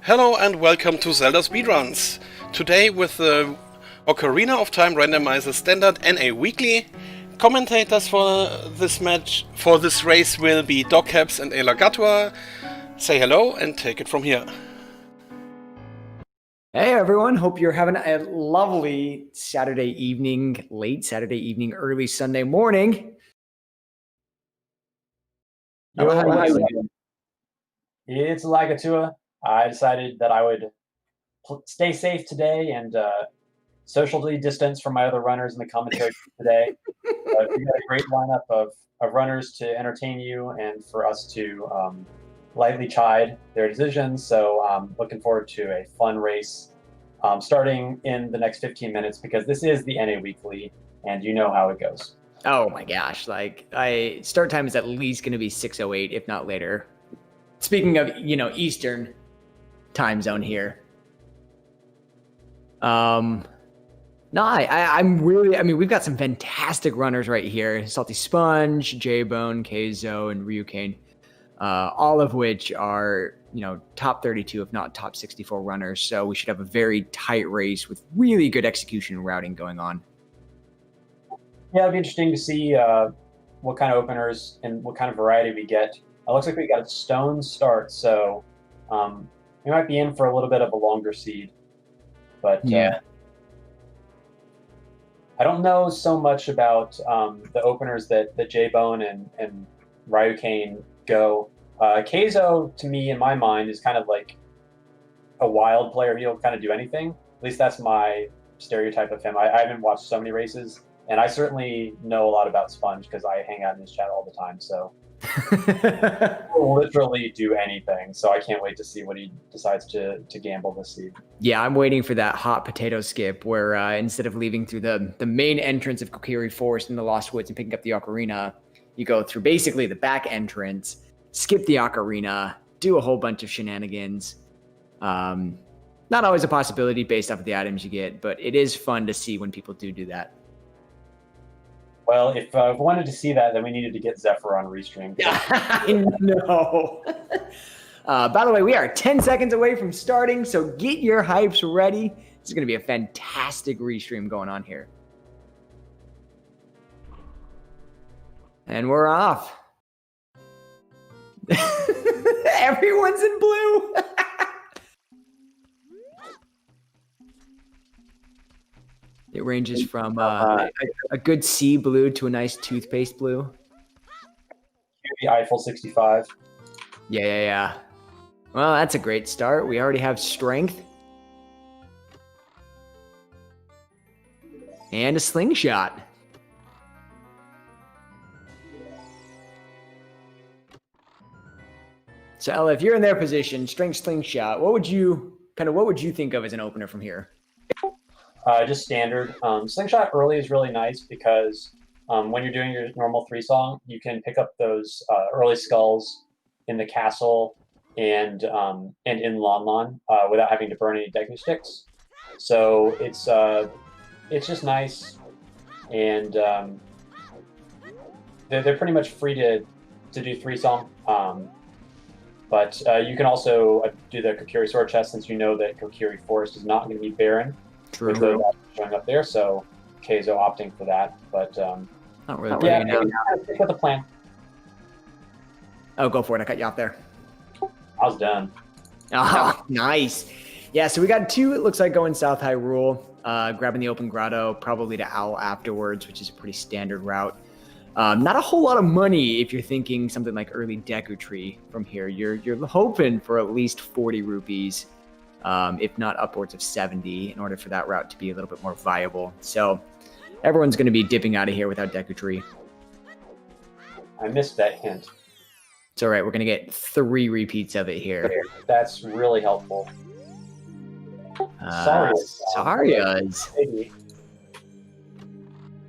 Hello and welcome to Zelda Speedruns. Today with the Ocarina of Time Randomizer Standard NA Weekly. Commentators for this match, for this race will be Dogcaps and Elagatua. Say hello and take it from here. Hey everyone, hope you're having a lovely Saturday evening, late Saturday evening, early Sunday morning. It's Elagatua. I decided that I would stay safe today and socially distance from my other runners in the commentary today. We got a great lineup of runners to entertain you and for us to lightly chide their decisions. So I'm looking forward to a fun race starting in the next 15 minutes because this is the NA Weekly and you know how it goes. Oh my gosh, start time is at least going to be 6:08, if not later. Speaking of, Eastern time zone here. I'm really, we've got some fantastic runners right here. Salty Sponge, J-Bone, Keizo, and Ryukane, all of which are, top 32, if not top 64 runners. So we should have a very tight race with really good execution and routing going on. Yeah, it'll be interesting to see what kind of openers and what kind of variety we get. It looks like we got a stone start, so we might be in for a little bit of a longer seed. But yeah. I don't know so much about the openers that J-Bone and Ryukane go. Keizo, to me, in my mind, is kind of like a wild player. He'll kind of do anything. At least that's my stereotype of him. I haven't watched so many races, and I certainly know a lot about Sponge because I hang out in his chat all the time. So he'll literally do anything. So I can't wait to see what he decides to gamble this seed. Yeah, I'm waiting for that hot potato skip where instead of leaving through the main entrance of Kokiri Forest in the Lost Woods and picking up the Ocarina, you go through basically the back entrance, skip the Ocarina, do a whole bunch of shenanigans. Not always a possibility based off of the items you get, but it is fun to see when people do that. Well, if we wanted to see that, then we needed to get Zephyr on Restream. I know. By the way, we are 10 seconds away from starting, so get your hypes ready. This is going to be a fantastic Restream going on here. And we're off. Everyone's in blue. It ranges from a good sea blue to a nice toothpaste blue. The Eiffel 65. Yeah. Well, that's a great start. We already have strength. And a slingshot. So, Ella, if you're in their position, strength slingshot, what would you think of as an opener from here? Just standard. Slingshot early is really nice because when you're doing your normal 3-song, you can pick up those early skulls in the castle and in Lon Lon without having to burn any Deku sticks. So it's just nice, and they're pretty much free to do 3-song. But you can also do the Kokiri Sword Chest since you know that Kokiri Forest is not going to be barren. True. With those showing up there, so Keizo opting for that. But not really. Yeah, stick with the plan. Oh, go for it. I cut you off there. I was done. Oh, nice. Yeah, so we got 2, it looks like, going South Hyrule, grabbing the open grotto, probably to Owl afterwards, which is a pretty standard route. Not a whole lot of money if you're thinking something like early Deku Tree from here. You're hoping for at least 40 rupees. If not upwards of 70, in order for that route to be a little bit more viable. So everyone's going to be dipping out of here without Deku Tree. I missed that hint. It's all right. We're going to get 3 repeats of it here. That's really helpful. Sarias.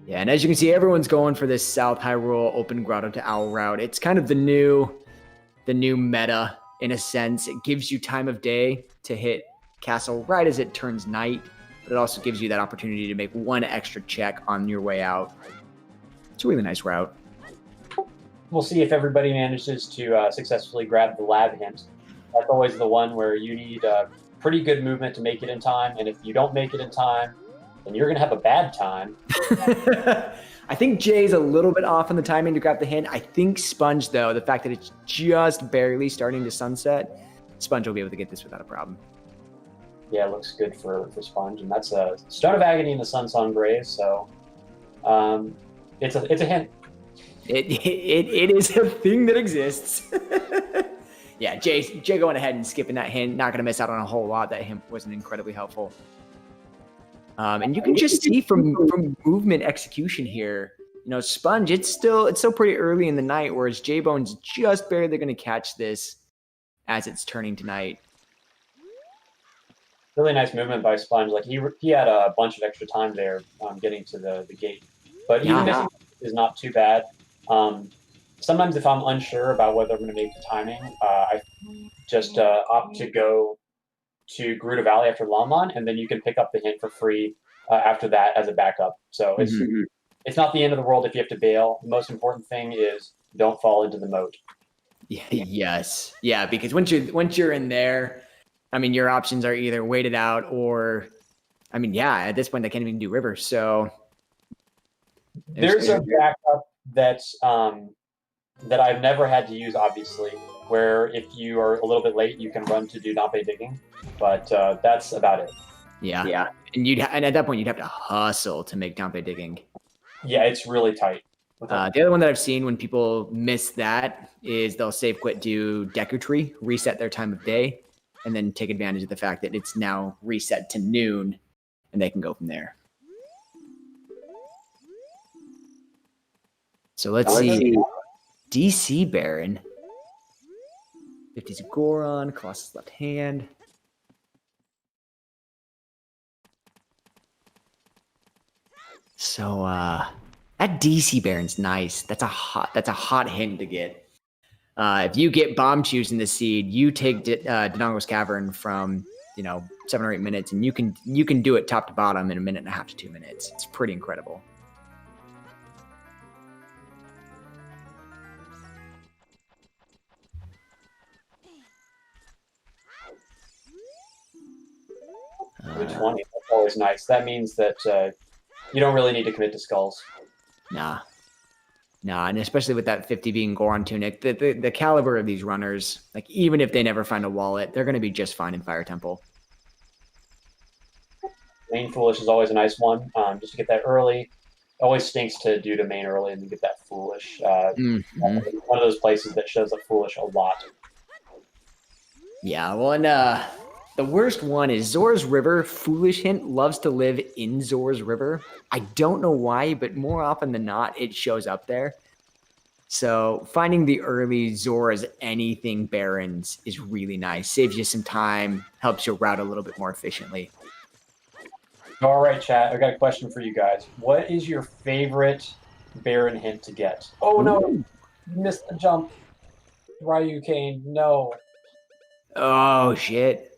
Yeah, and as you can see, everyone's going for this South Hyrule open grotto to Owl route. It's kind of the new meta. In a sense, it gives you time of day to hit castle right as it turns night, but it also gives you that opportunity to make 1 extra check on your way out. It's a really nice route. We'll see if everybody manages to successfully grab the lab hint. That's always the one where you need pretty good movement to make it in time, and if you don't make it in time, then you're going to have a bad time. I think Jay's a little bit off on the timing to grab the hint. I think Sponge, though, the fact that it's just barely starting to sunset, Sponge will be able to get this without a problem. Yeah, it looks good for Sponge, and that's a Stone of Agony in the Sunsong Grave, so it's a hint. It is a thing that exists. Yeah, Jay going ahead and skipping that hint, not going to miss out on a whole lot. That hint wasn't incredibly helpful. And you can just see from movement execution here, Sponge, it's still pretty early in the night, whereas J-Bone's just barely going to catch this as it's turning to night. Really nice movement by Sponge. Like he had a bunch of extra time there getting to the gate, but even missing is not too bad. Sometimes if I'm unsure about whether I'm going to make the timing, I just opt to go to Gerudo Valley after Longmon, and then you can pick up the hint for free after that as a backup. So it's not the end of the world if you have to bail. The most important thing is don't fall into the moat. Yes. Yeah, because once you're in there, I mean, your options are either wait it out or, I mean, yeah, at this point they can't even do river. So there's a backup that's that I've never had to use, obviously, where if you are a little bit late, you can run to do Nampe digging, but that's about it. Yeah. And at that point, you'd have to hustle to make Nampe digging. Yeah, it's really tight. The other one that I've seen when people miss that is they'll save quit, do Deku Tree, reset their time of day, and then take advantage of the fact that it's now reset to noon, and they can go from there. So let's see. DC Baron. 50's Goron, Colossus left hand. So that DC Baron's nice. That's a hot hint to get. If you get Bomb Chews in the seed, you take Dodongo's Cavern from 7 or 8 minutes, and you can do it top to bottom in 1.5 to 2 minutes. It's pretty incredible. Good 20. That's always nice. That means that you don't really need to commit to skulls. Nah, and especially with that 50 being Goron Tunic, the caliber of these runners, like even if they never find a wallet, they're going to be just fine in Fire Temple. Main Foolish is always a nice one, just to get that early. Always stinks to do to main early and then get that Foolish. One of those places that shows up Foolish a lot. Yeah, well, and the worst one is Zora's River. Foolish hint loves to live in Zora's River. I don't know why, but more often than not, it shows up there. So finding the early Zora's anything Barons is really nice. Saves you some time, helps you route a little bit more efficiently. All right, chat. I got a question for you guys. What is your favorite Baron hint to get? Oh, no. You missed the jump. Ryu Kane, no. Oh, shit.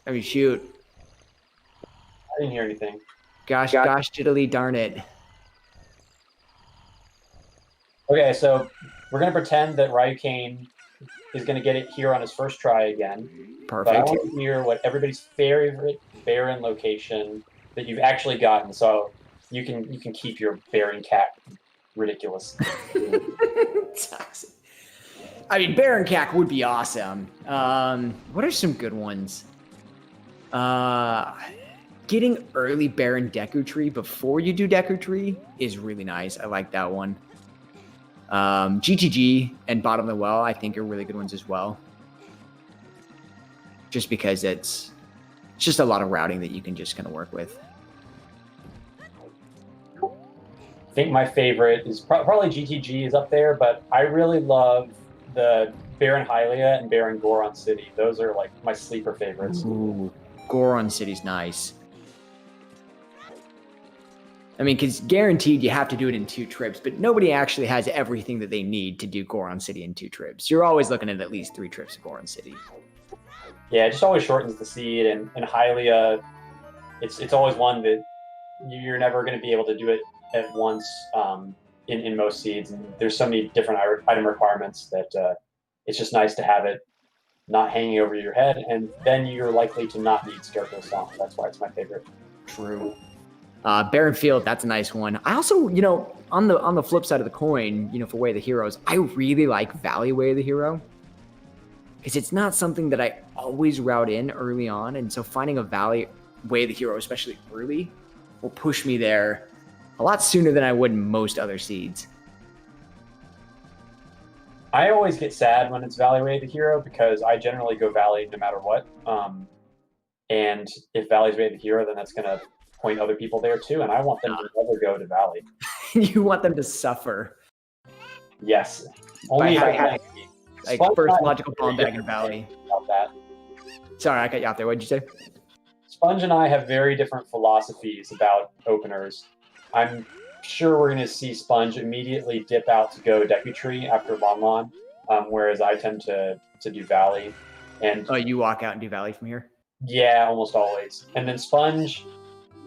I mean, shoot. I didn't hear anything. Gosh, diddly darn it. Okay, so we're going to pretend that Ryu Kane is going to get it here on his first try again. Perfect. But I want to hear what everybody's favorite Baron location that you've actually gotten, so you can keep your Baron Cack ridiculous. I mean, Baron Cack would be awesome. What are some good ones? Getting early Baron Deku Tree before you do Deku Tree is really nice. I like that one. GTG and Bottom of the Well, I think, are really good ones as well. Just because it's just a lot of routing that you can just kind of work with. I think my favorite is probably GTG is up there, but I really love the Baron Hylia and Baron Goron City. Those are like my sleeper favorites. Ooh, Goron City's nice. I mean, because guaranteed you have to do it in 2 trips, but nobody actually has everything that they need to do Goron City in 2 trips. You're always looking at least 3 trips of Goron City. Yeah, it just always shortens the seed, and Hylia, it's always one that you're never going to be able to do it at once in most seeds, and there's so many different item requirements that it's just nice to have it not hanging over your head, and then you're likely to not need Scarecrow Song. That's why it's my favorite. True. Barren Field, that's a nice one. I also, on the flip side of the coin, for Way of the Heroes, I really like Valley Way of the Hero. Because it's not something that I always route in early on, and so finding a Valley Way of the Hero, especially early, will push me there a lot sooner than I would in most other seeds. I always get sad when it's Valley Way of the Hero because I generally go Valley no matter what. And if Valley's Way of the Hero, then that's going to point other people there too, and I want them to never go to Valley. You want them to suffer. Yes. Only like first logical bomb bag in Valley. About that. Sorry, I cut you out there. What did you say? Sponge and I have very different philosophies about openers. I'm sure we're going to see Sponge immediately dip out to go Deku Tree after Lon Lon, whereas I tend to do Valley. And you walk out and do Valley from here? Yeah, almost always. And then Sponge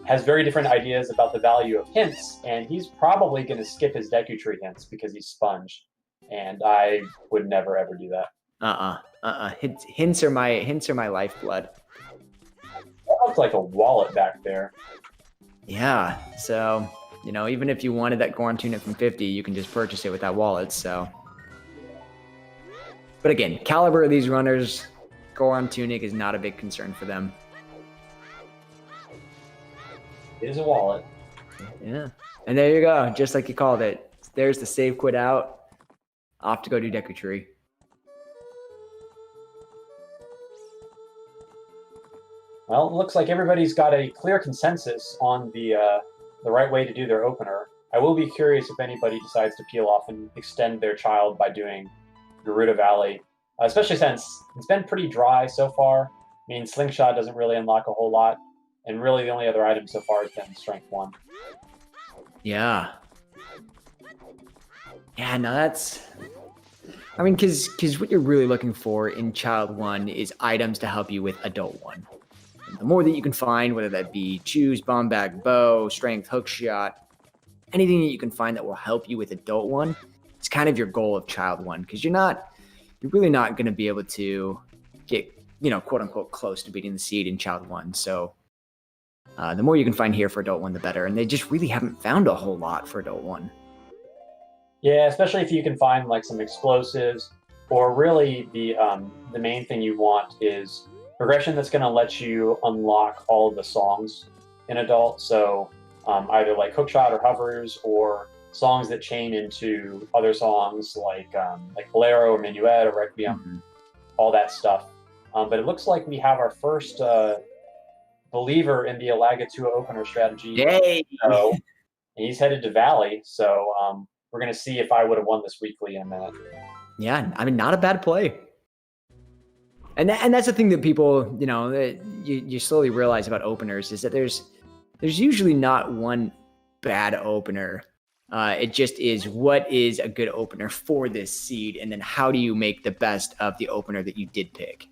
has very different ideas about the value of hints, and he's probably going to skip his Deku Tree hints because he's Sponge. And I would never ever do that. Hints are my lifeblood. That looks like a wallet back there. Yeah. So, even if you wanted that Goron tunic from 50, you can just purchase it with that wallet. So, but again, caliber of these runners, Goron tunic is not a big concern for them. It is a wallet. Yeah. And there you go. Just like you called it. There's the save quit out. Off to go do Deku Tree. Well, it looks like everybody's got a clear consensus on the right way to do their opener. I will be curious if anybody decides to peel off and extend their child by doing Gerudo Valley, especially since it's been pretty dry so far. I mean, Slingshot doesn't really unlock a whole lot, and really the only other item so far has been Strength 1. Yeah. Yeah, no, that's... I mean, because what you're really looking for in Child 1 is items to help you with Adult 1. And the more that you can find, whether that be Choose, Bomb Bag, Bow, Strength, Hook Shot, anything that you can find that will help you with Adult 1, it's kind of your goal of Child 1, because you're really not going to be able to get, quote-unquote close to beating the seed in Child 1. So the more you can find here for Adult 1, the better. And they just really haven't found a whole lot for Adult 1. Yeah, especially if you can find like some explosives, or really the main thing you want is progression that's going to let you unlock all of the songs in Adult. So either like Hookshot or Hovers, or songs that chain into other songs like Bolero or Minuet or Requiem, all that stuff. But it looks like we have our first believer in the Alaga 2 opener strategy. Yay! So, he's headed to Valley, so we're going to see if I would have won this weekly in a minute. Yeah, I mean, not a bad play. And that's the thing that people, you slowly realize about openers is that there's usually not one bad opener. It just is what is a good opener for this seed, and then how do you make the best of the opener that you did pick?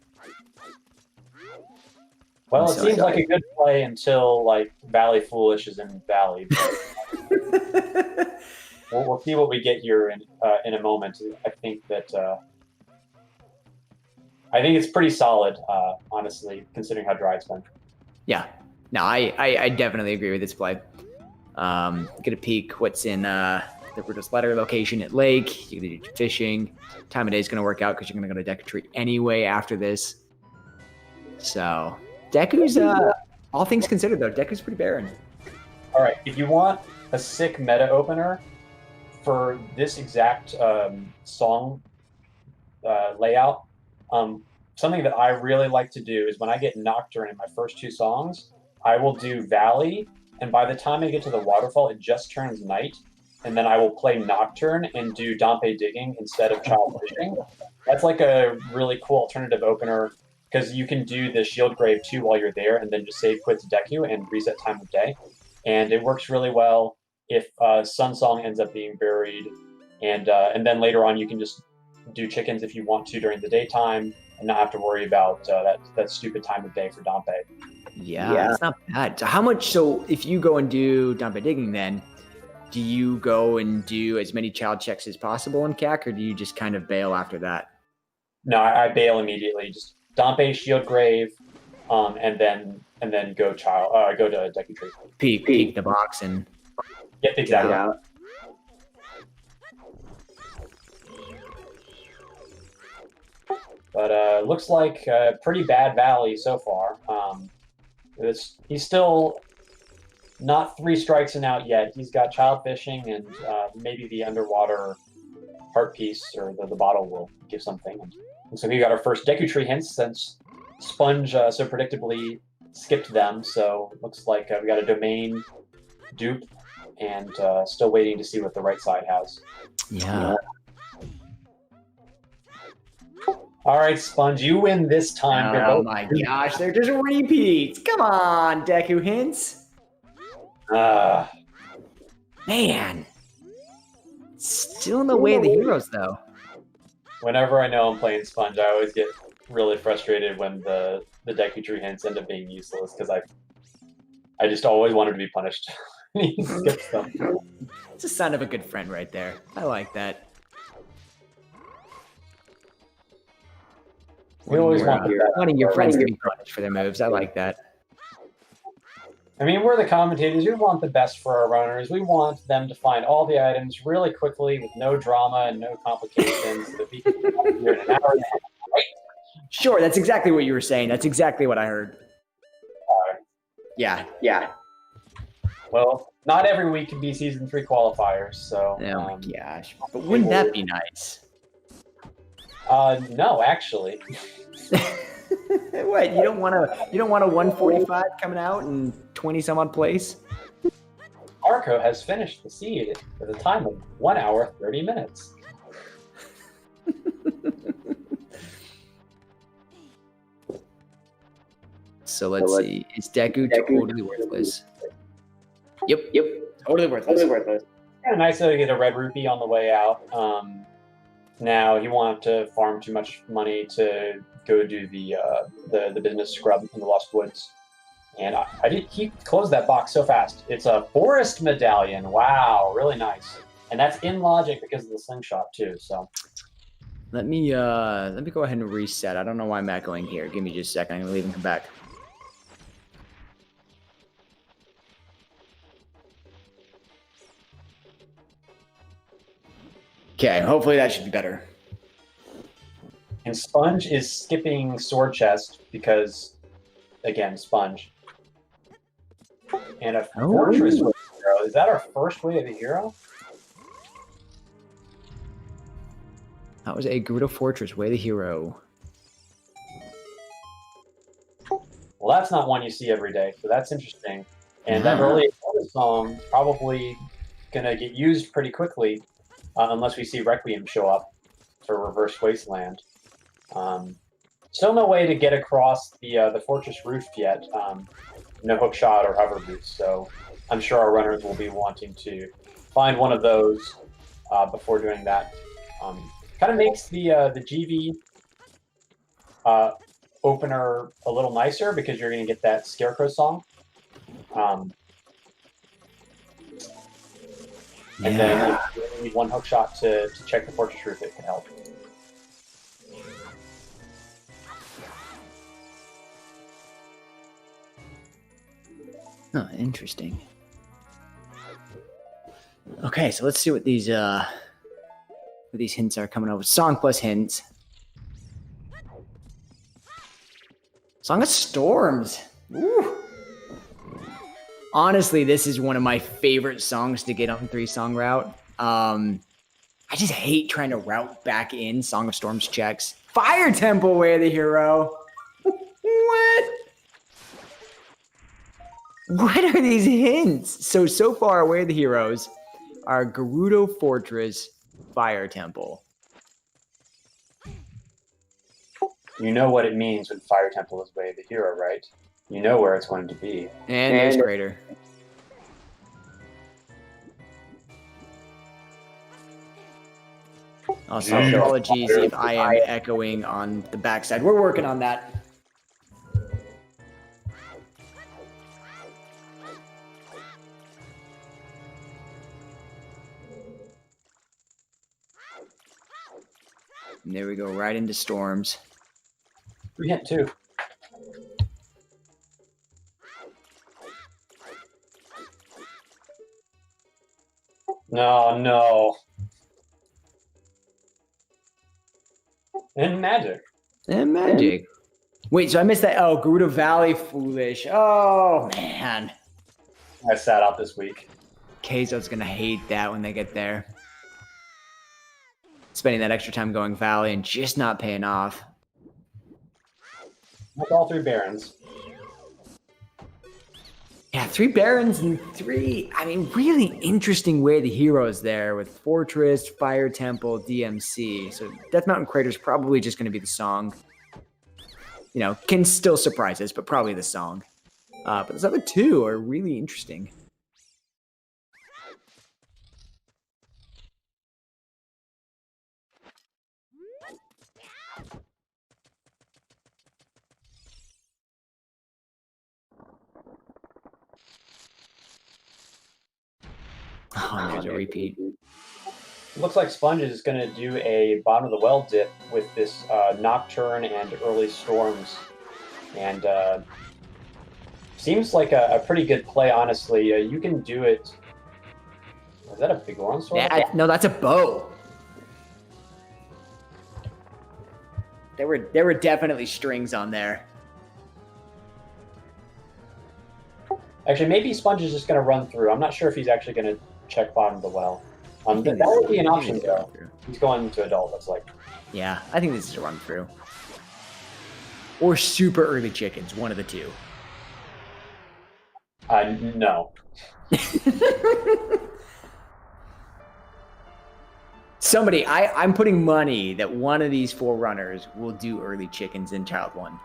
Well, it seems like a good play until like Valley Foolish is in Valley. But we'll see what we get here in a moment. I think it's pretty solid, honestly, considering how dry it's been. Yeah, no, I definitely agree with this play. Get a peek what's in the Brutus Letter location at Lake. You're gonna do fishing. Time of day is gonna work out because you're gonna go to Deku Tree anyway after this. So Deku's, all things considered though, Deku's pretty barren. All right, if you want a sick meta opener for this exact song layout, something that I really like to do is when I get Nocturne in my first 2 songs, I will do Valley, and by the time I get to the waterfall, it just turns night, and then I will play Nocturne and do Dompe Digging instead of Child Fishing. That's like a really cool alternative opener, because you can do the Shield Grave too while you're there, and then just save quit to Deku and reset time of day. And it works really well if Sun Song ends up being buried, and then later on you can just do chickens if you want to during the daytime and not have to worry about that stupid time of day for Dompe. Yeah, it's not bad. So if you go and do Dompe Digging, then do you go and do as many child checks as possible in CAC, or do you just kind of bail after that? No, I bail immediately. Just Dompe, Shield Grave, and then go to Deku Tree. Peek the box and Yep, exactly. get out. But looks like a pretty bad Valley so far. He's still not 3 strikes and out yet. He's got Child Fishing and maybe the Underwater Heart Piece or the bottle will give something. And so we got our first Deku Tree hints since Sponge so predictably skipped them. So looks like we got a Domain dupe and still waiting to see what the right side has. Yeah. All right, Sponge, you win this time. Oh my gosh, they're just repeats. Come on, Deku hints. Man. Still in the way of the heroes, though. Whenever I know I'm playing Sponge, I always get really frustrated when the Deku Tree hints end up being useless because I just always wanted to be punished. He skips them. It's a sign of a good friend right there. I like that. We always want wanting your friends to be punished for their moves. I like that. I mean, we're the commentators. We want the best for our runners. We want them to find all the items really quickly with no drama and no complications. So that we can get here in an hour and a half, right? Sure, that's exactly what you were saying. That's exactly what I heard. Yeah. Well, not every week can be Season 3 qualifiers, so... Oh my gosh. But wouldn't that be nice? No, actually. What, you don't want a 145 coming out in 20 some odd place? Arco has finished the seed at a time of 1 hour 30 minutes. So let's see. Is Deku totally worthless? Yep. Totally worthless. Yeah, nice to get a red rupee on the way out. Now he wanted to farm too much money to go do the business scrub in the Lost Woods, and he closed that box so fast. It's a forest medallion. Wow, really nice, and that's in logic because of the slingshot too. So let me go ahead and reset. I don't know why I'm echoing here. Give me just a second. I'm gonna leave and come back. Okay, hopefully that should be better. And Sponge is skipping Sword Chest because, again, Sponge. And a Fortress Way of the Hero. Is that our first Way of the Hero? That was a Gerudo Fortress Way of the Hero. Well, that's not one you see every day, so that's interesting. And that early song probably gonna get used pretty quickly. Unless we see Requiem show up for Reverse Wasteland. Still no way to get across the fortress roof yet. No hook shot or hover boots, so I'm sure our runners will be wanting to find one of those before doing that. Kind of makes the GV opener a little nicer because you're going to get that Scarecrow song. And then if you need one hook shot to check the fortress roof, it can help. Oh, interesting. Okay, so let's see what these hints are coming up with. Song plus hints. Song of Storms. Woo. Honestly, this is one of my favorite songs to get on 3-song route. I just hate trying to route back in Song of Storms checks. Fire Temple Way of the Hero. What? What are these hints? So far, Way of the Heroes are Gerudo Fortress, Fire Temple. You know what it means when Fire Temple is Way of the Hero, right? You know where it's going to be. And there's Crater. Also, apologies if I am echoing on the backside. We're working on that. And there we go, right into storms. We hit 2. No. And magic. Wait, so I missed that. Oh, Gerudo Valley, foolish. Oh, man. I sat out this week. Keizo's going to hate that when they get there. Spending that extra time going Valley and just not paying off. Like all 3 Barons. Yeah, 3 Barons and 3, really interesting way the heroes there with Fortress, Fire Temple, DMC. So Death Mountain Crater's probably just going to be the song. Can still surprise us, but probably the song. But those other 2 are really interesting. Oh, there's a repeat. It looks like Sponge is going to do a bottom of the well dip with this Nocturne and Early Storms. And seems like a pretty good play, honestly. You can do it. Is that a Bigorn sword? Yeah, no, that's a bow. There were definitely strings on there. Actually, maybe Sponge is just going to run through. I'm not sure if he's actually going to check bottom of the well. That would be an option, though. He's going to adult, that's like. Yeah, I think this is a run through. Or super early chickens, one of the 2. No. Somebody, I'm putting money that one of these 4 runners will do early chickens in Child 1.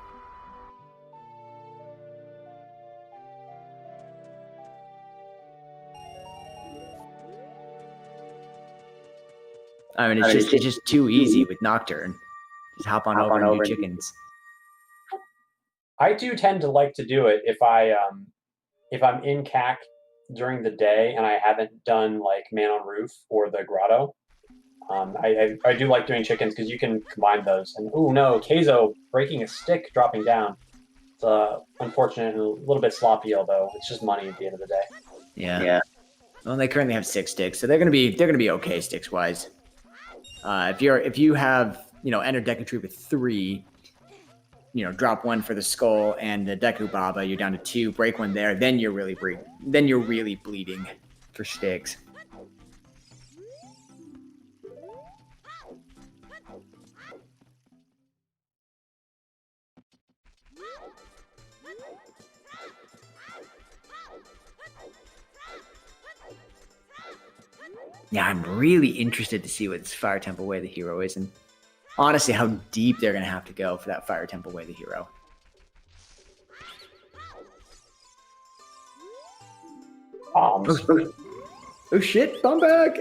It's just too easy with Nocturne. Just hop on over and do chickens. I do tend to like to do it if I'm in CAC during the day and I haven't done like Man on Roof or the Grotto. I do like doing chickens because you can combine those. And oh no, Keizo breaking a stick, dropping down. It's unfortunate and a little bit sloppy, although it's just money at the end of the day. Yeah. Well, they currently have 6 sticks, so they're gonna be okay sticks wise. If you have enter Deku Tree with 3, drop 1 for the skull and the Deku Baba, you're down to 2. Break 1 there, then you're really bleeding for sticks. Yeah, I'm really interested to see what this Fire Temple Way the Hero is, and honestly, how deep they're going to have to go for that Fire Temple Way the Hero. Oh shit, bomb back!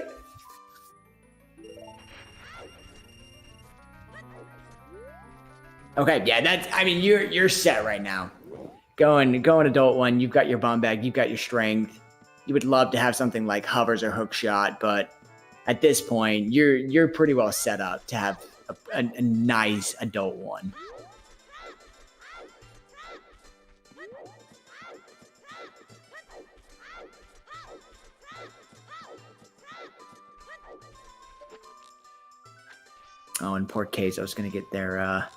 Okay, yeah, you're set right now. Going adult 1, you've got your bomb bag, you've got your strength. You would love to have something like hovers or hook shot, but at this point, you're pretty well set up to have a nice adult 1. Oh, and poor Keizo's going to get their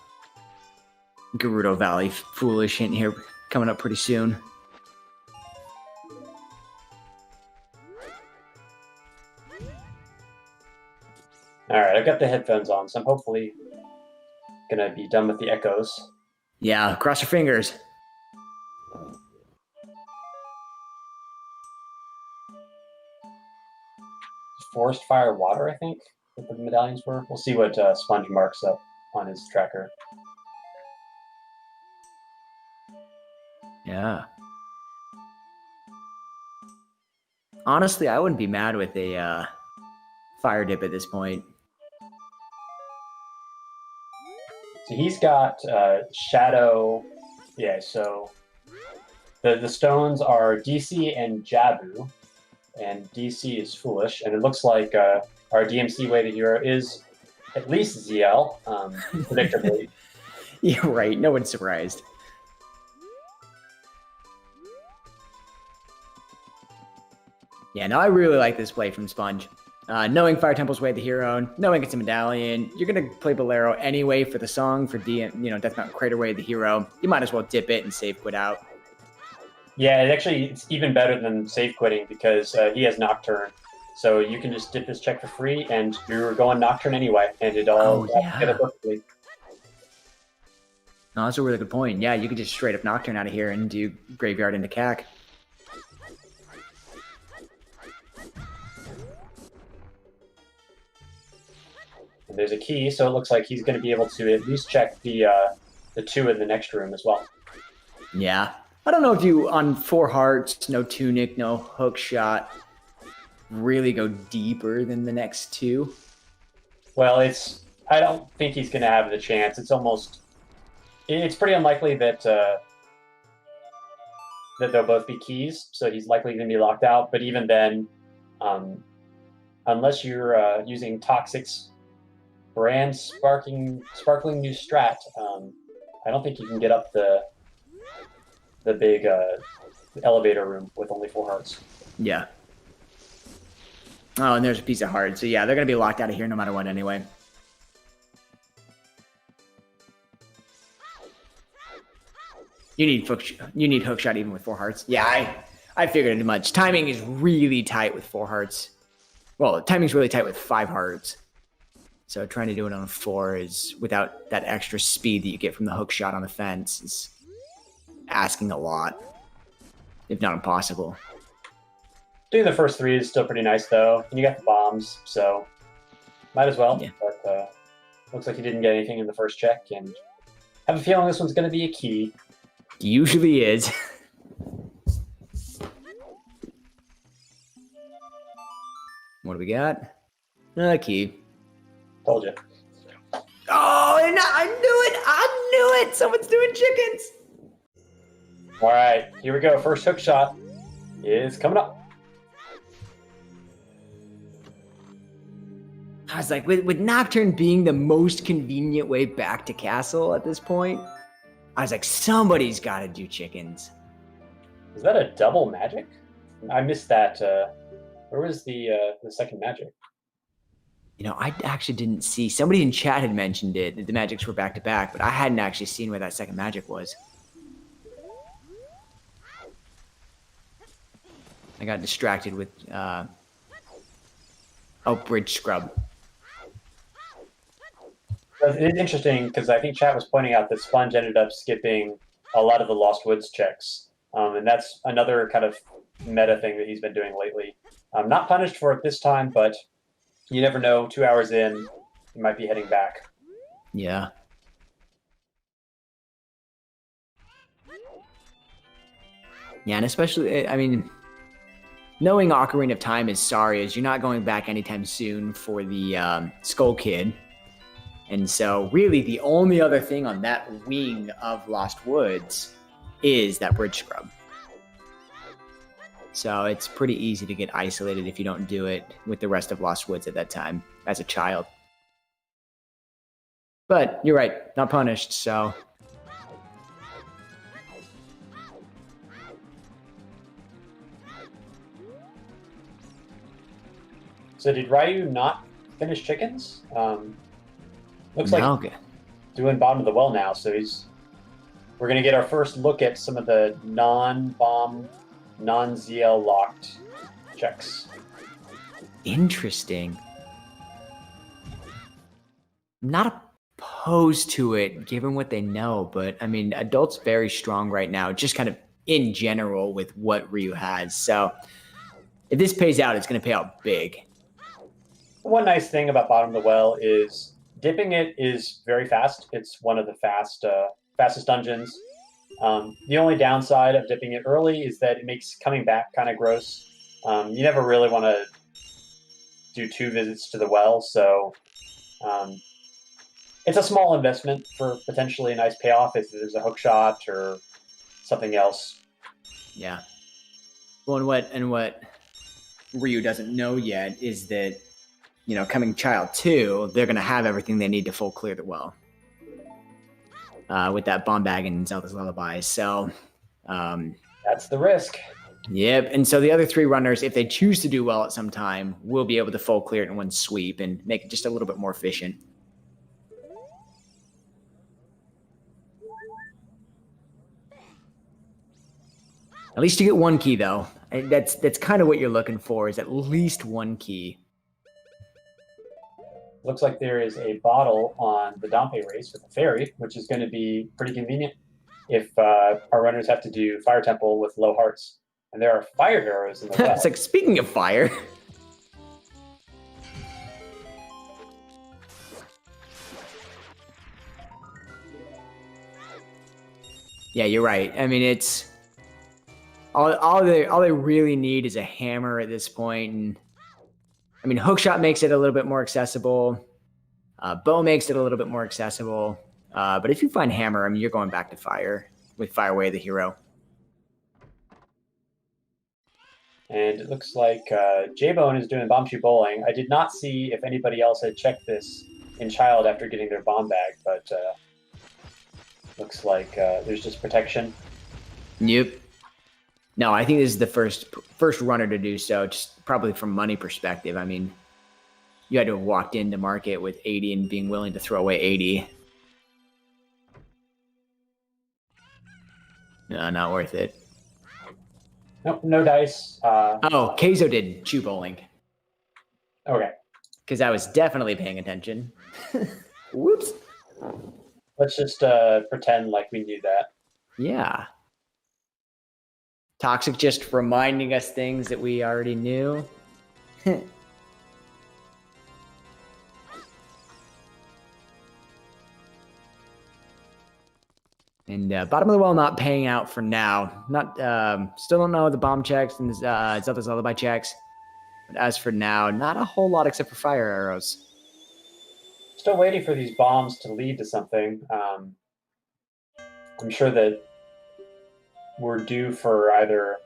Gerudo Valley foolish hint here coming up pretty soon. Alright, I've got the headphones on, so I'm hopefully going to be done with the echoes. Yeah, cross your fingers. Forest Fire Water, I think, what the medallions were. We'll see what Sponge marks up on his tracker. Yeah. Honestly, I wouldn't be mad with a fire dip at this point. So he's got Shadow. Yeah, so the stones are DC and Jabu, and DC is Foolish, and it looks like our DMC Way to Hero is at least ZL, predictably. Yeah, right. No one's surprised. Yeah, no, I really like this play from Sponge. Knowing Fire Temple's Way of the hero, knowing it's a medallion, you're gonna play Bolero anyway for the song for Death Mountain Crater Way of the hero. You might as well dip it and save quit out. Yeah, it's even better than safe quitting because he has Nocturne. So you can just dip this check for free, and you're going Nocturne anyway, and it all together perfectly. No, that's a really good point. Yeah, you could just straight up Nocturne out of here and do Graveyard into CAC. And there's a key, so it looks like he's going to be able to at least check the 2 in the next room as well. Yeah. I don't know if you, on 4 hearts, no Tunic, no hook shot, really go deeper than the next 2. Well, I don't think he's going to have the chance. It's pretty unlikely that they'll both be keys, so he's likely going to be locked out. But even then, unless you're using Toxic's brand sparkling new strat, I don't think you can get up the big elevator room with only 4 hearts. Yeah. Oh, and there's a piece of heart. So yeah, they're going to be locked out of here no matter what anyway. You need hook shot even with 4 hearts. Yeah, I figured as much. Timing is really tight with 4 hearts. Well, timing's really tight with 5 hearts. So trying to do it on a 4 is without that extra speed that you get from the hook shot on the fence is asking a lot, if not impossible. Doing the first 3 is still pretty nice though, and you got the bombs, so might as well. Yeah. But looks like you didn't get anything in the first check, and I have a feeling this one's going to be a key. Usually is. What do we got? A key. Told you. Oh, and I knew it! Someone's doing chickens! All right, here we go. First hook shot is coming up. I was like, with Nocturne being the most convenient way back to castle at this point, I was like, somebody's got to do chickens. Is that a double magic? I missed that. Where was the second magic? I actually didn't see. Somebody in chat had mentioned it, that the magics were back to back, but I hadn't actually seen where that second magic was. I got distracted with, Bridge Scrub. It's interesting because I think chat was pointing out that Sponge ended up skipping a lot of the Lost Woods checks. And that's another kind of meta thing that he's been doing lately. Not punished for it this time, but you never know. 2 hours in, you might be heading back. Yeah. Yeah, and especially, I mean, knowing Ocarina of Time is sorry, is you're not going back anytime soon for the Skull Kid. And so, really, the only other thing on that wing of Lost Woods is that Bridge Scrub. So it's pretty easy to get isolated if you don't do it with the rest of Lost Woods at that time as a child. But you're right, not punished, so. So did Ryu not finish chickens? Looks like doing bottom of the well now. So we're going to get our first look at some of the non-bomb, non-ZL locked checks. Interesting. I'm not opposed to it, given what they know, but I mean, Adult's very strong right now, just kind of in general with what Ryu has. So if this pays out, it's going to pay out big. One nice thing about bottom of the well is dipping it is very fast. It's one of the fastest dungeons. The only downside of dipping it early is that it makes coming back kind of gross. You never really want to do 2 visits to the well, so it's a small investment for potentially a nice payoff if there's a hook shot or something else. Yeah. Well, and what Ryu doesn't know yet is that coming child 2, they're going to have everything they need to full clear the well with that bomb bag and Zelda's Lullaby. So That's the risk. Yep. And so the other 3 runners, if they choose to do well at some time, will be able to full clear it in one sweep and make it just a little bit more efficient. At least you get 1 key, though. That's kind of what you're looking for, is at least 1 key. Looks like there is a bottle on the Dompe race with the fairy, which is going to be pretty convenient if our runners have to do Fire Temple with low hearts. And there are fire arrows in the well. It's like, speaking of fire. Yeah, you're right. I mean, it's all they really need is a hammer at this point. And I mean, hookshot makes it a little bit more accessible. Bow makes it a little bit more accessible. But if you find hammer, I mean, you're going back to fire with Fire Away the hero. And it looks like J-Bone is doing Bombshoe Bowling. I did not see if anybody else had checked this in Child after getting their bomb bag, but looks like there's just protection. Yep. No, I think this is the first runner to do so, just probably from money perspective. I mean, you had to have walked into market with 80 and being willing to throw away 80. No, not worth it. Nope, no dice. Oh, Keizo did Chew Bowling. Okay. Because I was definitely paying attention. Whoops. Let's just pretend like we knew that. Yeah. Toxic just reminding us things that we already knew. And bottom of the well not paying out for now. Not still don't know the bomb checks and Zelda's Lullaby checks. But as for now, not a whole lot except for fire arrows. Still waiting for these bombs to lead to something. I'm sure that we're due for either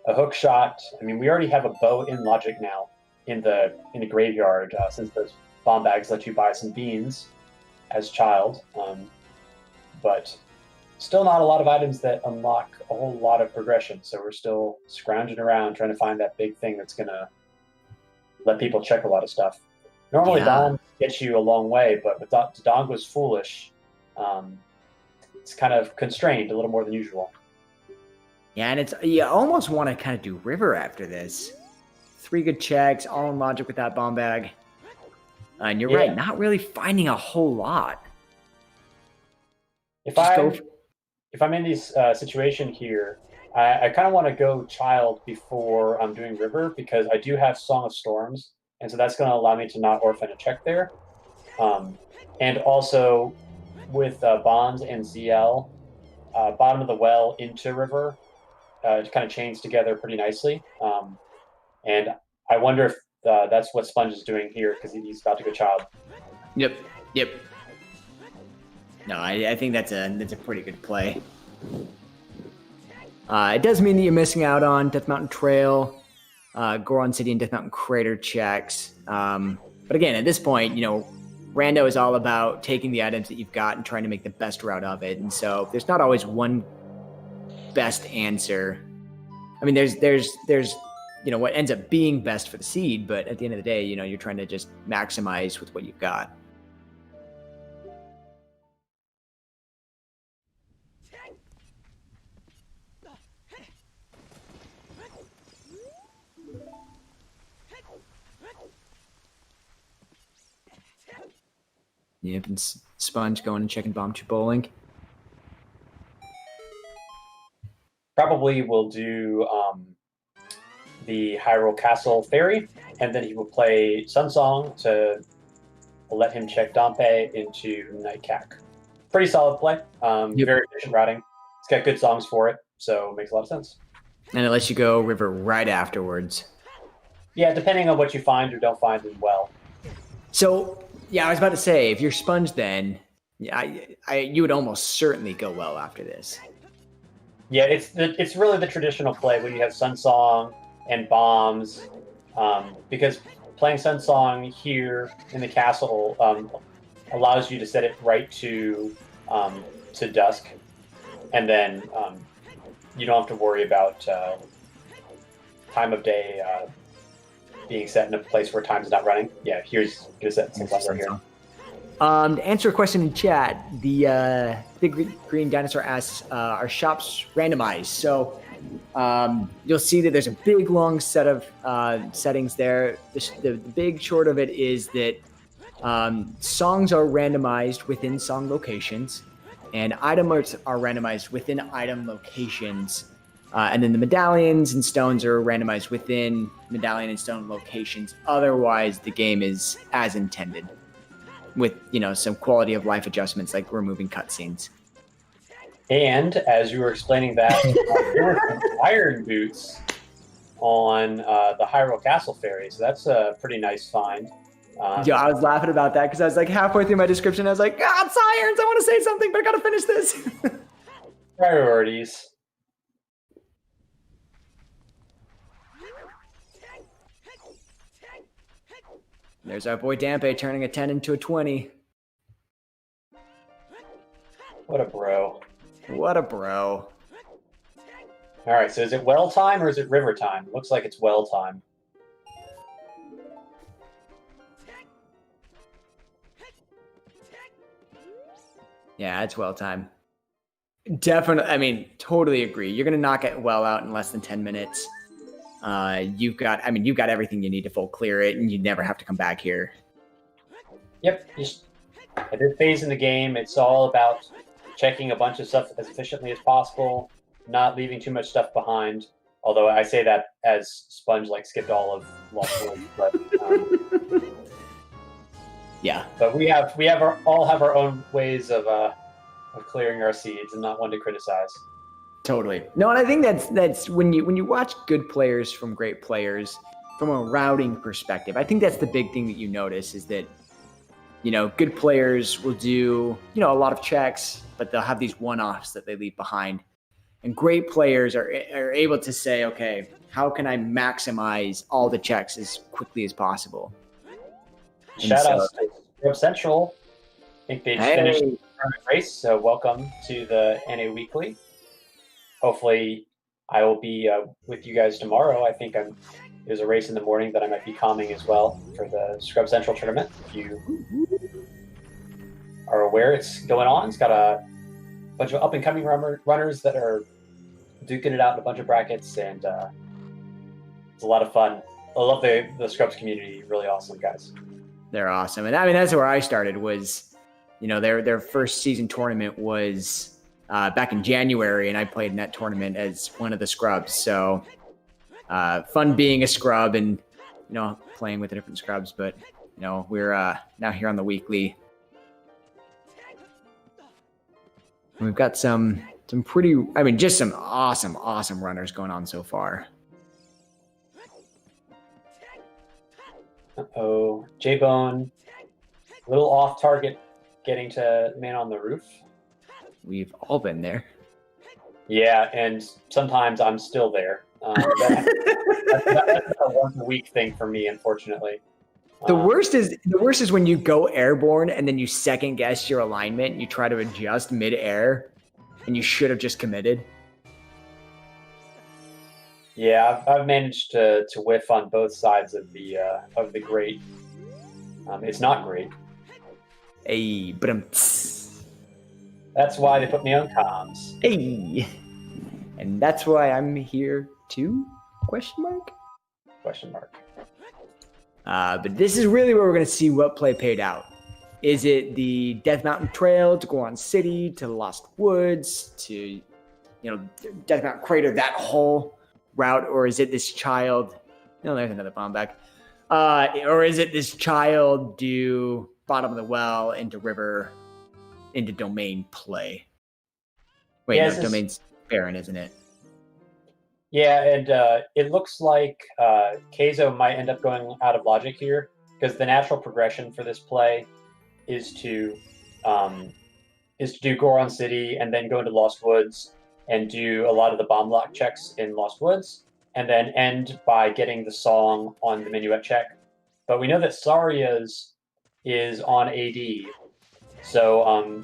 a hook shot. I mean, we already have a bow in logic now in the graveyard since those bomb bags let you buy some beans as Child. But still not a lot of items that unlock a whole lot of progression. So we're still scrounging around trying to find that big thing that's going to let people check a lot of stuff. Normally, Dom gets you a long way, but with Dodongo's Foolish, it's kind of constrained a little more than usual. Yeah, and you almost want to kind of do River after this. 3 good checks, all in logic with that bomb bag. And you're right, not really finding a whole lot. If I'm in this situation here, I kind of want to go Child before I'm doing River because I do have Song of Storms, and so that's going to allow me to not orphan a check there. And also with Bonds and ZL, bottom of the well into River, it kind of chains together pretty nicely. And I wonder if that's what Sponge is doing here because he's about to go Child. Yep. No, I think that's a pretty good play. It does mean that you're missing out on Death Mountain Trail, Goron City, and Death Mountain Crater checks. But again, at this point, Rando is all about taking the items that you've got and trying to make the best route of it. And so there's not always one best answer. I mean, there's what ends up being best for the seed, but at the end of the day, you're trying to just maximize with what you've got. Yep, and Sponge going and checking Bombshoe Bowling. Probably will do the Hyrule Castle Fairy, and then he will play Sun Song to let him check Dompe into Night Cack. Pretty solid play. Very efficient routing. It's got good songs for it, so it makes a lot of sense. And it lets you go River right afterwards. Yeah, depending on what you find or don't find in well. So, yeah, I was about to say, if you're Sponge then, you would almost certainly go well after this. Yeah, it's really the traditional play when you have Sun Song and bombs, because playing Sun Song here in the castle allows you to set it right to dusk, and then you don't have to worry about time of day being set in a place where time's not running. Yeah, here's set Sun Song right here. To answer a question in chat, the big green dinosaur asks, "Are shops randomized?" So you'll see that there's a big long set of settings there. The big short of it is that songs are randomized within song locations, and items are randomized within item locations. And then the medallions and stones are randomized within medallion and stone locations. Otherwise, the game is as intended, with some quality of life adjustments like removing cutscenes. And as you were explaining that, there were some iron boots on the Hyrule Castle Ferry, so that's a pretty nice find. Yeah, I was laughing about that because I was like halfway through my description, I was like, "God, it's irons! I want to say something, but I gotta finish this." Priorities. There's our boy Dampe turning a 10 into a 20. What a bro. What a bro. All right, so is it well time or is it river time? It looks like it's well time. Yeah, it's well time. Definitely, totally agree. You're going to knock it well out in less than 10 minutes. You've got everything you need to full clear it, and you never have to come back here. Yep. At this phase in the game, it's all about checking a bunch of stuff as efficiently as possible, not leaving too much stuff behind. Although I say that as Sponge skipped all of Lost World, but yeah. But we all have our own ways of clearing our seeds, and not one to criticize. Totally. No, and I think that's when you watch good players from great players from a routing perspective. I think that's the big thing that you notice is that good players will do a lot of checks, but they'll have these one-offs that they leave behind. And great players are able to say, okay, how can I maximize all the checks as quickly as possible? Shout out to Scrub Central. I think they finished the race, so welcome to the NA Weekly. Hopefully, I will be with you guys tomorrow. I think there's a race in the morning that I might be calming as well for the Scrub Central tournament. If you are aware it's going on, it's got a bunch of up-and-coming runners that are duking it out in a bunch of brackets, and it's a lot of fun. I love the Scrubs community. Really awesome guys. They're awesome, and that's where I started. Was their first season tournament was back in January, and I played in that tournament as one of the Scrubs. So fun being a Scrub and playing with the different Scrubs. But we're now here on the weekly. We've got some pretty, just some awesome runners going on so far. Uh-oh. J-Bone, a little off target getting to man on the roof. We've all been there. Yeah, and sometimes I'm still there. That's a once-a-week thing for me, unfortunately. The worst is when you go airborne and then you second guess your alignment and you try to adjust mid-air and you should have just committed. Yeah, I've managed to whiff on both sides of the grate. It's not great. Hey, but that's why they put me on comms. Hey, and that's why I'm here too? Question mark. But this is really where we're going to see what play paid out. Is it the Death Mountain Trail to Goron City, to the Lost Woods, to Death Mountain Crater, that whole route, or is it this child? No, there's another bomb back. Or is it this child do bottom of the well into river, into domain play? Wait, yeah, no, domain's barren, isn't it? Yeah, and it looks like Keizo might end up going out of logic here, because the natural progression for this play is to do Goron City and then go into Lost Woods and do a lot of the bomb lock checks in Lost Woods, and then end by getting the song on the minuet check, but we know that Saria's is on AD. So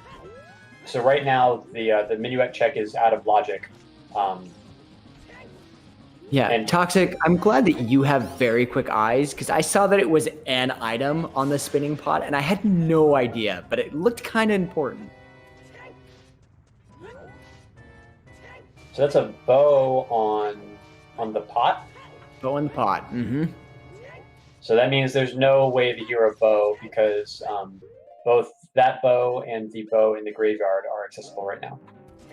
so right now the minuet check is out of logic. Yeah, And- Toxic, I'm glad that you have very quick eyes, because I saw that it was an item on the spinning pot, and I had no idea, but it looked kind of important. So that's a bow on the pot. Bow in the pot. Mm-hmm. So that means there's no way to hear a bow because both that bow and the bow in the graveyard are accessible right now.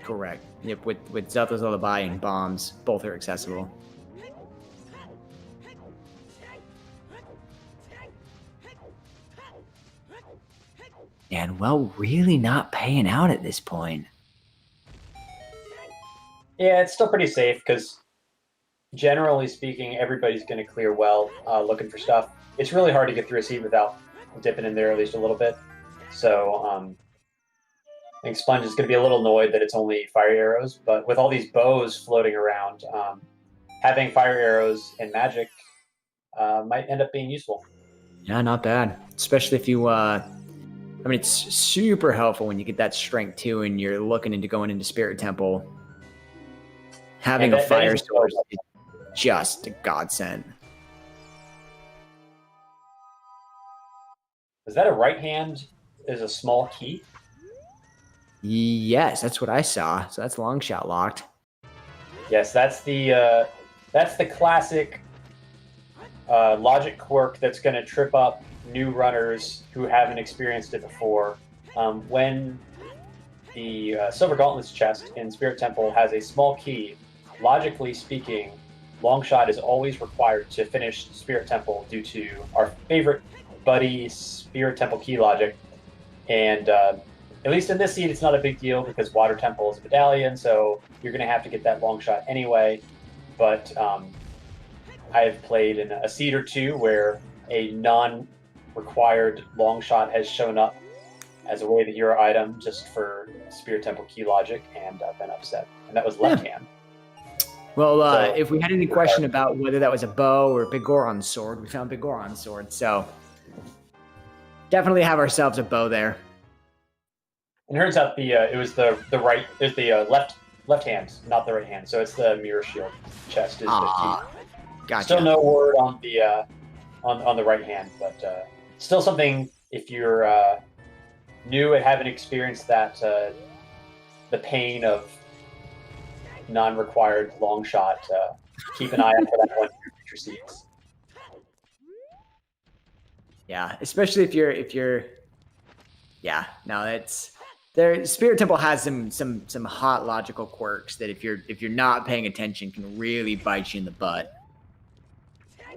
Correct. Yep, with Zelda's Lullaby and Bombs, both are accessible. And, well, really not paying out at this point. Yeah, it's still pretty safe because generally speaking, everybody's going to clear well looking for stuff. It's really hard to get through a seed without dipping in there at least a little bit. So I think Sponge is going to be a little annoyed that it's only fire arrows, but with all these bows floating around, having fire arrows and magic might end up being useful. Yeah, not bad. Especially if you, I mean, it's super helpful when you get that strength too and you're looking into going into Spirit Temple. Having a fire source is just a godsend. Is that a right hand is a small key? Yes, that's what I saw. So that's long shot locked. Yes, that's the classic logic quirk that's going to trip up new runners who haven't experienced it before. When the Silver Gauntlets chest in Spirit Temple has a small key, logically speaking, long shot is always required to finish Spirit Temple due to our favorite buddy Spirit Temple key logic. And at least in this seed, it's not a big deal because Water Temple is a medallion, so you're going to have to get that long shot anyway. But I've played in a seed or two where a non-required long shot has shown up as a way to hero item just for Spirit Temple key logic, and I've been upset. And that was left hand. Well, so, if we had any question about whether that was a bow or a Big Goron's sword, we found Big Goron's sword. So definitely have ourselves a bow there. And it turns out it was the right, it's the left hand, not the right hand. So it's the mirror shield chest is the key. Gotcha. Still no word on the on the right hand, but still something if you're new and haven't experienced that the pain of non-required long shot. Keep an eye out for that one in your future seeds. Yeah, especially if you're. Yeah, no, it's there. Spirit Temple has some hot logical quirks that if you're not paying attention can really bite you in the butt.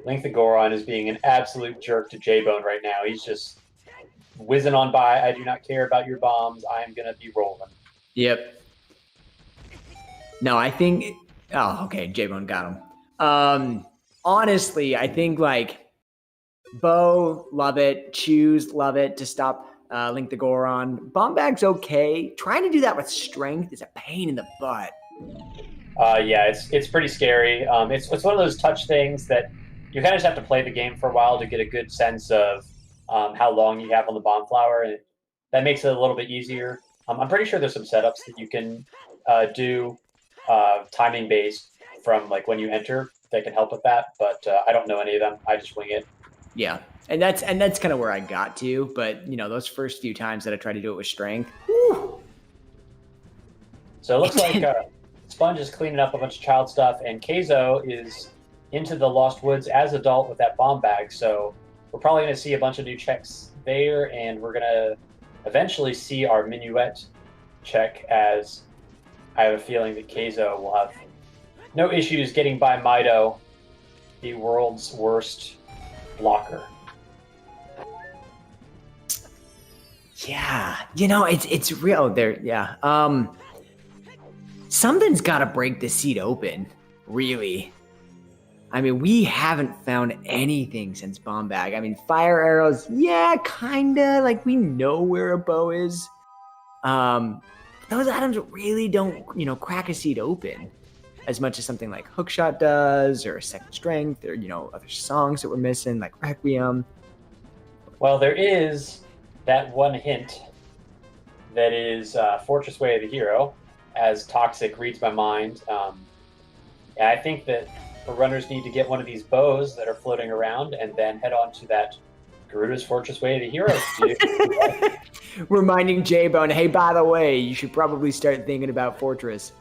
Link the Goron is being an absolute jerk to J-Bone right now. He's just whizzing on by. I do not care about your bombs. I am gonna be rolling. Yep. No, I think. Oh, okay. J-Bone got him. Honestly, I think like Bo, love it. Choose, love it to stop Link the Goron. Bomb bag's okay. Trying to do that with strength is a pain in the butt. Yeah, it's pretty scary. It's one of those touch things that you kind of just have to play the game for a while to get a good sense of how long you have on the bomb flower, and that makes it a little bit easier. I'm pretty sure there's some setups that you can do timing based from like when you enter that can help with that, but I don't know any of them. I just wing it. Yeah, and that's kind of where I got to, but you know those first few times that I tried to do it with strength. Whew. So it looks like Sponge is cleaning up a bunch of child stuff, and Keizo is into the Lost Woods as adult with that bomb bag. So we're probably going to see a bunch of new checks there, and we're going to eventually see our minuet check, as I have a feeling that Keizo will have no issues getting by Mido, the world's worst blocker. Yeah, you know it's real there. Yeah, something's got to break the seed open. Really, I mean, we haven't found anything since bomb bag. I mean, fire arrows, yeah, kinda. Like we know where a bow is. Those items really don't, crack a seed open as much as something like Hookshot does, or Second Strength, or other songs that we're missing like Requiem. Well, there is that one hint that is Fortress Way of the Hero, as Toxic reads my mind. And I think that the runners need to get one of these bows that are floating around and then head on to that Garuda's Fortress Way of the Hero to do. Reminding J-Bone, hey, by the way, you should probably start thinking about Fortress.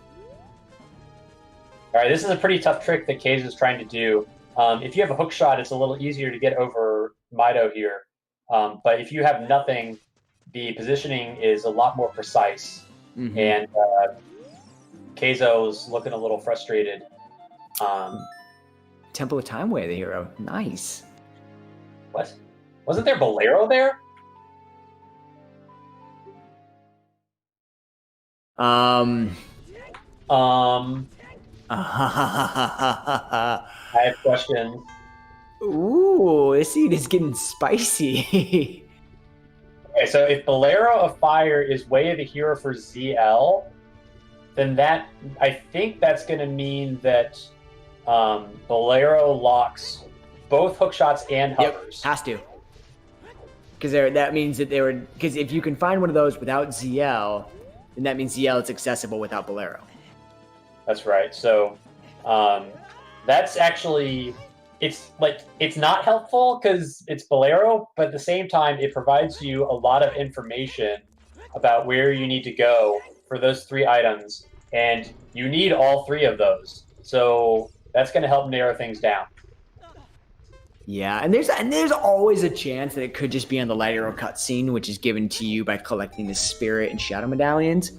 All right, this is a pretty tough trick that Keizo is trying to do. If you have a hook shot, it's a little easier to get over Mido here. But if you have nothing, the positioning is a lot more precise. Mm-hmm. And Keizo's looking a little frustrated. Temple of Time Way of the Hero. Nice. What? Wasn't there Bolero there? I have questions. Ooh, this scene is getting spicy. Okay, so if Bolero of Fire is Way of the Hero for ZL, then I think that's going to mean that Bolero locks both hook shots and hovers. Yep, has to. Because that means that because if you can find one of those without ZL, then that means ZL is accessible without Bolero. That's right. So that's actually, it's not helpful because it's Bolero, but at the same time, it provides you a lot of information about where you need to go for those 3 items, and you need all 3 of those. So that's going to help narrow things down. Yeah, and there's always a chance that it could just be on the light arrow cutscene, which is given to you by collecting the spirit and shadow medallions.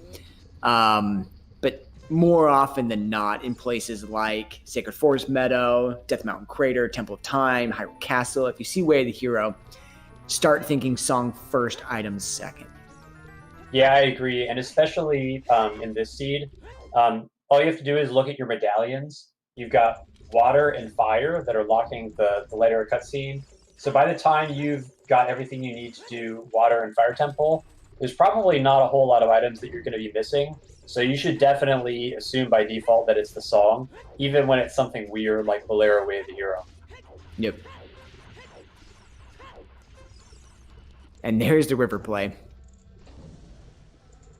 But more often than not, in places like Sacred Forest Meadow, Death Mountain Crater, Temple of Time, Hyrule Castle, if you see Way of the Hero, start thinking song first, items second. Yeah, I agree, and especially in this seed, all you have to do is look at your medallions. You've got water and fire that are locking the light arrow cutscene. So by the time you've got everything you need to do Water and Fire Temple, there's probably not a whole lot of items that you're going to be missing. So you should definitely assume by default that it's the song, even when it's something weird like Bolero Way of the Hero. Yep. And there's the river play.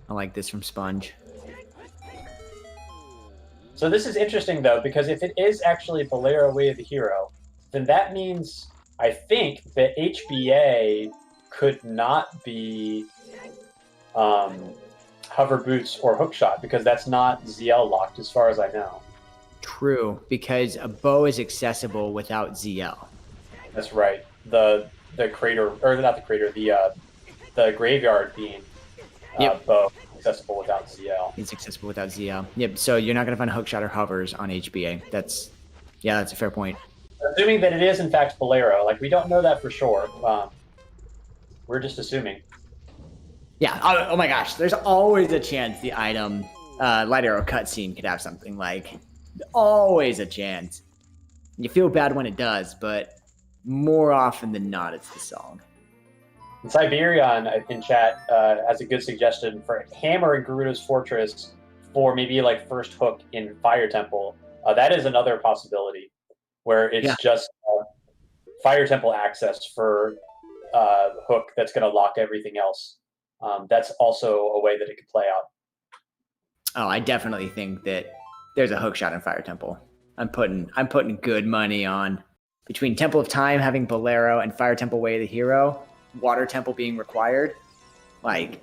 I like this from Sponge. So this is interesting, though, because if it is actually Bolero Way of the Hero, then that means, I think, that HBA could not be Hover Boots or Hookshot, because that's not ZL locked as far as I know. True, because a bow is accessible without ZL. That's right. The crater, or not the crater, the graveyard being bow accessible without ZL. It's accessible without ZL. Yep. So you're not going to find hookshot or hovers on HBA. That's a fair point. Assuming that it is in fact Bolero, like we don't know that for sure. We're just assuming. Yeah. Oh my gosh. There's always a chance the item light arrow cutscene could have something like. Always a chance. You feel bad when it does, but more often than not, it's the song. Siberian in chat has a good suggestion for Hammer and Garuda's Fortress for maybe like first hook in Fire Temple. That is another possibility where it's just Fire Temple access for hook that's going to lock everything else. That's also a way that it could play out. Oh, I definitely think that there's a hook shot in Fire Temple. I'm putting good money on between Temple of Time having Bolero and Fire Temple Way of the Hero. Water Temple being required, like,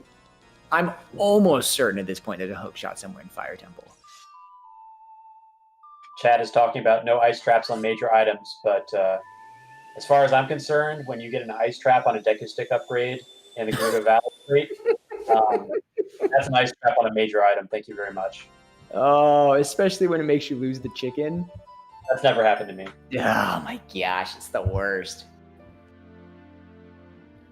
I'm almost certain at this point there's a hook shot somewhere in Fire Temple. Chad is talking about no ice traps on major items, but as far as I'm concerned, when you get an ice trap on a Deku Stick upgrade in the Garuda Valley Street, that's an ice trap on a major item. Thank you very much. Oh, especially when it makes you lose the chicken. That's never happened to me. Oh my gosh, it's the worst.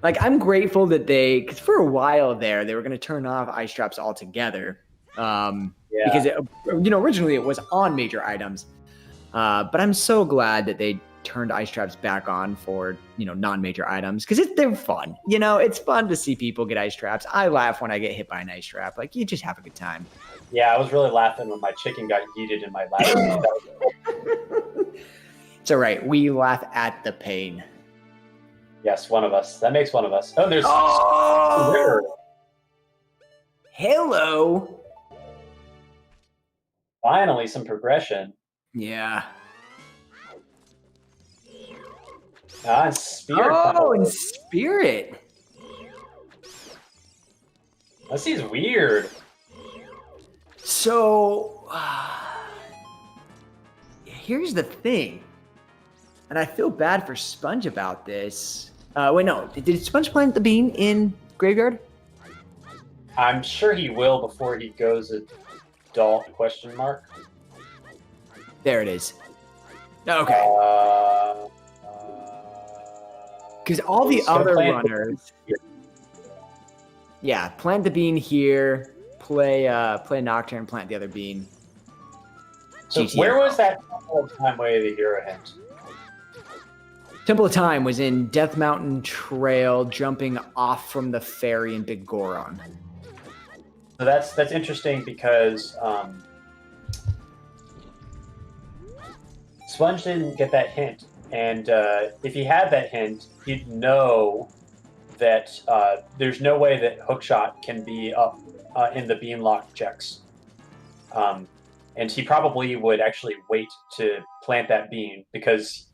Like, I'm grateful that because for a while there, they were going to turn off ice traps altogether. Because, originally it was on major items. But I'm so glad that they turned ice traps back on for, non-major items. Because they're fun. It's fun to see people get ice traps. I laugh when I get hit by an ice trap. Like, you just have a good time. Yeah, I was really laughing when my chicken got yeeted in my lap. It's all right. We laugh at the pain. Yes, one of us. That makes one of us. Oh, there's Oh! river. Hello. Finally, some progression. Yeah. Ah, Spirit. Oh, and Spirit. This seems weird. So, here's the thing. And I feel bad for Sponge about this. Wait, no. Did Sponge plant the bean in Graveyard? I'm sure he will before he goes adult ? There it is. Okay. Because all the other runners... Yeah, plant the bean here, play Nocturne, plant the other bean. So GTM. where was that Temple of Time Way of the Hero hint? Temple of Time was in Death Mountain Trail, jumping off from the ferry in Big Goron. So that's interesting because Sponge didn't get that hint, and if he had that hint, he'd know that there's no way that Hookshot can be up in the Beanlock checks. And he probably would actually wait to plant that bean because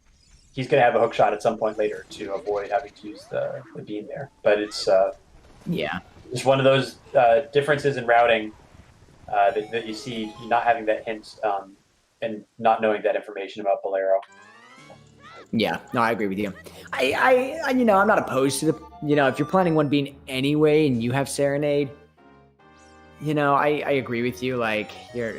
he's going to have a hookshot at some point later to avoid having to use the bean there. But it's just one of those differences in routing that you see, not having that hint and not knowing that information about Bolero. Yeah, no, I agree with you. I I'm not opposed to if you're planning one bean anyway and you have Serenade, I agree with you. Like, you're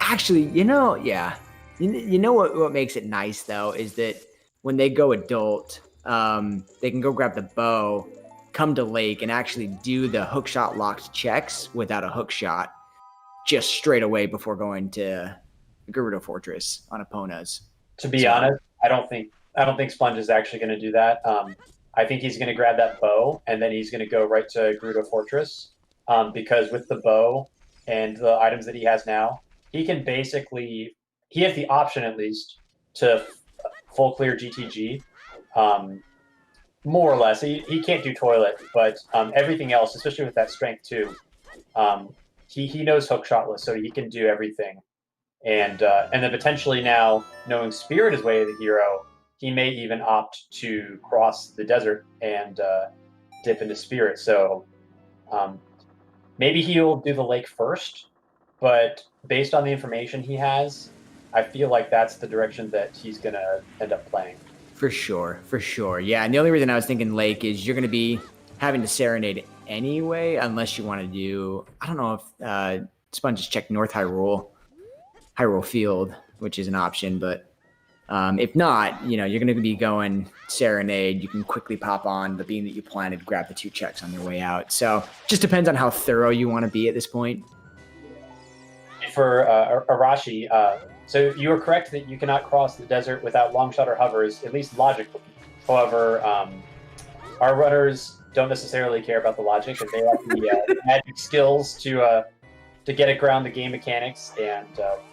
actually, yeah. What makes it nice though is that when they go adult, they can go grab the bow, come to Lake, and actually do the hookshot locked checks without a hookshot, just straight away before going to Gerudo Fortress on Epona's. To be honest, I don't think Sponge is actually going to do that. I think he's going to grab that bow and then he's going to go right to Gerudo Fortress because with the bow and the items that he has now, he can basically. He has the option, at least, to full clear GTG, more or less. He can't do toilet, but everything else, especially with that strength too, he knows hookshotless, so he can do everything. And then potentially now, knowing Spirit is Way of the Hero, he may even opt to cross the desert and dip into Spirit. So maybe he'll do the lake first, but based on the information he has, I feel like that's the direction that he's going to end up playing. For sure. Yeah, and the only reason I was thinking Lake is you're going to be having to Serenade anyway, unless you want to do... I don't know if Sponge has checked North Hyrule Field, which is an option, but if not, you're going to be going Serenade. You can quickly pop on the beam that you planted, grab the 2 checks on your way out. So just depends on how thorough you want to be at this point. For Arashi... So you are correct that you cannot cross the desert without longshot or hovers, at least logically. However, our runners don't necessarily care about the logic, and they have the magic skills to get around the game mechanics, and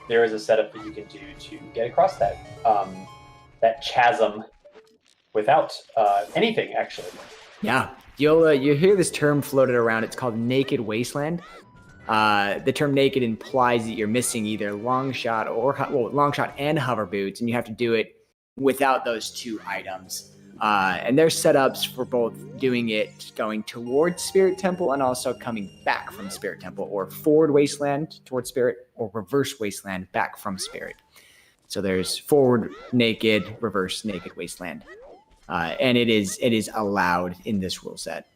there is a setup that you can do to get across that chasm without anything, actually. Yeah, you'll hear this term floated around. It's called Naked Wasteland. The term naked implies that you're missing either longshot longshot and hover boots, and you have to do it without those 2 items. And there's setups for both doing it going towards Spirit Temple and also coming back from Spirit Temple, or forward Wasteland towards Spirit, or reverse Wasteland back from Spirit. So there's forward naked, reverse naked Wasteland, and it is allowed in this rule set.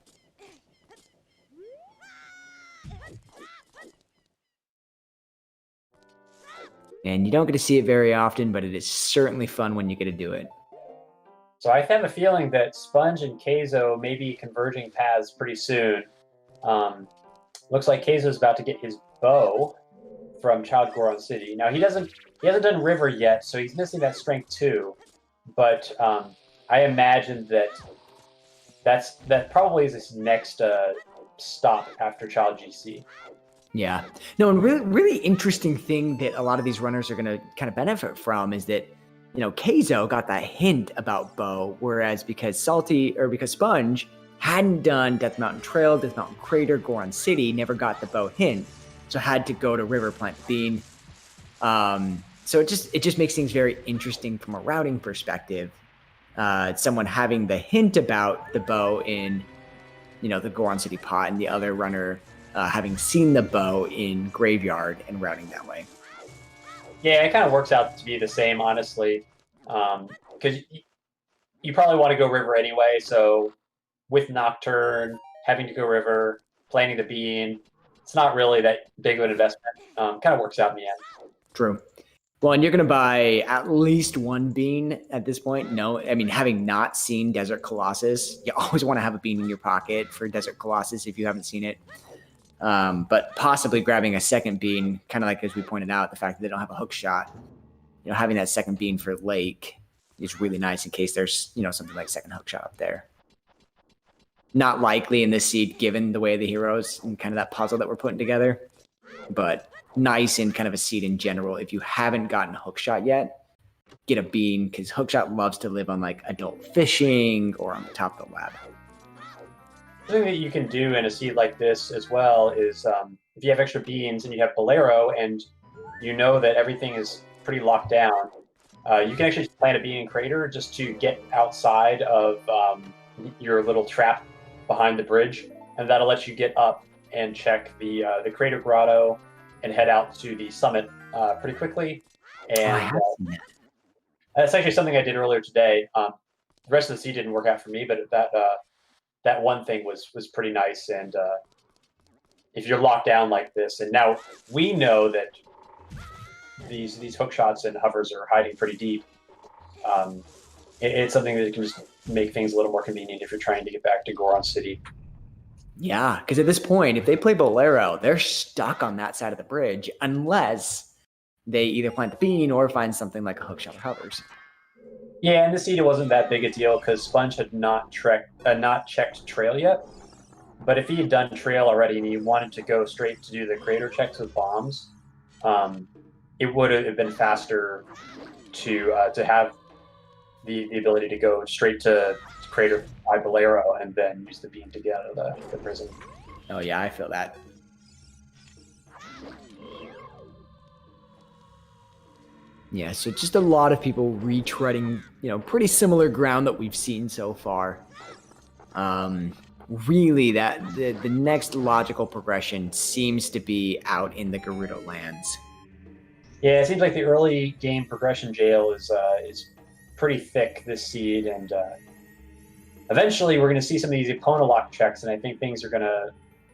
And you don't get to see it very often, but it is certainly fun when you get to do it. So I have a feeling that Sponge and Keizo may be converging paths pretty soon. Looks like Keizo's about to get his bow from Child Goron City. Now he hasn't done River yet, so he's missing that strength too. But I imagine that probably is his next stop after Child GC. Yeah. No, and really interesting thing that a lot of these runners are going to kind of benefit from is that Keizo got that hint about Bow, whereas because Sponge hadn't done Death Mountain Trail, Death Mountain Crater, Goron City, never got the Bow hint, so had to go to River Plant Bean. So it just makes things very interesting from a routing perspective. Someone having the hint about the Bow in, the Goron City pot, and the other runner having seen the Bow in Graveyard and routing that way. Yeah, it kind of works out to be the same, honestly, because you probably want to go river anyway. So with Nocturne, having to go river, planting the bean, it's not really that big of an investment. Kind of works out in the end. True. Well, and you're going to buy at least one bean at this point. No, I mean, having not seen Desert Colossus, you always want to have a bean in your pocket for Desert Colossus if you haven't seen it. But possibly grabbing a second bean, kind of like as we pointed out, the fact that they don't have a hook shot, having that second bean for Lake is really nice in case there's, something like second hook shot up there. Not likely in this seed, given the way the heroes and kind of that puzzle that we're putting together, but nice in kind of a seed in general. If you haven't gotten hook shot yet, get a bean, because hook shot loves to live on like adult fishing or on the top of the lab. Something that you can do in a seed like this as well is if you have extra beans and you have Bolero and you know that everything is pretty locked down, you can actually plant a bean in Crater just to get outside of your little trap behind the bridge, and that'll let you get up and check the Crater Grotto and head out to the summit pretty quickly. And that's actually something I did earlier today. The rest of the seed didn't work out for me, but that one thing was pretty nice. And if you're locked down like this, and now we know that these hook shots and hovers are hiding pretty deep, it's something that can just make things a little more convenient if you're trying to get back to Goron City. Yeah, because at this point, if they play Bolero, they're stuck on that side of the bridge unless they either plant the bean or find something like a hook shot or hovers. Yeah, and this seed, it wasn't that big a deal because Sponge had not checked Trail yet. But if he had done Trail already and he wanted to go straight to do the Crater checks with bombs, it would have been faster to have the ability to go straight to Crater by Bolero and then use the beam to get out of the prison. Oh yeah, I feel that. Yeah, so just a lot of people retreading, pretty similar ground that we've seen so far. Really, that the next logical progression seems to be out in the Gerudo lands. Yeah, it seems like the early game progression jail is pretty thick this seed, and eventually we're going to see some of these opponent lock checks, and I think things are going to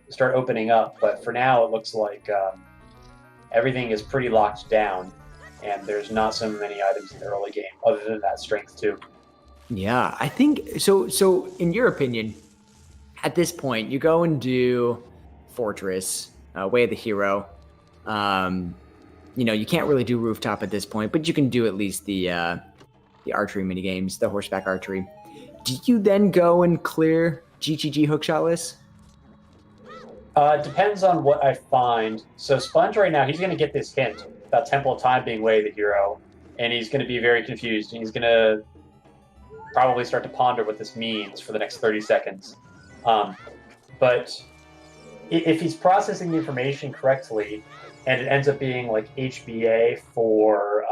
start opening up. But for now, it looks like everything is pretty locked down. And there's not so many items in the early game, other than that strength too. Yeah, I think so. So, in your opinion, at this point, you go and do Fortress, Way of the Hero. You can't really do Rooftop at this point, but you can do at least the archery minigames, the horseback archery. Do you then go and clear GTG hookshotless? Depends on what I find. So Sponge right now, he's going to get this hint about Temple of Time being Way of the Hero, and he's going to be very confused, and he's going to probably start to ponder what this means for the next 30 seconds. But if he's processing the information correctly, and it ends up being like HBA for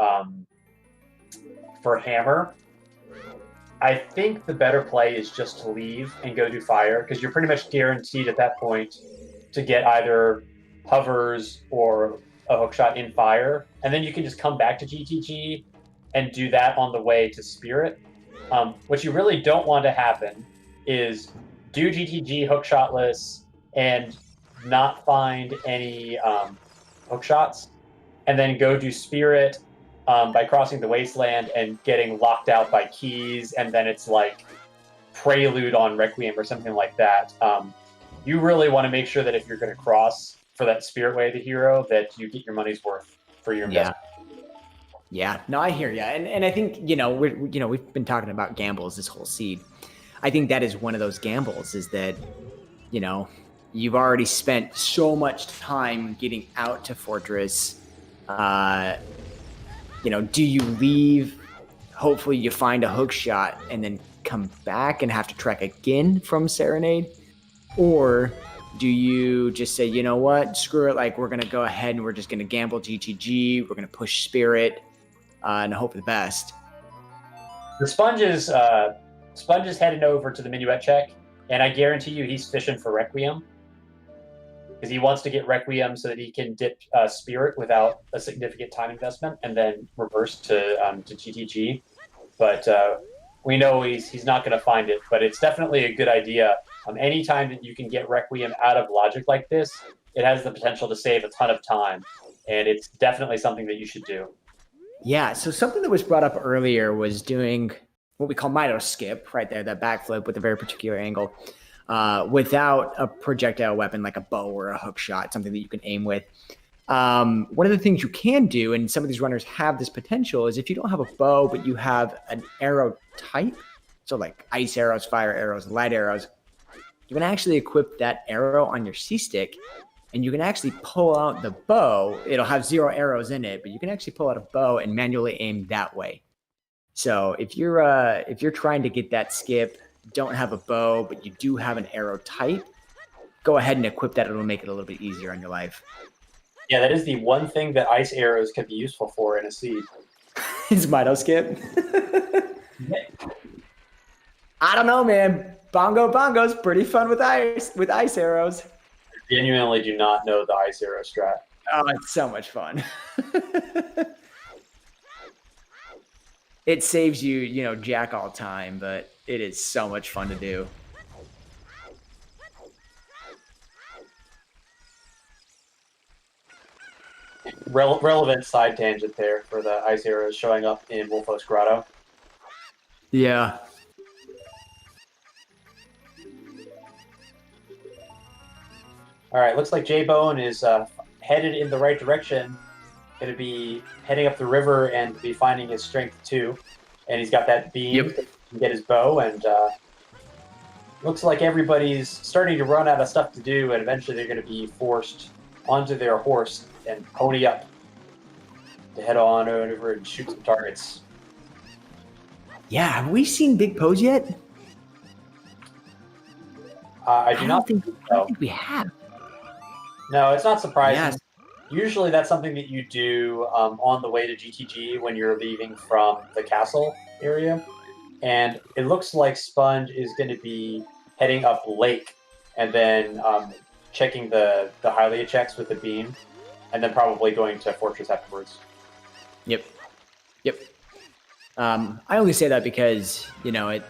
Hammer, I think the better play is just to leave and go do Fire, because you're pretty much guaranteed at that point to get either hovers or a hookshot in Fire, and then you can just come back to GTG and do that on the way to Spirit. What you really don't want to happen is do GTG hookshotless and not find any hookshots, and then go do Spirit by crossing the Wasteland and getting locked out by keys, and then it's like Prelude on Requiem or something like that. You really want to make sure that if you're going to cross for that Spirit Way of the Hero, that you get your money's worth for your investment. Yeah, no, I hear you, and I think we've been talking about gambles this whole seed. I think that is one of those gambles, is that you've already spent so much time getting out to Fortress. Do you leave hopefully you find a hook shot and then come back and have to trek again from Serenade? Or do you just say, you know what, screw it, like we're going to go ahead and we're just going to gamble GTG, we're going to push Spirit and hope for the best? The Sponge is heading over to the Minuet check, and I guarantee you he's fishing for Requiem. Because he wants to get Requiem so that he can dip Spirit without a significant time investment and then reverse to GTG. But we know he's not going to find it, but it's definitely a good idea. Anytime that you can get Requiem out of logic like this, it has the potential to save a ton of time, and it's definitely something that you should do. Yeah, so something that was brought up earlier was doing what we call Mido skip, right there, that backflip with a very particular angle, without a projectile weapon like a bow or a hook shot, something that you can aim with. One of the things you can do, and some of these runners have this potential, is if you don't have a bow, but you have an arrow type, so like ice arrows, fire arrows, light arrows, you can actually equip that arrow on your C-stick, and you can actually pull out the bow. It'll have 0 arrows in it, but you can actually pull out a bow and manually aim that way. So if you're trying to get that skip, don't have a bow, but you do have an arrow type, go ahead and equip that. It'll make it a little bit easier on your life. Yeah, that is the one thing that ice arrows can be useful for in a seed. Is Mido skip? I don't know, man. Bongo's pretty fun with ice arrows. I genuinely do not know the ice arrow strat. Oh, it's so much fun. It saves you, jack all time, but it is so much fun to do. Relevant side tangent there for the ice arrows showing up in Wolfos Grotto. Yeah. All right, looks like J-Bone is headed in the right direction. Going to be heading up the river and be finding his strength 2. And he's got that beam to get his bow, and looks like everybody's starting to run out of stuff to do, and eventually they're going to be forced onto their horse and pony up to head on over and shoot some targets. Yeah, have we seen Big Pose yet? I don't think we have. No, it's not surprising. Yes. Usually that's something that you do on the way to GTG when you're leaving from the castle area. And it looks like Sponge is going to be heading up Lake and then checking the Hylia checks with the beam, and then probably going to Fortress afterwards. Yep. I only say that because, I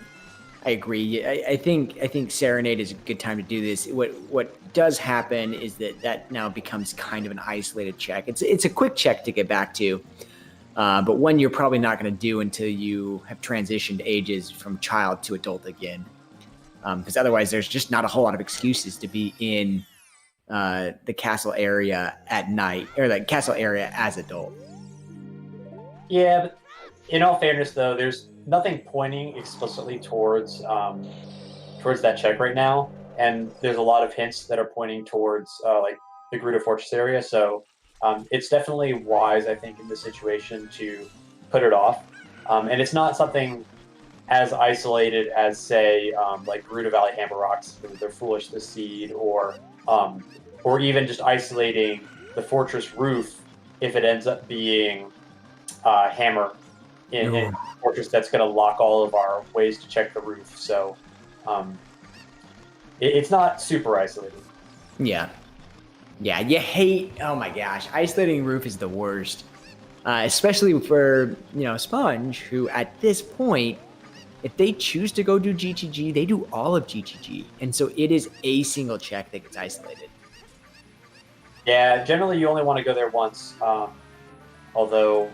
agree. I think Serenade is a good time to do this. What does happen is that now becomes kind of an isolated check. It's a quick check to get back to, but one you're probably not going to do until you have transitioned ages from child to adult again, because otherwise there's just not a whole lot of excuses to be in the castle area at night, or the castle area as adult. Yeah, but in all fairness, though, there's nothing pointing explicitly towards that check right now, and there's a lot of hints that are pointing towards like the Gerudo Fortress area. So it's definitely wise, I think, in this situation to put it off. And it's not something as isolated as, say, like Gerudo Valley Hammer Rocks, they're foolish this seed, or even just isolating the fortress roof if it ends up being Hammer in a fortress that's going to lock all of our ways to check the roof. So it's not super isolated. Yeah, you hate, oh my gosh, isolating roof is the worst. Especially for, Sponge, who at this point, if they choose to go do GTG, they do all of GTG. And so it is a single check that gets isolated. Yeah, generally you only want to go there once, although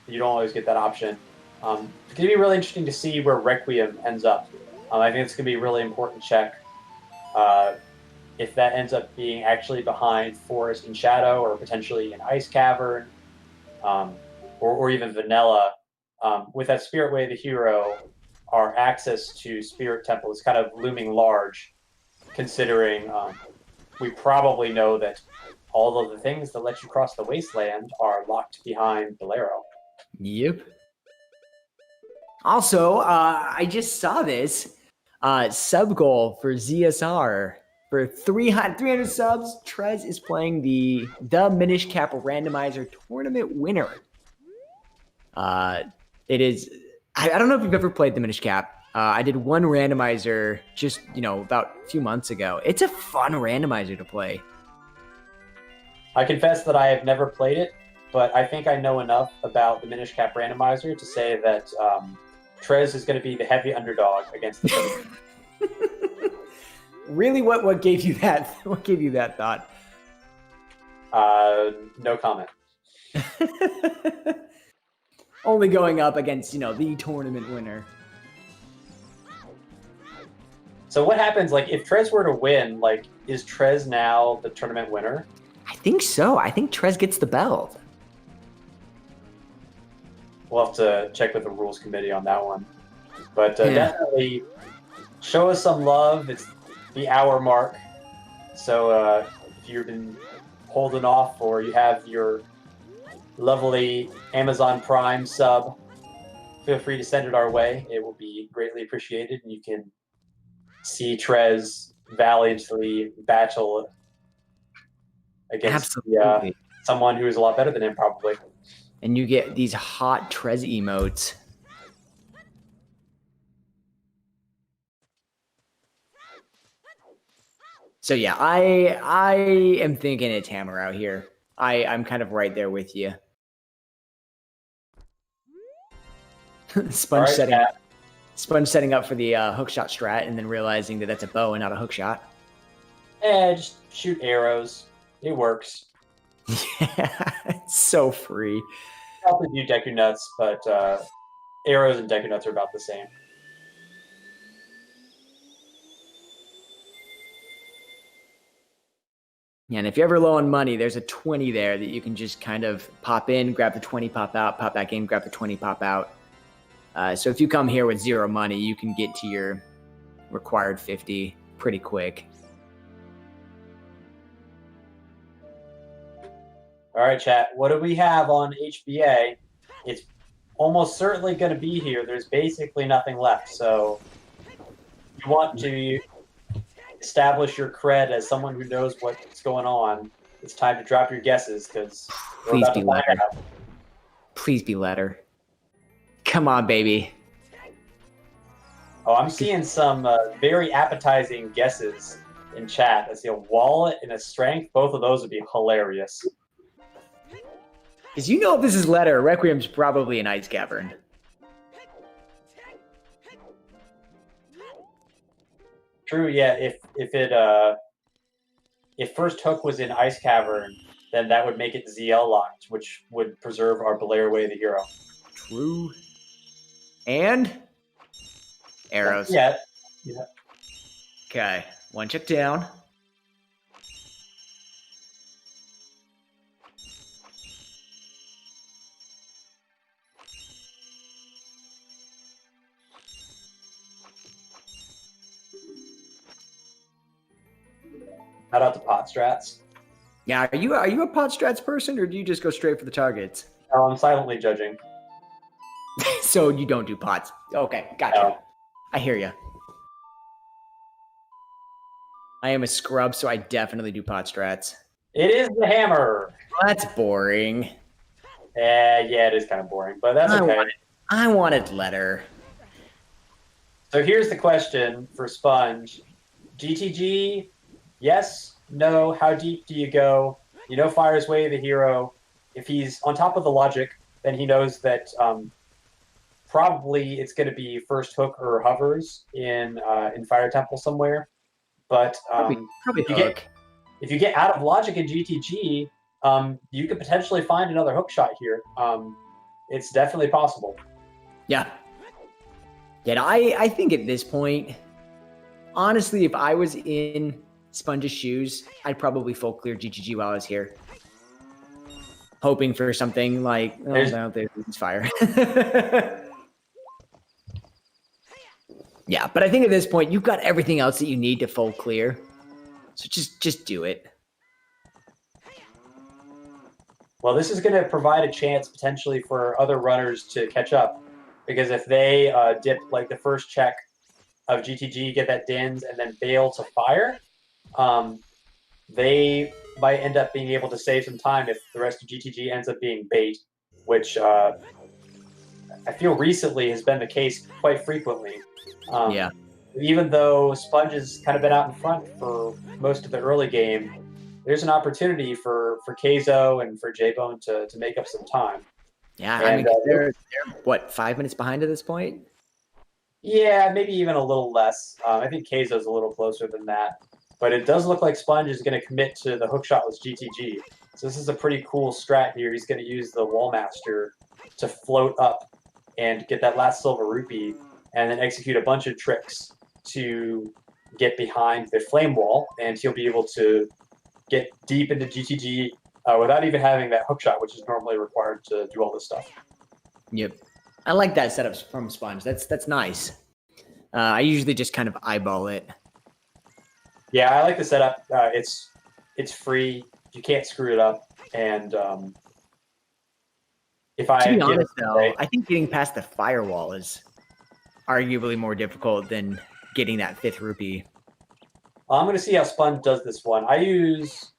you don't always get that option. It's going to be really interesting to see where Requiem ends up. I think it's going to be a really important check. If that ends up being actually behind Forest and Shadow, or potentially an Ice Cavern, or even Vanilla, with that Spirit Way of the hero, our access to Spirit Temple is kind of looming large, considering we probably know that all of the things that let you cross the wasteland are locked behind Bolero. Yep. Also, I just saw this sub goal for ZSR. For 300 subs, Trez is playing the Minish Cap Randomizer tournament winner. It is. I don't know if you've ever played the Minish Cap. I did one randomizer just about a few months ago. It's a fun randomizer to play. I confess that I have never played it, but I think I know enough about the Minish Cap Randomizer to say that Trez is going to be the heavy underdog against the. Really, what gave you that? What gave you that thought? No comment. Only going up against the tournament winner. So what happens? Like, if Trez were to win, like, is Trez now the tournament winner? I think so. I think Trez gets the belt. We'll have to check with the rules committee on that one. But definitely show us some love. It's the hour mark. So if you've been holding off or you have your lovely Amazon Prime sub, feel free to send it our way. It will be greatly appreciated. And you can see Trez valiantly battle against someone who is a lot better than him, probably. And you get these hot Trez emotes. So yeah, I am thinking it's Hammer out here. I'm kind of right there with you. Sponge setting up for the hookshot strat and then realizing that that's a bow and not a hookshot. Just shoot arrows. It works. Yeah, it's so free. I also do Deku Nuts, but arrows and Deku Nuts are about the same. Yeah, and if you're ever low on money, there's a 20 there that you can just kind of pop in, grab the 20, pop out, pop back in, grab the 20, pop out. So if you come here with zero money, you can get to your required 50 pretty quick. All right, chat. What do we have on HBA? It's almost certainly going to be here. There's basically nothing left. So you want to establish your cred as someone who knows what's going on. It's time to drop your guesses because please be letter. Please be letter. Come on, baby. Oh, I'm seeing some very appetizing guesses in chat. I see a wallet and a strength. Both of those would be hilarious. Because if this is letter, Requiem's probably an ice cavern. True, yeah. If first hook was in Ice Cavern, then that would make it ZL locked, which would preserve our Belair Way the hero. True. And arrows. Yeah. Okay, one check down. Shout out to pot strats. Yeah, are you a pot strats person, or do you just go straight for the targets? No, I'm silently judging. So you don't do pots. Okay, gotcha. No. I hear you. I am a scrub, so I definitely do pot strats. It is the hammer. That's boring. Yeah, it is kind of boring, but that's okay. I wanted letter. So here's the question for Sponge. GTG, yes, no, how deep do you go? Fire's Way the hero. If he's on top of the logic, then he knows that probably it's going to be first hook or hovers in Fire Temple somewhere. But probably if you get out of logic in GTG, you could potentially find another hook shot here. It's definitely possible. Yeah. Yeah, I think at this point, honestly, if I was in Sponge's shoes, I'd probably full clear GTG while I was here. Hoping for something like, there's fire. Yeah, but I think at this point, you've got everything else that you need to full clear. So just do it. Well, this is going to provide a chance potentially for other runners to catch up. because if they dip like the first check of GTG, get that Dins, and then bail to fire, they might end up being able to save some time if the rest of GTG ends up being bait, which I feel recently has been the case quite frequently. Yeah. Even though Sponge has kind of been out in front for most of the early game, there's an opportunity for Keizo and for J-Bone to make up some time. Yeah, And, I mean, they're what, 5 minutes behind at this point? Yeah, maybe even a little less. I think Keizo's a little closer than that. But it does look like Sponge is going to commit to the hookshotless GTG. So this is a pretty cool strat here. He's going to use the Wallmaster to float up and get that last silver rupee, and then execute a bunch of tricks to get behind the flame wall, and he'll be able to get deep into GTG without even having that hookshot, which is normally required to do all this stuff. Yep. I like that setup from Sponge. That's nice. I usually just kind of eyeball it. Yeah, I like the setup. It's free. You can't screw it up. And if I to be honest, though, I think getting past the firewall is arguably more difficult than getting that 5th rupee. I'm going to see how Sponge does this one. I use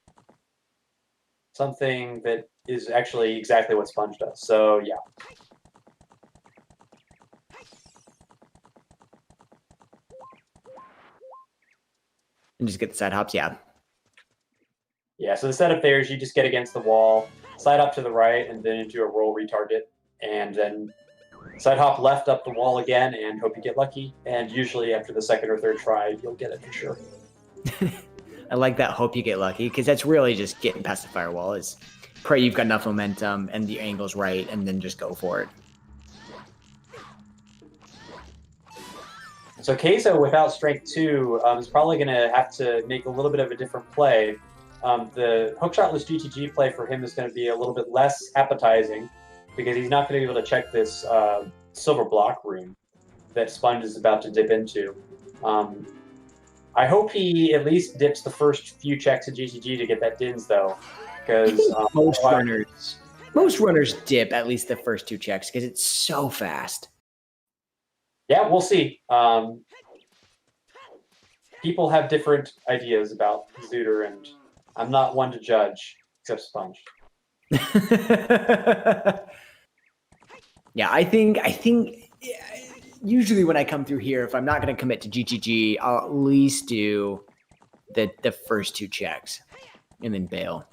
something that is actually exactly what Sponge does. So yeah. And just get the side hops, yeah. Yeah, so the setup there is you just get against the wall, slide up to the right, and then do a roll retarget, and then side hop left up the wall again, and hope you get lucky. And usually after the second or third try, you'll get it for sure. I like that hope you get lucky, because that's really just getting past the firewall. Is pray you've got enough momentum and the angle's right, and then just go for it. So Keizo without strength 2 is probably going to have to make a little bit of a different play. The hookshotless GTG play for him is going to be a little bit less appetizing, because he's not going to be able to check this silver block room that Sponge is about to dip into. I hope he at least dips the first few checks of GTG to get that Dins, though, because most runners dip at least the first 2 checks because it's so fast. Yeah, we'll see. People have different ideas about Zooter, and I'm not one to judge, except Sponge. Yeah, I think usually when I come through here, if I'm not going to commit to GTG, I'll at least do the first 2 checks and then bail.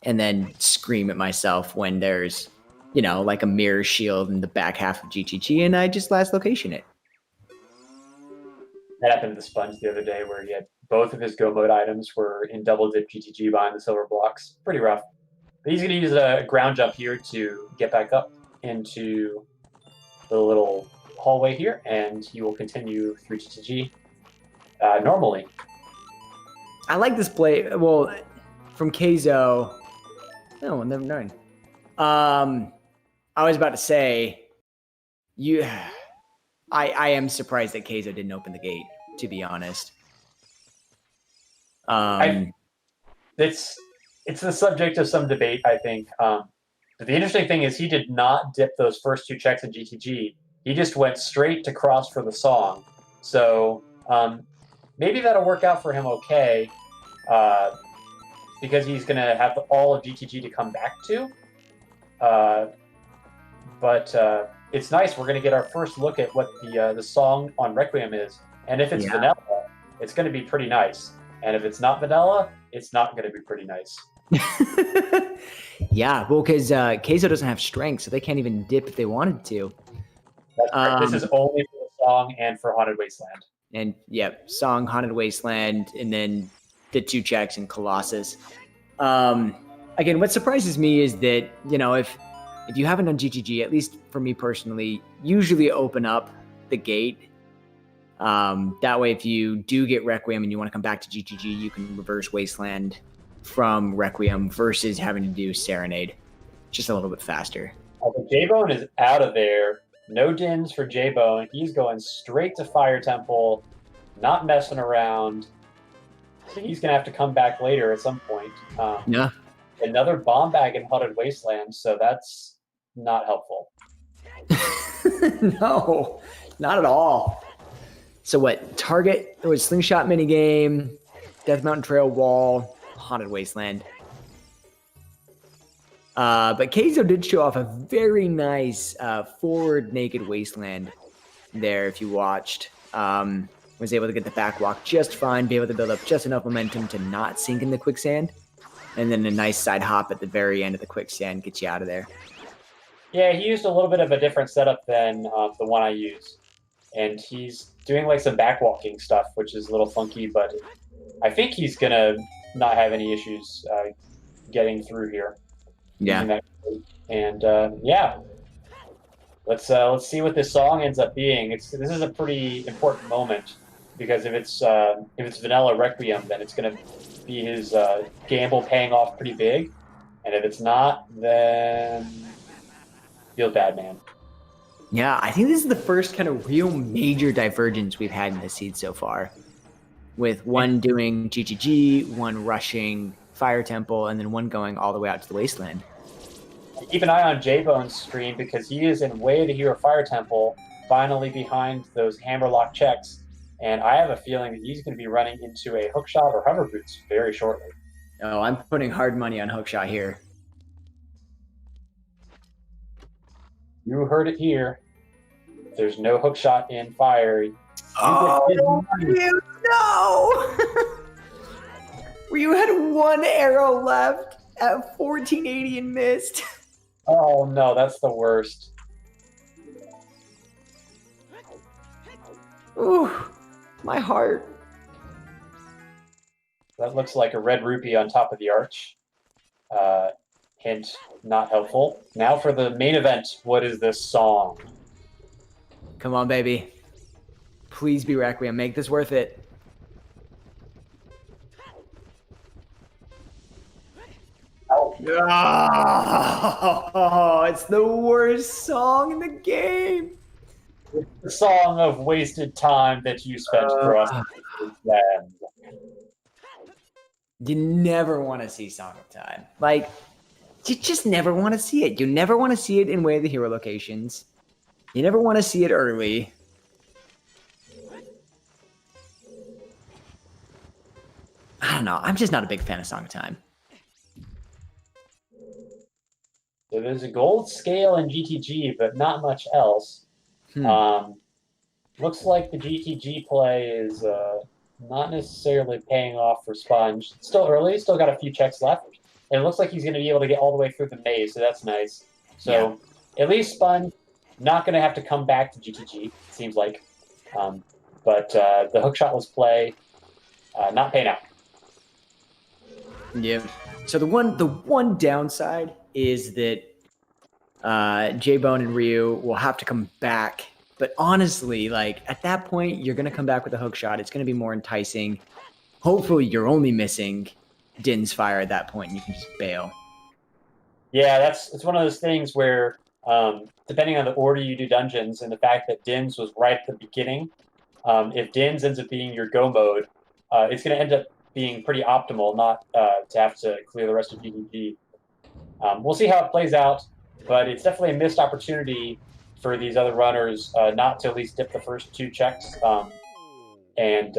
And then scream at myself when there's, like a mirror shield in the back half of GTG, and I just last location it. That happened to the Sponge the other day, where he had both of his go mode items were in double dip GTG behind the silver blocks. Pretty rough. But he's going to use a ground jump here to get back up into the little hallway here, and he will continue through GTG normally. I like this play. Well, from Keizo. Oh, never mind. I was about to say, I am surprised that Keizo didn't open the gate, to be honest. It's the subject of some debate, I think. But the interesting thing is he did not dip those first 2 checks in GTG. He just went straight to cross for the song. So maybe that'll work out for him okay, because he's going to have all of GTG to come back to. But it's nice. We're going to get our first look at what the song on Requiem is. And if it's vanilla, it's going to be pretty nice. And if it's not vanilla, it's not going to be pretty nice. Yeah, well, because Keizo doesn't have strength, so they can't even dip if they wanted to. That's right. This is only for the song and for Haunted Wasteland. And song, Haunted Wasteland, and then the 2 checks in Colossus. Again, what surprises me is that, if you haven't done GTG, at least for me personally, usually open up the gate. That way, if you do get Requiem and you want to come back to GTG, you can reverse Wasteland from Requiem versus having to do Serenade. Just a little bit faster. J-Bone is out of there. No Dins for J-Bone. He's going straight to Fire Temple, not messing around. So he's going to have to come back later at some point. Yeah. Another bomb bag in Haunted Wasteland, so that's not helpful. No, not at all. So what? Target, it was slingshot minigame, Death Mountain Trail wall, Haunted Wasteland. But Keizo did show off a very nice forward naked wasteland there, if you watched. Was able to get the back walk just fine, be able to build up just enough momentum to not sink in the quicksand. And then a nice side hop at the very end of the quicksand gets you out of there. Yeah, he used a little bit of a different setup than the one I use. And he's doing like some backwalking stuff, which is a little funky, but I think he's going to not have any issues getting through here. Yeah. And yeah, let's see what this song ends up being. This is a pretty important moment because if it's Vanilla Requiem, then it's going to be his gamble paying off pretty big, and if it's not, then feels bad, man. Yeah, I think this is the first kind of real major divergence we've had in this seed so far, with one doing GGG, one rushing Fire Temple, and then one going all the way out to the Wasteland. Keep an eye on J-Bone's stream because he is in Way of the Hero Fire Temple, finally behind those hammerlock checks, and I have a feeling that he's going to be running into a hookshot or hover boots very shortly. Oh, I'm putting hard money on hookshot here. You heard it here. If there's no hookshot in fire. Oh, Ryu, no! Ryu had one arrow left at 1480 and missed. Oh no, that's the worst. Ooh, my heart. That looks like a red rupee on top of the arch. Hint, not helpful. Now for the main event. What is this song? Come on, baby. Please be Requiem. Make this worth it. Oh, it's the worst song in the game. It's the song of wasted time that you spent crossing the land. You never want to see Song of Time. Like, you just never want to see it. You never want to see it in Way of the Hero locations. You never want to see it early. I don't know. I'm just not a big fan of Song of Time. So there's a gold scale in GTG, but not much else. Looks like the GTG play is not necessarily paying off for Sponge. It's still early, still got a few checks left. And it looks like he's going to be able to get all the way through the maze, so that's nice. So at least Sponge not going to have to come back to GTG, it seems like. But the hookshotless play, not paying out. Yeah. So the one downside is that J-Bone and Ryu will have to come back. But honestly, like at that point, you're going to come back with a hook shot. It's going to be more enticing. Hopefully, you're only missing Din's fire at that point, and you can just bail. Yeah, it's one of those things where, depending on the order you do dungeons and the fact that Din's was right at the beginning, if Din's ends up being your go mode, it's going to end up being pretty optimal not to have to clear the rest of GTG. We'll see how it plays out, but it's definitely a missed opportunity for these other runners not to at least dip the first two checks and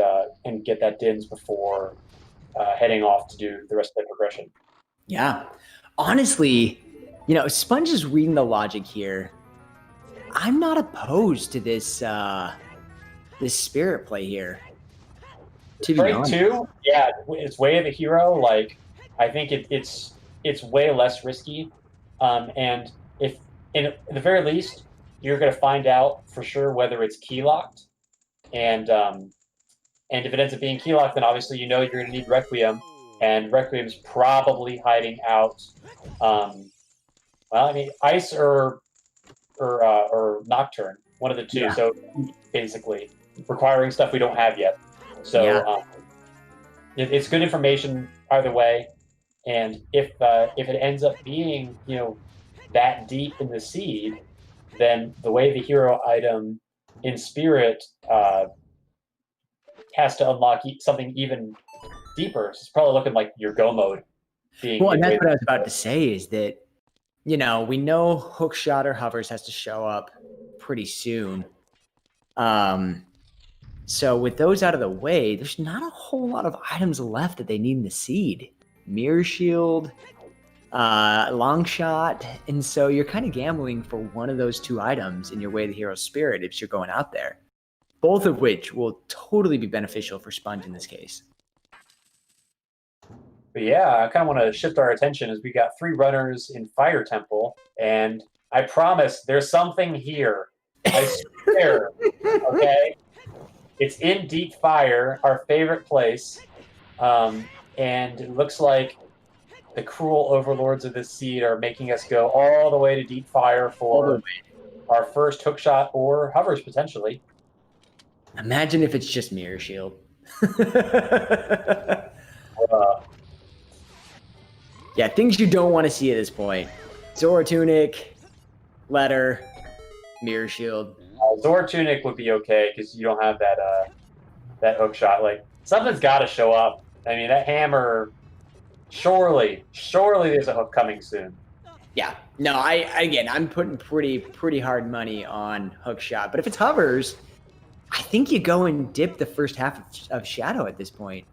get that Din's before heading off to do the rest of the progression. Yeah. Honestly, Sponge is reading the logic here. I'm not opposed to this this spirit play here. To be honest. Too, yeah, it's Way of the Hero. Like, I think it's way less risky, and if at the very least you're going to find out for sure whether it's key locked, and if it ends up being key locked, then obviously you're going to need Requiem, and Requiem's probably hiding out. Ice or Nocturne, one of the two. Yeah. So basically, requiring stuff we don't have yet. So it's good information either way, and if it ends up being that deep in the seed, then the Way of the Hero item in Spirit has to unlock something even deeper. So it's probably looking like your go mode. Well, and that's what I was about to say is that we know hookshot or hovers has to show up pretty soon. So with those out of the way, there's not a whole lot of items left that they need in the seed. Mirror shield, long shot, and so you're kind of gambling for one of those two items in your Way of the Hero Spirit if you're going out there. Both of which will totally be beneficial for Sponge in this case. But yeah, I kind of want to shift our attention as we got 3 runners in Fire Temple, and I promise there's something here. I swear. Okay? It's in Deep Fire, our favorite place, and it looks like the cruel overlords of this seed are making us go all the way to Deep Fire for our first hookshot or hovers, potentially. Imagine if it's just Mirror Shield. Yeah, things you don't want to see at this point. Zora Tunic, Letter, Mirror Shield. Zora Tunic would be okay because you don't have that hook shot. Like, something's got to show up. I mean, that hammer. Surely there's a hook coming soon. Yeah. No, I'm putting pretty hard money on hook shot. But if it's hovers, I think you go and dip the first half of Shadow at this point.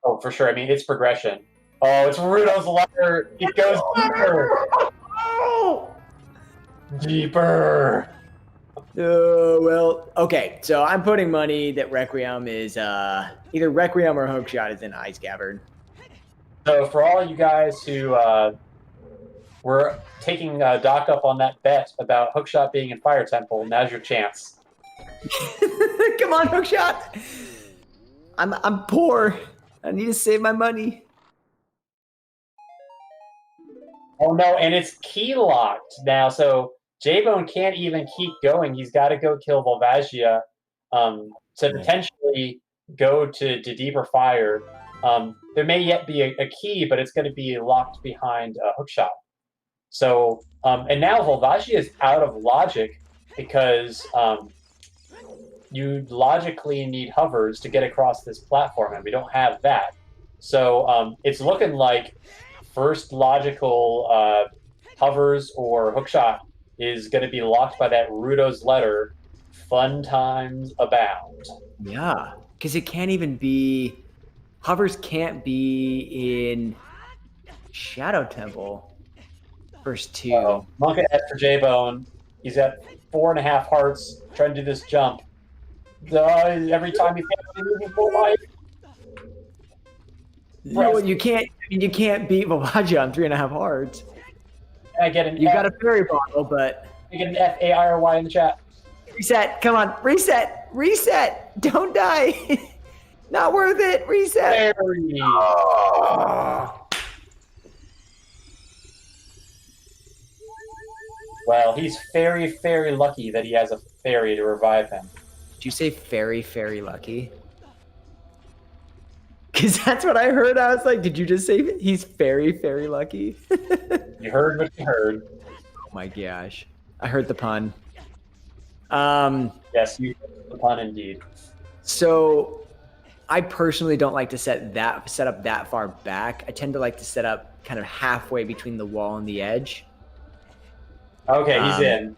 Oh, for sure. I mean, it's progression. Oh, it's Rudo's Letter. It goes deeper. Deeper. Oh, well, okay. So I'm putting money that Requiem is either Requiem or hookshot is in Eye Scabbard. So for all you guys who were taking Doc up on that bet about hookshot being in Fire Temple, now's your chance. Come on, hookshot. I'm poor. I need to save my money. Oh no, and it's key locked now, so J-Bone can't even keep going. He's got to go kill Volvagia to potentially go to Deeper Fire. There may yet be a key, but it's going to be locked behind a hookshot. So, and now Volvagia is out of logic because you logically need hovers to get across this platform, and we don't have that. So it's looking like first logical hovers or hookshot is going to be locked by that Rudo's Letter. Fun times abound. Yeah, because it can't even be... Hovers can't be in Shadow Temple. First 2. Monk ahead for J-Bone. He's at 4.5 hearts trying to do this jump. Every time he thinks full life. No, you can't beat Volvagia on 3.5 hearts. I get an You got a fairy bottle, but I get an FAIRY in the chat. Reset. Come on. Reset. Don't die. Not worth it. Reset. Fairy. Oh. Well, he's very lucky that he has a fairy to revive him. Did you say very lucky? Because that's what I heard. I was like, did you just say he's very lucky? You heard what you heard. Oh my gosh. I heard the pun. Yes, you heard the pun indeed. So I personally don't like to set up that far back. I tend to like to set up kind of halfway between the wall and the edge. Okay, he's in.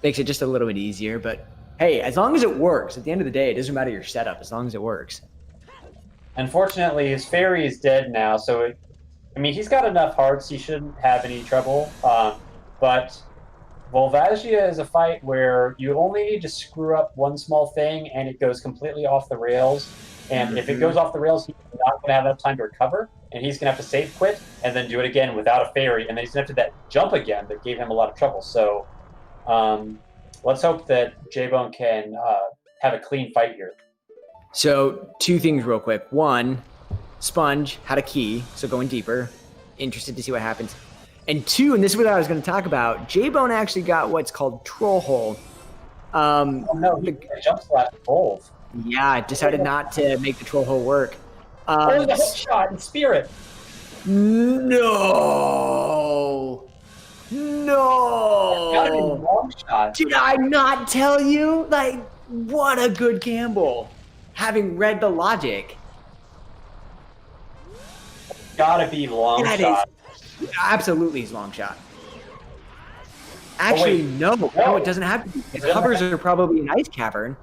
Makes it just a little bit easier, but hey, as long as it works, at the end of the day, it doesn't matter your setup, as long as it works. Unfortunately, his fairy is dead now, so he's got enough hearts, he shouldn't have any trouble. But Volvagia is a fight where you only need to screw up one small thing and it goes completely off the rails. And if it goes off the rails, he's not going to have enough time to recover, and he's going to have to save quit and then do it again without a fairy, and then he's going to have to that jump again that gave him a lot of trouble. So let's hope that J-Bone can have a clean fight here. So 2 things real quick. 1, Sponge had a key, so going deeper. Interested to see what happens. And 2, and this is what I was going to talk about, J-Bone actually got what's called Troll Hole. He jump slash both. Yeah, I decided not to make the Troll Hole work. The hook shot in Spirit. No. Gotta be long shot. Did I not tell you? Like, what a good gamble. Having read the logic. Gotta be long That shot. is Absolutely, he's long shot. Actually, no, it doesn't have to be. Hovers are probably an ice cavern.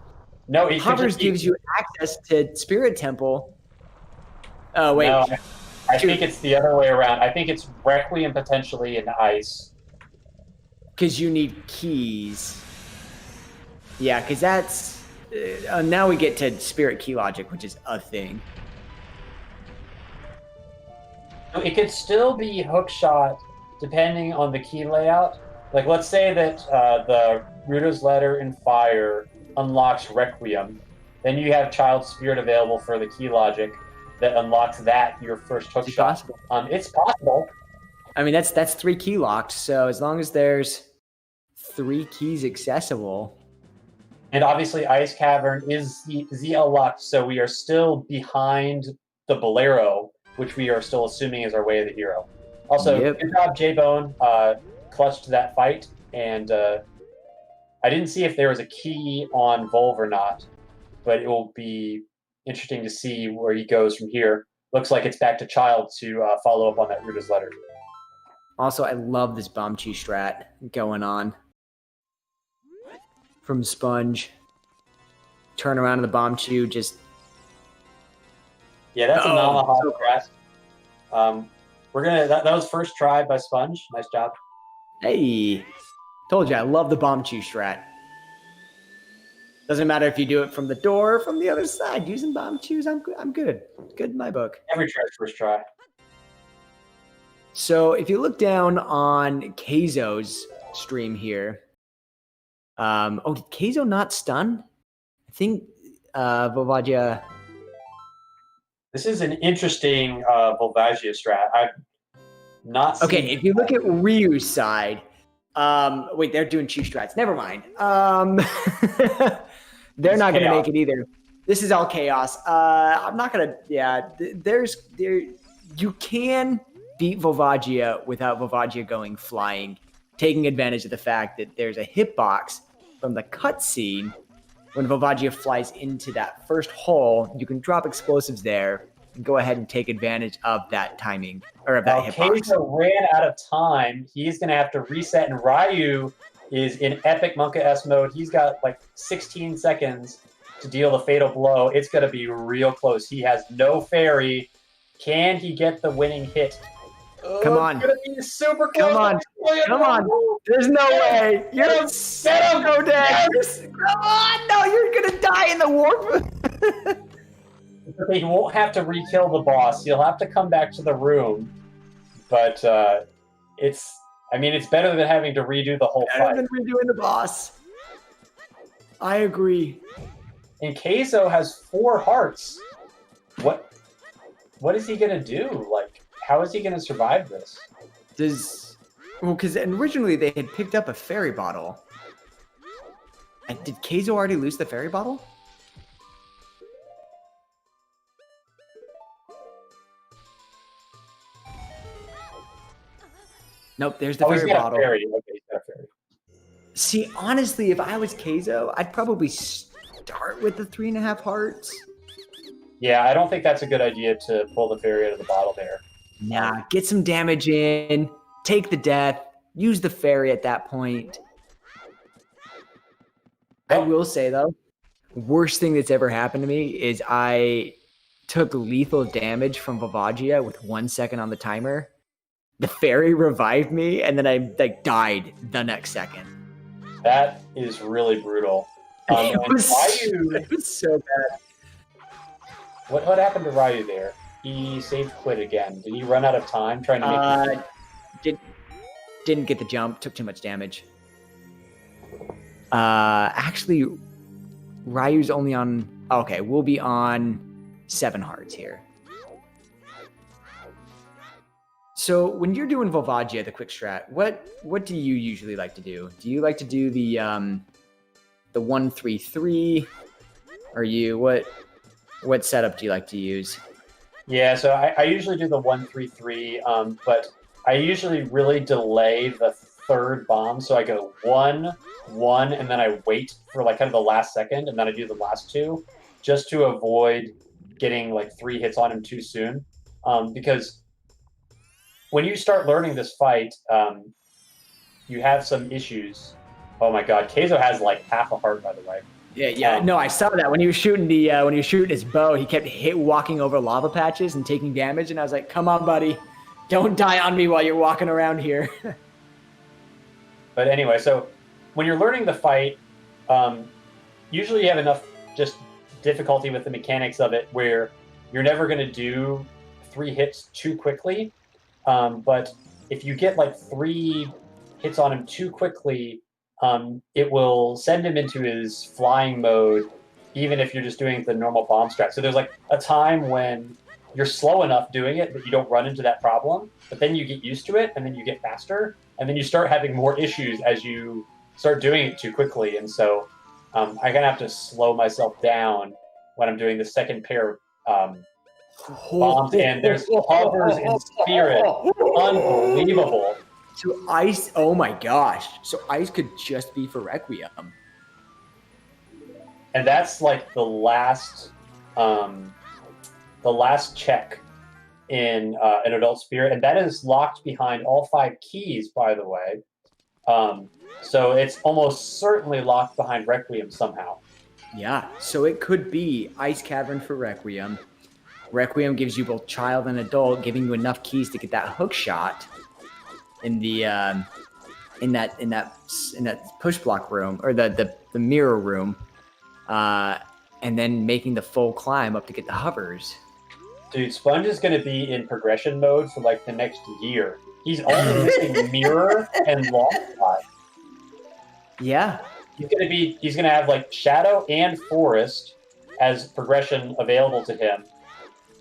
No, Hovers gives you access to Spirit Temple. Oh, wait. No, I think it's the other way around. I think it's Requiem potentially in ice. Because you need keys. Yeah, because that's... now we get to Spirit Key Logic, which is a thing. It could still be hookshot depending on the key layout. Like, let's say that the Ruto's Letter in Fire unlocks Requiem. Then you have Child Spirit available for the key logic that unlocks that, your first hookshot. It's possible. I mean, that's 3 key locked, so as long as there's 3 keys accessible. And obviously, Ice Cavern is ZL locked, so we are still behind the Bolero, which we are still assuming is our way of the hero. Also, good job, J-Bone, clutched that fight, and I didn't see if there was a key on Volve or not, but it will be interesting to see where he goes from here. Looks like it's back to Child to follow up on that Ruto's Letter. Also, I love this Bombchu strat going on. From Sponge. Turn around to the Bombchu, just... Yeah, that's a Namaha strat. We're gonna... That was first try by Sponge. Nice job. Hey! Told you, I love the Bombchu strat. Doesn't matter if you do it from the door or from the other side. Using Bombchus, I'm good. Good in my book. Every try is first try. So if you look down on Keizo's stream here, did Keizo not stun? I think Volvagia. This is an interesting Volvagia strat. I've not seen. Okay, if you look at Ryu's side, wait, they're doing Chu strats. Never mind. They're not going to make it either. This is all chaos. I'm not going to. Yeah, you can beat Volvagia without Volvagia going flying, taking advantage of the fact that there's a hitbox from the cutscene. When Volvagia flies into that first hole, you can drop explosives there and go ahead and take advantage of that timing, or of that hitbox. Keizo ran out of time. He's going to have to reset, and Ryu is in epic Monka S mode. He's got like 16 seconds to deal the fatal blow. It's going to be real close. He has no fairy. Can he get the winning hit? Come on. It's going to be super close. Come on. There's no way. You're going to go down. Yes. Come on. No, you're going to die in the warp. He won't have to re-kill the boss. He'll have to come back to the room. But it's better than having to redo the whole fight. Better than redoing the boss. I agree. And Keizo has 4 hearts. What is he going to do? Like, how is he going to survive this? Because originally they had picked up a fairy bottle. And did Keizo already lose the fairy bottle? Nope, there's the fairy bottle. Okay, he's got a fairy. See, honestly, if I was Keizo, I'd probably start with the 3.5 hearts. Yeah, I don't think that's a good idea to pull the fairy out of the bottle there. Nah, get some damage in, take the death, use the fairy at that point. I will say, though, worst thing that's ever happened to me is I took lethal damage from Volvagia with 1 second on the timer. The fairy revived me, and then I died the next second. That is really brutal. It was so bad. What happened to Ryu there? He saved quit again. Did he run out of time trying to make didn't get the jump, took too much damage. Actually, Ryu's only on... Okay, we'll be on 7 hearts here. So when you're doing Volvagia, the quick strat, what do you usually like to do? Do you like to do the 1-3-3? Or what setup do you like to use? Yeah, so I usually do the 1-3-3, but I usually really delay the third bomb. So I go 1, 1, and then I wait for like kind of the last second, and then I do the last 2, just to avoid getting like 3 hits on him too soon. Because when you start learning this fight, you have some issues. Oh my God, Keizo has like half a heart, by the way. Yeah. No, I saw that when he was shooting his bow. He kept walking over lava patches and taking damage, and I was like, "Come on, buddy, don't die on me while you're walking around here." But anyway, so when you're learning the fight, usually you have enough just difficulty with the mechanics of it where you're never going to do 3 hits too quickly. But if you get like 3 hits on him too quickly, it will send him into his flying mode, even if you're just doing the normal bomb strat. So there's like a time when you're slow enough doing it that you don't run into that problem, but then you get used to it, and then you get faster, and then you start having more issues as you start doing it too quickly. And so I'm going to have to slow myself down when I'm doing the second pair of bombs, and there's hovers in spirit. Unbelievable. So ice, oh my gosh. So ice could just be for Requiem. And that's like the last check in an Adult Spirit, and that is locked behind all 5 keys, by the way. So it's almost certainly locked behind Requiem somehow. Yeah, so it could be Ice Cavern for Requiem. Requiem gives you both child and adult, giving you enough keys to get that hook shot in the in that push block room, or the mirror room, and then making the full climb up to get the hovers. Dude, Sponge is going to be in progression mode for like the next year. He's only missing mirror and long shot. Yeah. He's gonna have like Shadow and Forest as progression available to him,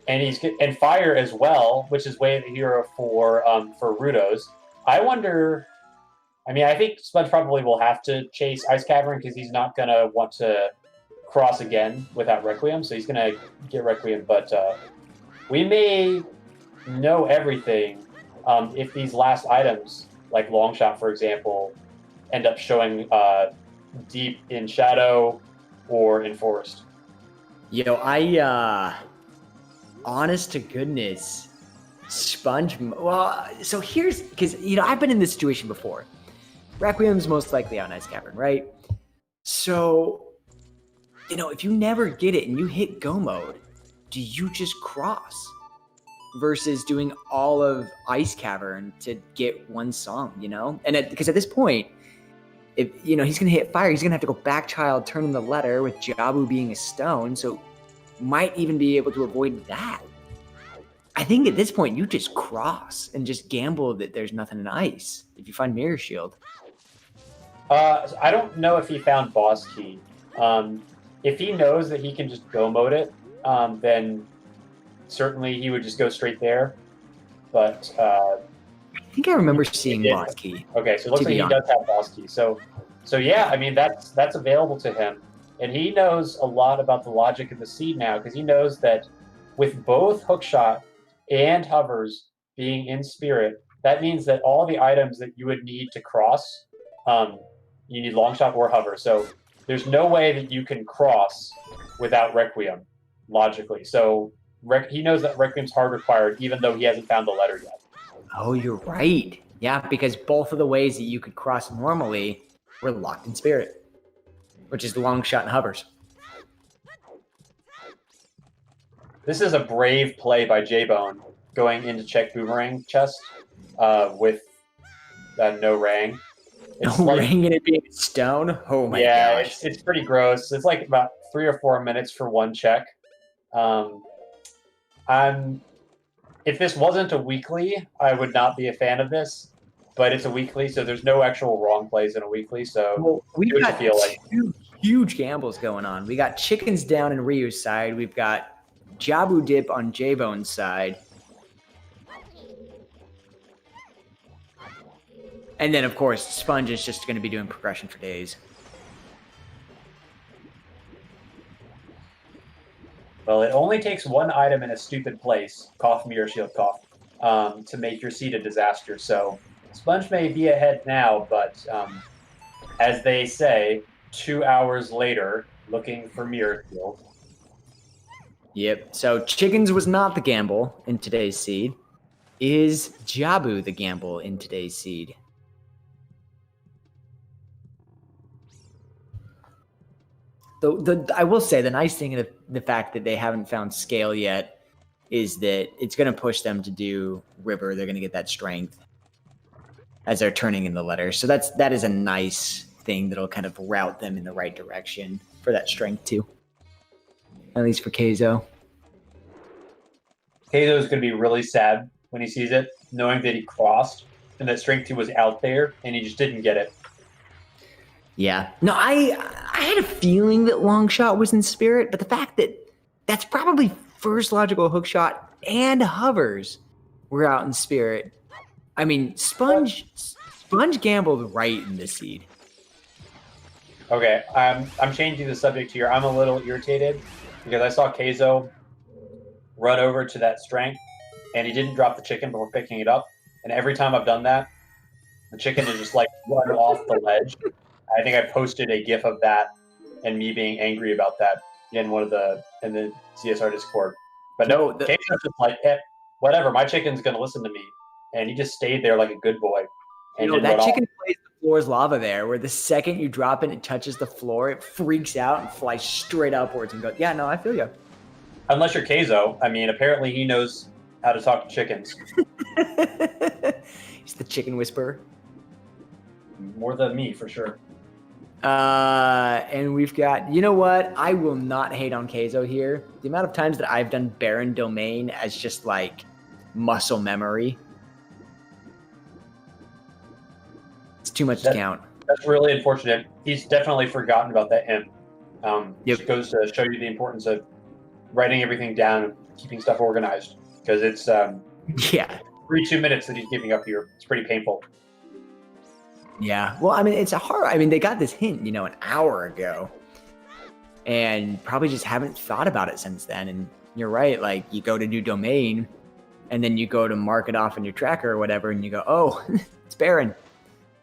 and Fire as well, which is Way of the Hero for Rudos. I wonder. I mean, I think Sponge probably will have to chase Ice Cavern because he's not gonna want to cross again without Requiem, so he's gonna get Requiem. But we may know everything if these last items, like Longshot, for example, end up showing deep in Shadow or in Forest. Honest to goodness, Sponge. Well, so here's because I've been in this situation before. Requiem's most likely out in Ice Cavern, right? So, if you never get it and you hit go mode, do you just cross? Versus doing all of Ice Cavern to get one song, And because at this point, if he's gonna hit Fire, he's gonna have to go back child, turn in the letter with Jabu being a stone, so might even be able to avoid that. I think at this point you just cross and just gamble that there's nothing in ice if you find Mirror Shield. I don't know if he found Boss Key. If he knows that he can just go mode it, then certainly he would just go straight there. But I think I remember seeing Boss Key. Okay, so it looks like he does have Boss Key. So yeah, I mean that's available to him, and he knows a lot about the logic of the seed now because he knows that with both Hookshot and Hovers being in Spirit, that means that all the items that you would need to cross, you need Longshot or Hover. So there's no way that you can cross without Requiem, logically. So he knows that Requiem's hard required, even though he hasn't found the letter yet. Oh, you're right. Yeah, because both of the ways that you could cross normally were locked in Spirit, which is the Longshot and Hovers. This is a brave play by J-Bone, going into check Boomerang chest with no rang. It's rang and it being stone? Oh my gosh. Yeah, it's pretty gross. It's like about 3 or 4 minutes for one check. If this wasn't a weekly, I would not be a fan of this, but it's a weekly, so there's no actual wrong plays in a weekly. So we've got two huge gambles going on. We got chickens down in Ryu's side. We've got Jabu dip on J-Bone's side. And then, of course, Sponge is just going to be doing progression for days. Well, it only takes one item in a stupid place, cough, mirror, shield, cough, to make your seed a disaster. So Sponge may be ahead now, but as they say, 2 hours later, looking for mirror shield. Yep. So chickens was not the gamble in today's seed. Is Jabu the gamble in today's seed? I will say the nice thing of the fact that they haven't found scale yet is that it's going to push them to do river. They're going to get that strength as they're turning in the letters. So that is a nice thing that'll kind of route them in the right direction for that strength too. At least for Keizo. Keizo is going to be really sad when he sees it, knowing that he crossed and that strength 2 was out there and he just didn't get it. Yeah. No, I had a feeling that long shot was in spirit, but the fact that that's probably first logical hook shot and hovers were out in spirit. I mean, Sponge gambled right in this seed. Okay, I'm changing the subject here. I'm a little irritated because I saw Keizo run over to that strength and he didn't drop the chicken before picking it up. And every time I've done that, the chicken is just like run off the ledge. I think I posted a GIF of that and me being angry about that in the CSR Discord. But no, Keizo's just like, whatever, my chicken's gonna listen to me. And he just stayed there like a good boy. And that chicken plays the floor is lava there, where the second you drop it, it touches the floor, it freaks out and flies straight upwards and goes, yeah, no, I feel you. Unless you're Keizo. I mean, apparently he knows how to talk to chickens. He's the chicken whisperer. More than me, for sure. And we've got, you know what? I will not hate on Keizo here. The amount of times that I've done Barren Domain as just like muscle memory. It's too much to count. That's really unfortunate. He's definitely forgotten about that hymn. It goes to show you the importance of writing everything down and keeping stuff organized. Because it's 32 minutes that he's giving up here. It's pretty painful. Yeah. Well, I mean, it's a hard. I mean, they got this hint, an hour ago, and probably just haven't thought about it since then. And you're right. Like, you go to new domain, and then you go to mark it off in your tracker or whatever, and you go, oh, it's barren.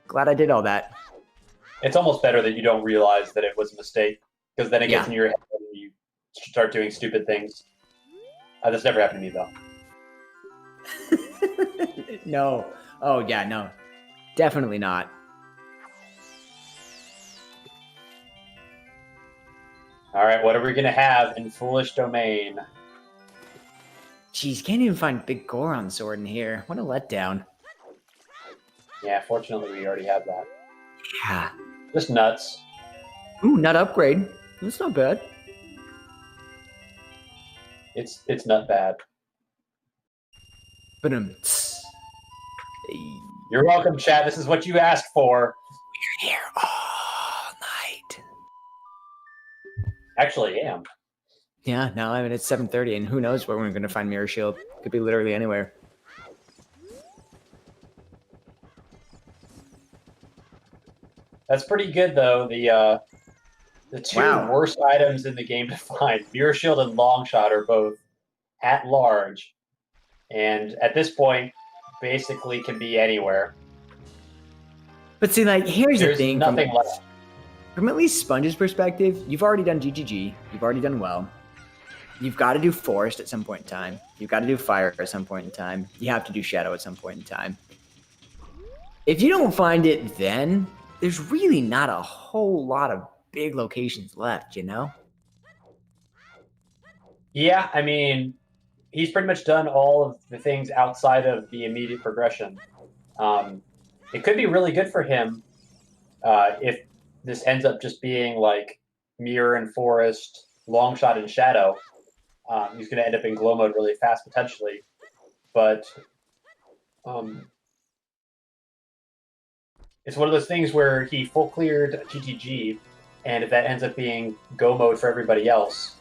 Glad I did all that. It's almost better that you don't realize that it was a mistake, because then it gets in your head and you start doing stupid things. That's never happened to me, though. No. Oh, yeah, no. Definitely not. All right, what are we going to have in Foolish Domain? Jeez, can't even find Big Goron sword in here. What a letdown. Yeah, fortunately, we already have that. Yeah. Just nuts. Ooh, nut upgrade. That's not bad. It's not bad. But You're welcome, chat. This is what you asked for. We're here all night. Actually, I am. Yeah, no, I mean, it's 7:30, and who knows where we're going to find Mirror Shield. Could be literally anywhere. That's pretty good, though. The two worst items in the game to find, Mirror Shield and Longshot, are both at large. And at this point, basically can be anywhere. But see, like, here's the thing. There's nothing left. From at least Sponge's perspective, you've already done GGG. You've already done well. You've got to do Forest at some point in time. You've got to do Fire at some point in time. You have to do Shadow at some point in time. If you don't find it then, there's really not a whole lot of big locations left, Yeah, I mean, he's pretty much done all of the things outside of the immediate progression. It could be really good for him if this ends up just being like Mirror and Forest, Longshot and Shadow. He's going to end up in glow mode really fast, potentially. But it's one of those things where he full cleared GTG, and if that ends up being go mode for everybody else,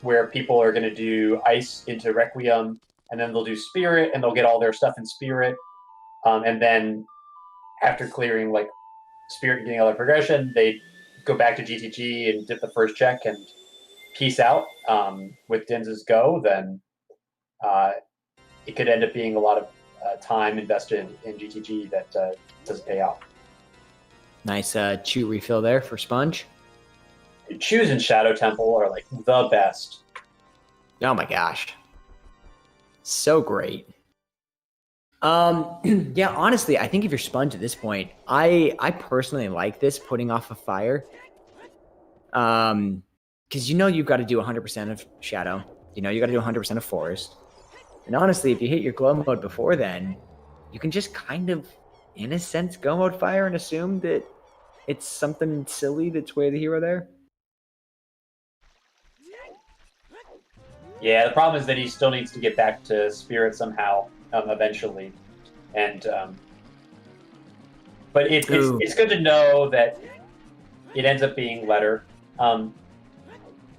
where people are going to do Ice into Requiem, and then they'll do Spirit, and they'll get all their stuff in Spirit, and then after clearing like Spirit and getting all their progression, they go back to GTG and dip the first check and peace out with Dinz's go, then it could end up being a lot of time invested in GTG that doesn't pay out. Nice chew refill there for Sponge. Chews and Shadow Temple are like the best. Oh my gosh. So great. Yeah, honestly, I think if you're Sponge at this point, I personally like this putting off a fire. Because you've got to do 100% of Shadow. You got to do 100% of Forest. And honestly, if you hit your glow mode before then, you can just kind of, in a sense, go mode fire and assume that it's something silly that's way the hero there. Yeah, the problem is that he still needs to get back to Spirit somehow, eventually. And but it's good to know that it ends up being Letter. The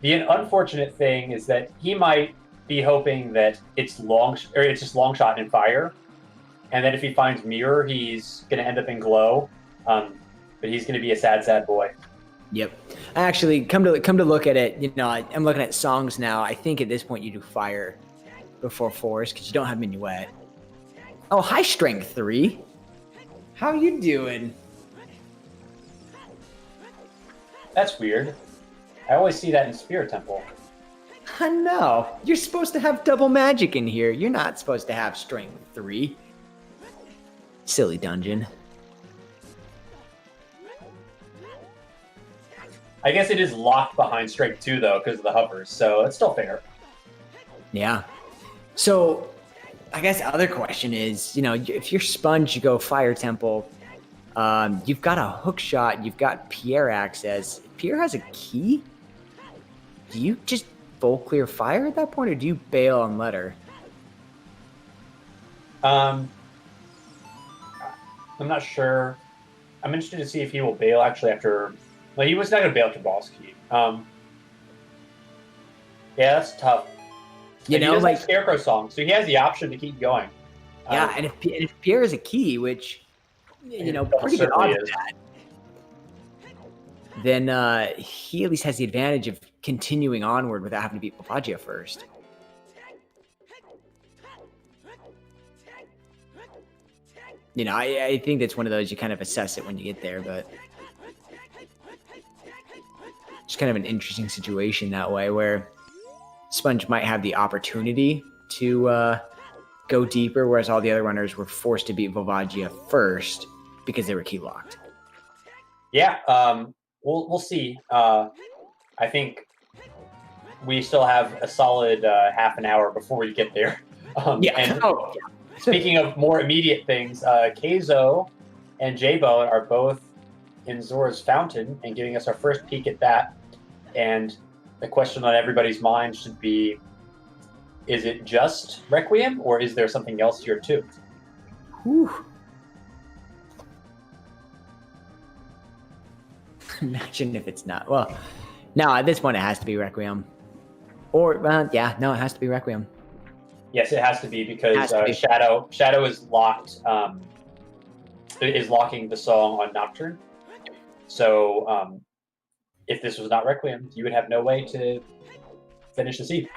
unfortunate thing is that he might be hoping that it's just long shot and fire, and then if he finds mirror, he's going to end up in glow. But he's going to be a sad boy. Yep. Actually, come to look at it, I'm looking at songs now. I think at this point you do fire before forest because you don't have minuet. Oh, hi, strength 3. How you doing? That's weird. I always see that in Spirit Temple. No, you're supposed to have double magic in here. You're not supposed to have strength 3. Silly dungeon. I guess it is locked behind strength 2 though because of the hovers, so it's still fair. Yeah. So, I guess the other question is, if you're Sponge, you go Fire Temple. You've got a hook shot. You've got Pierre access. Pierre has a key. Do you just full clear fire at that point, or do you bail on Letter? I'm not sure. I'm interested to see if he will bail actually after. Well, he was not going to bail after boss key. Yeah, that's tough. He does like Scarecrow song, so he has the option to keep going. Yeah, and if Pierre is a key, which pretty good odds of that, then he at least has the advantage of continuing onward without having to beat Papagia first. I think that's one of those you kind of assess it when you get there, but it's kind of an interesting situation that way where Sponge might have the opportunity to go deeper, whereas all the other runners were forced to beat Volvagia first because they were key locked. Yeah, we'll see. I think we still have a solid half an hour before we get there. Speaking of more immediate things, Keizo and J-Bone are both in Zora's Fountain and giving us our first peek at that. And the question on everybody's mind should be, is it just Requiem, or is there something else here too? Whew. Imagine if it's not. Well, no, at this point it has to be Requiem. Or, it has to be Requiem. Yes, it has to be because Shadow is locked. Is locking the song on Nocturne. So, if this was not Requiem, you would have no way to finish the seed.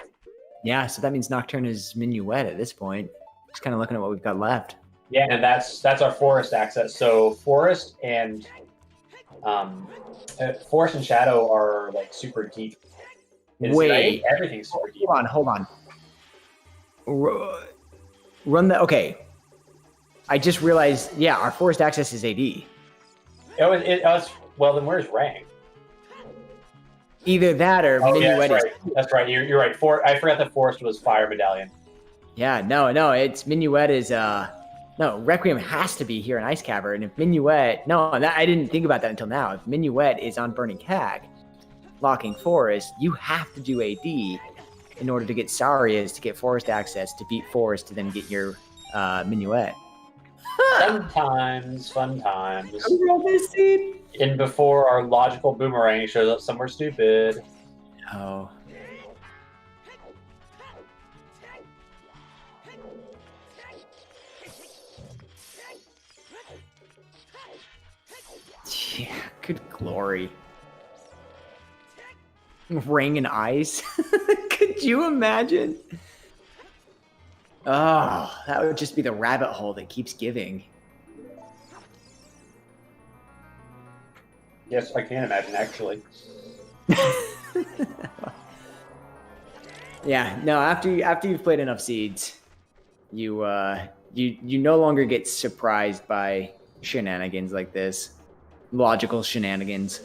Yeah, so that means Nocturne is Minuet at this point. Just kind of looking at what we've got left. Yeah, and that's our Forest access. So Forest and Shadow are like super deep. Wait, everything's super deep. Hold on. Run the okay. I just realized. Yeah, our Forest access is AD. It was well. Then where's Rang? Either that or Minuet. Yeah, that's right. You're right. I forgot that Forest was Fire Medallion. Yeah, no. It's Minuet is no, Requiem has to be here in Ice Cavern. And if Minuet, I didn't think about that until now. If Minuet is on Burning Hag, locking Forest, you have to do AD in order to get Saria's to get Forest access to beat Forest to then get your Minuet. Fun times. And before our logical boomerang shows up somewhere stupid. Oh. Yeah, good glory. Ring and ice. Could you imagine? Oh, that would just be the rabbit hole that keeps giving. Yes, I can imagine, actually. Yeah, no, after you've played enough seeds, You no longer get surprised by shenanigans like this, logical shenanigans.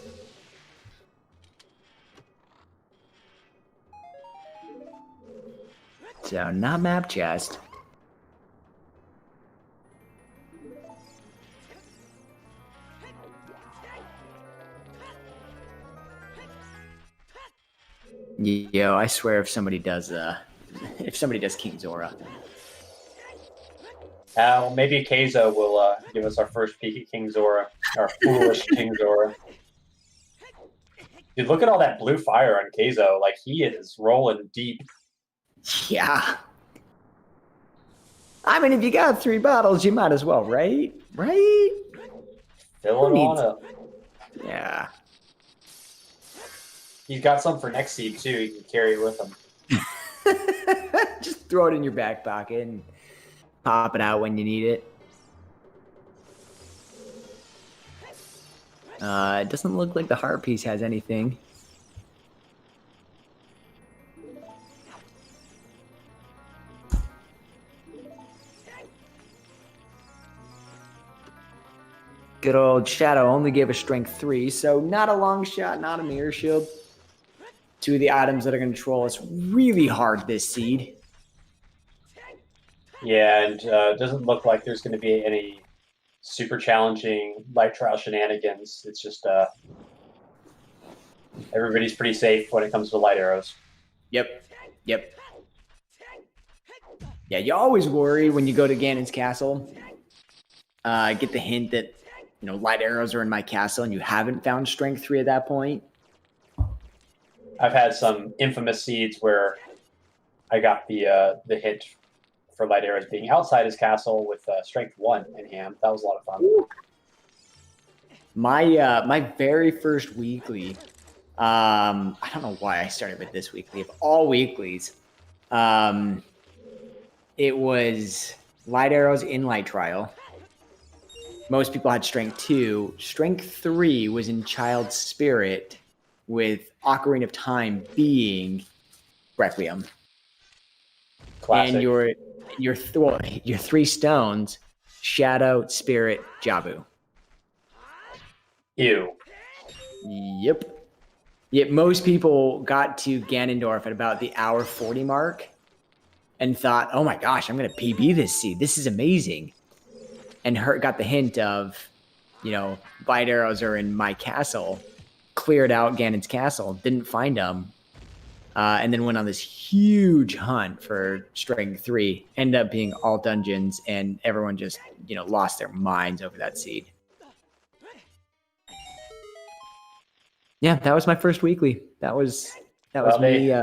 So not map chest. Yo, I swear if somebody does King Zora. Maybe Keizo will give us our first peek at King Zora, our foolish King Zora. Dude, look at all that blue fire on Keizo. Like, he is rolling deep. Yeah. I mean, if you got 3 bottles, you might as well, right? Right? Fill it on up. Yeah. He's got some for next seed, too. He can carry it with him. Just throw it in your back pocket and pop it out when you need it. It doesn't look like the heart piece has anything. Good old Shadow only gave a strength 3, so not a long shot, not a mirror shield. 2 of the items that are going to troll us really hard this seed. Yeah, and it doesn't look like there's going to be any super challenging light trial shenanigans. It's just everybody's pretty safe when it comes to light arrows. Yep. Yeah, you always worry when you go to Ganon's castle. Get the hint that light arrows are in my castle, and you haven't found strength 3 at that point. I've had some infamous seeds where I got the hint for light arrows being outside his castle with strength 1 in hand. That was a lot of fun. Ooh. My very first weekly, I don't know why I started with this weekly. Of all weeklies, it was light arrows in light trial. Most people had strength 2. Strength 3 was in Child Spirit, with Ocarina of Time being Requiem. Classic. And your 3 stones, Shadow, Spirit, Jabu. Ew. Yep. Yet most people got to Ganondorf at about the hour 40 mark and thought, oh my gosh, I'm going to PB this seed. This is amazing. And got the hint of, light arrows are in my castle, cleared out Ganon's castle, didn't find them, and then went on this huge hunt for strength 3. Ended up being all dungeons, and everyone just, lost their minds over that seed. Yeah, that was my first weekly. That was me.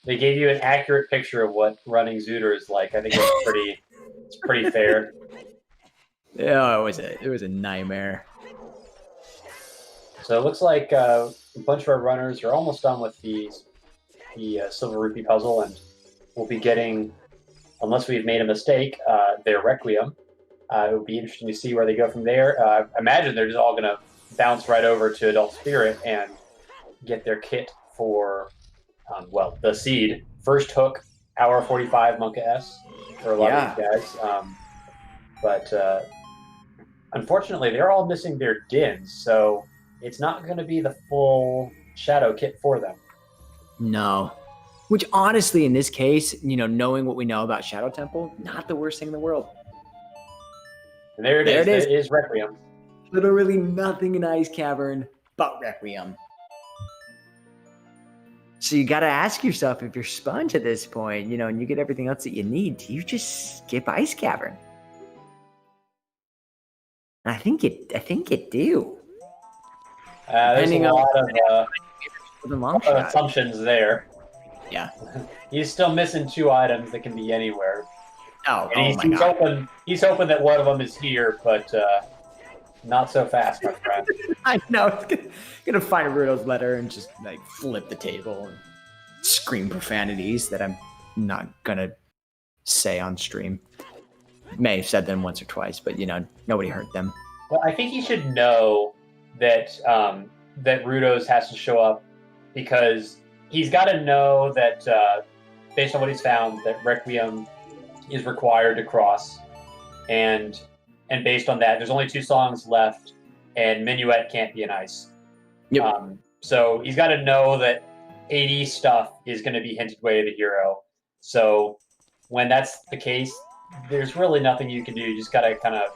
They gave you an accurate picture of what running Zooter is like. I think it's pretty fair. Yeah, it was a nightmare. So it looks like a bunch of our runners are almost done with the Silver Rupee puzzle, and we'll be getting, unless we've made a mistake, their Requiem. It would be interesting to see where they go from there. I imagine they're just all going to bounce right over to Adult Spirit and get their kit for, the seed. First hook, hour 45 Monka S for a lot of these guys. But unfortunately, they're all missing their Dins, so it's not going to be the full Shadow kit for them. No. Which honestly, in this case, knowing what we know about Shadow Temple, not the worst thing in the world. And there it is. It is Requiem. Literally nothing in Ice Cavern but Requiem. So you got to ask yourself, if you're Sponge at this point, and you get everything else that you need, do you just skip Ice Cavern? I think it do. There's a lot of assumptions there. Yeah. He's still missing 2 items that can be anywhere. He's hoping that one of them is here, but not so fast, my friend. I know. It's gonna find Rudo's letter and just flip the table and scream profanities that I'm not gonna say on stream. May have said them once or twice, but nobody heard them. Well, I think he should know that that Rudo's has to show up, because he's got to know that based on what he's found, that Requiem is required to cross, and based on that, there's only 2 songs left, and Minuet can't be an ice. Yep. So he's got to know that 80 stuff is going to be hinted way to the hero. So when that's the case, there's really nothing you can do. You just got to kind of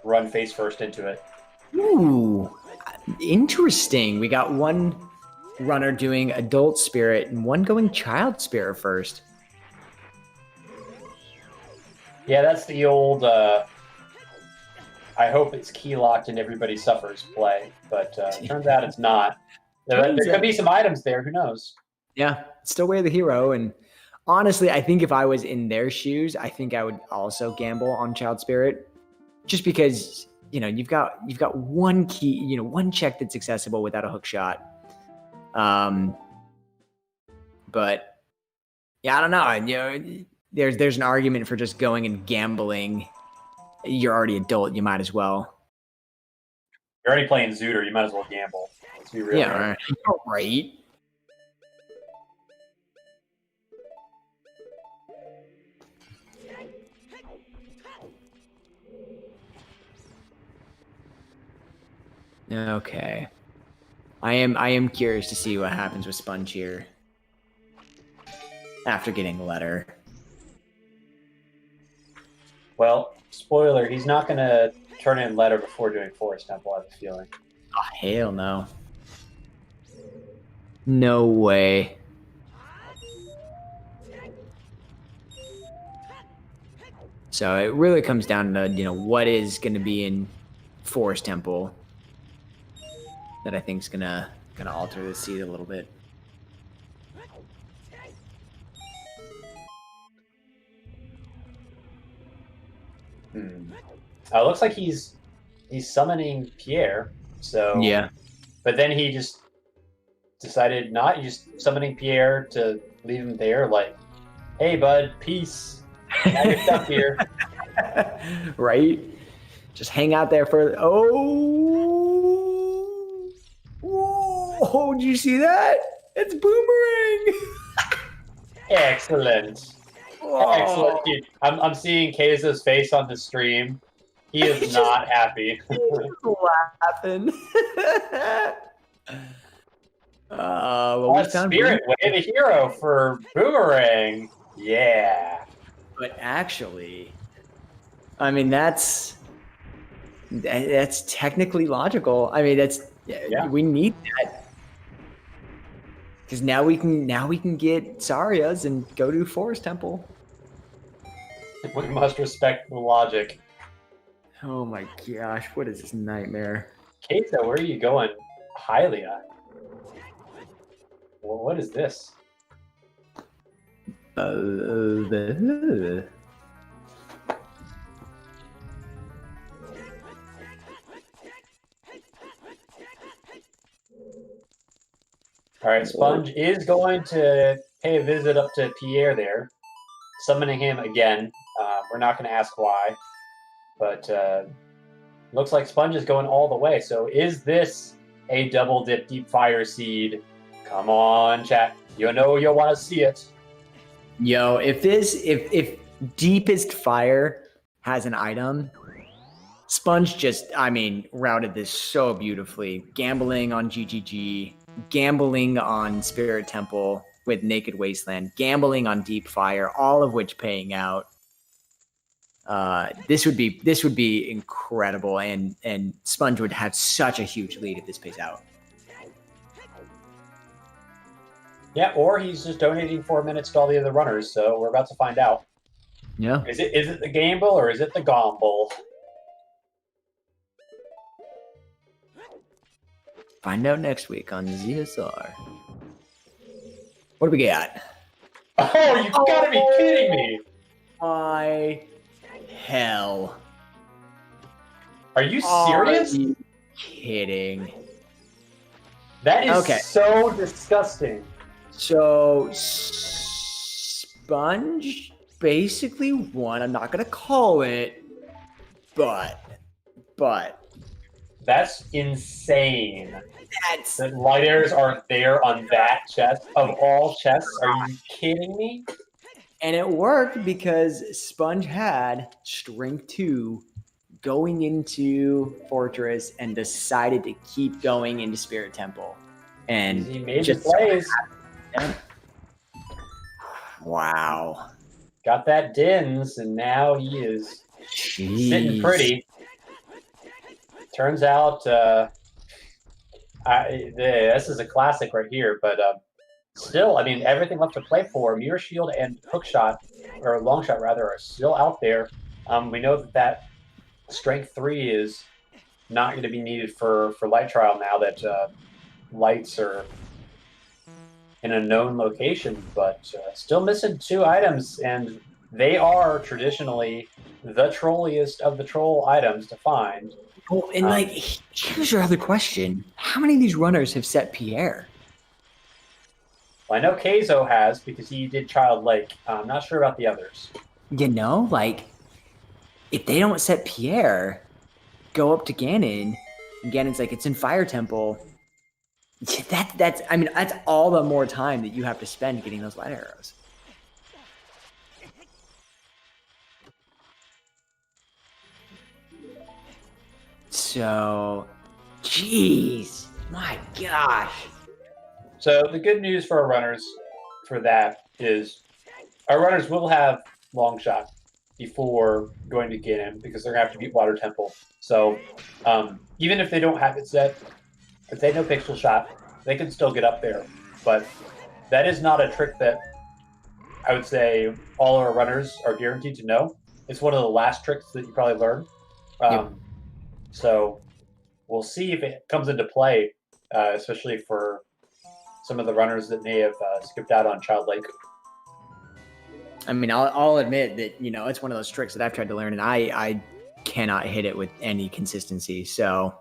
run face first into it. Ooh, interesting. We got one runner doing adult spirit and one going child spirit first. Yeah, that's the old I hope it's key locked and everybody suffers play, but turns out it's not. There could be some items there, who knows? Yeah, still way of the hero. And honestly, I think if I was in their shoes, I think I would also gamble on child spirit, just because you've got one key, one check that's accessible without a hook shot. But yeah, I don't know. There's an argument for just going and gambling. You're already adult, you might as well. You're already playing Zooter, you might as well gamble. Let's be real. Yeah, right. Okay. I am curious to see what happens with Sponge here after getting the letter. Well, spoiler, he's not going to turn in letter before doing Forest Temple, I have a feeling. Oh, hell no. No way. So it really comes down to, what is going to be in Forest Temple that I think is gonna alter the seed a little bit. It looks like he's summoning Pierre. So yeah, but then he just decided not. He's just summoning Pierre to leave him there. Like, hey, bud, peace. Now you're stuck here. Right? Just hang out there for. Oh, did you see that? It's Boomerang. Excellent. Oh. Excellent. I'm seeing Keizo's face on the stream. He is not happy. He's laughing. Spirit Way the hero for Boomerang. Yeah. But actually, I mean that's technically logical. I mean we need that. Because now we can get Saria's and go to Forest Temple. We must respect the logic. Oh my gosh, what is this nightmare? Keizo, where are you going? Hylia. Well, what is this? All right, Sponge is going to pay a visit up to Pierre there, summoning him again. We're not going to ask why, but looks like Sponge is going all the way. So is this a double dip deep fire seed? Come on, chat. You know you'll want to see it. Yo, if Deepest Fire has an item, Sponge just, routed this so beautifully. Gambling on GGG, gambling on Spirit Temple with Naked Wasteland, gambling on Deep Fire, all of which paying out. This would be incredible, and Sponge would have such a huge lead if this pays out. Yeah, or he's just donating 4 minutes to all the other runners, so we're about to find out. Yeah. Is it the gamble or is it the gomble? Find out next week on ZSR. What do we got? Oh, you gotta be kidding me! My hell. Are you serious? Are you kidding? That is so disgusting. So Sponge basically won. I'm not gonna call it, but that's insane. That's that light airs are there on that chest of all chests. Are you kidding me? And it worked because Sponge had strength 2 going into Fortress and decided to keep going into Spirit Temple. And he made the plays. Wow. Got that Dins, and now he is sitting pretty. Turns out this is a classic right here, but still, I mean, everything left to play for. Mirror Shield and Hookshot, or Longshot rather, are still out there. We know that Strength 3 is not going to be needed for Light Trial now that lights are in a known location, but still missing 2 items, and they are traditionally the trolliest of the troll items to find. Oh, and here's your other question. How many of these runners have set Pierre? Well, I know Keizo has, because he did Child Lake. I'm not sure about the others. You know, if they don't set Pierre, go up to Ganon, and Ganon's like, it's in Fire Temple. That's all the more time that you have to spend getting those light arrows. So, jeez, my gosh. So the good news for our runners for that is our runners will have Longshot before going to Ganon, because they're going to have to beat Water Temple. So even if they don't have it set, if they know Pixel Shot, they can still get up there. But that is not a trick that I would say all our runners are guaranteed to know. It's one of the last tricks that you probably learn. Yep. So we'll see if it comes into play, especially for some of the runners that may have skipped out on Child Lake. I mean, I'll admit that, it's one of those tricks that I've tried to learn, and I cannot hit it with any consistency. So,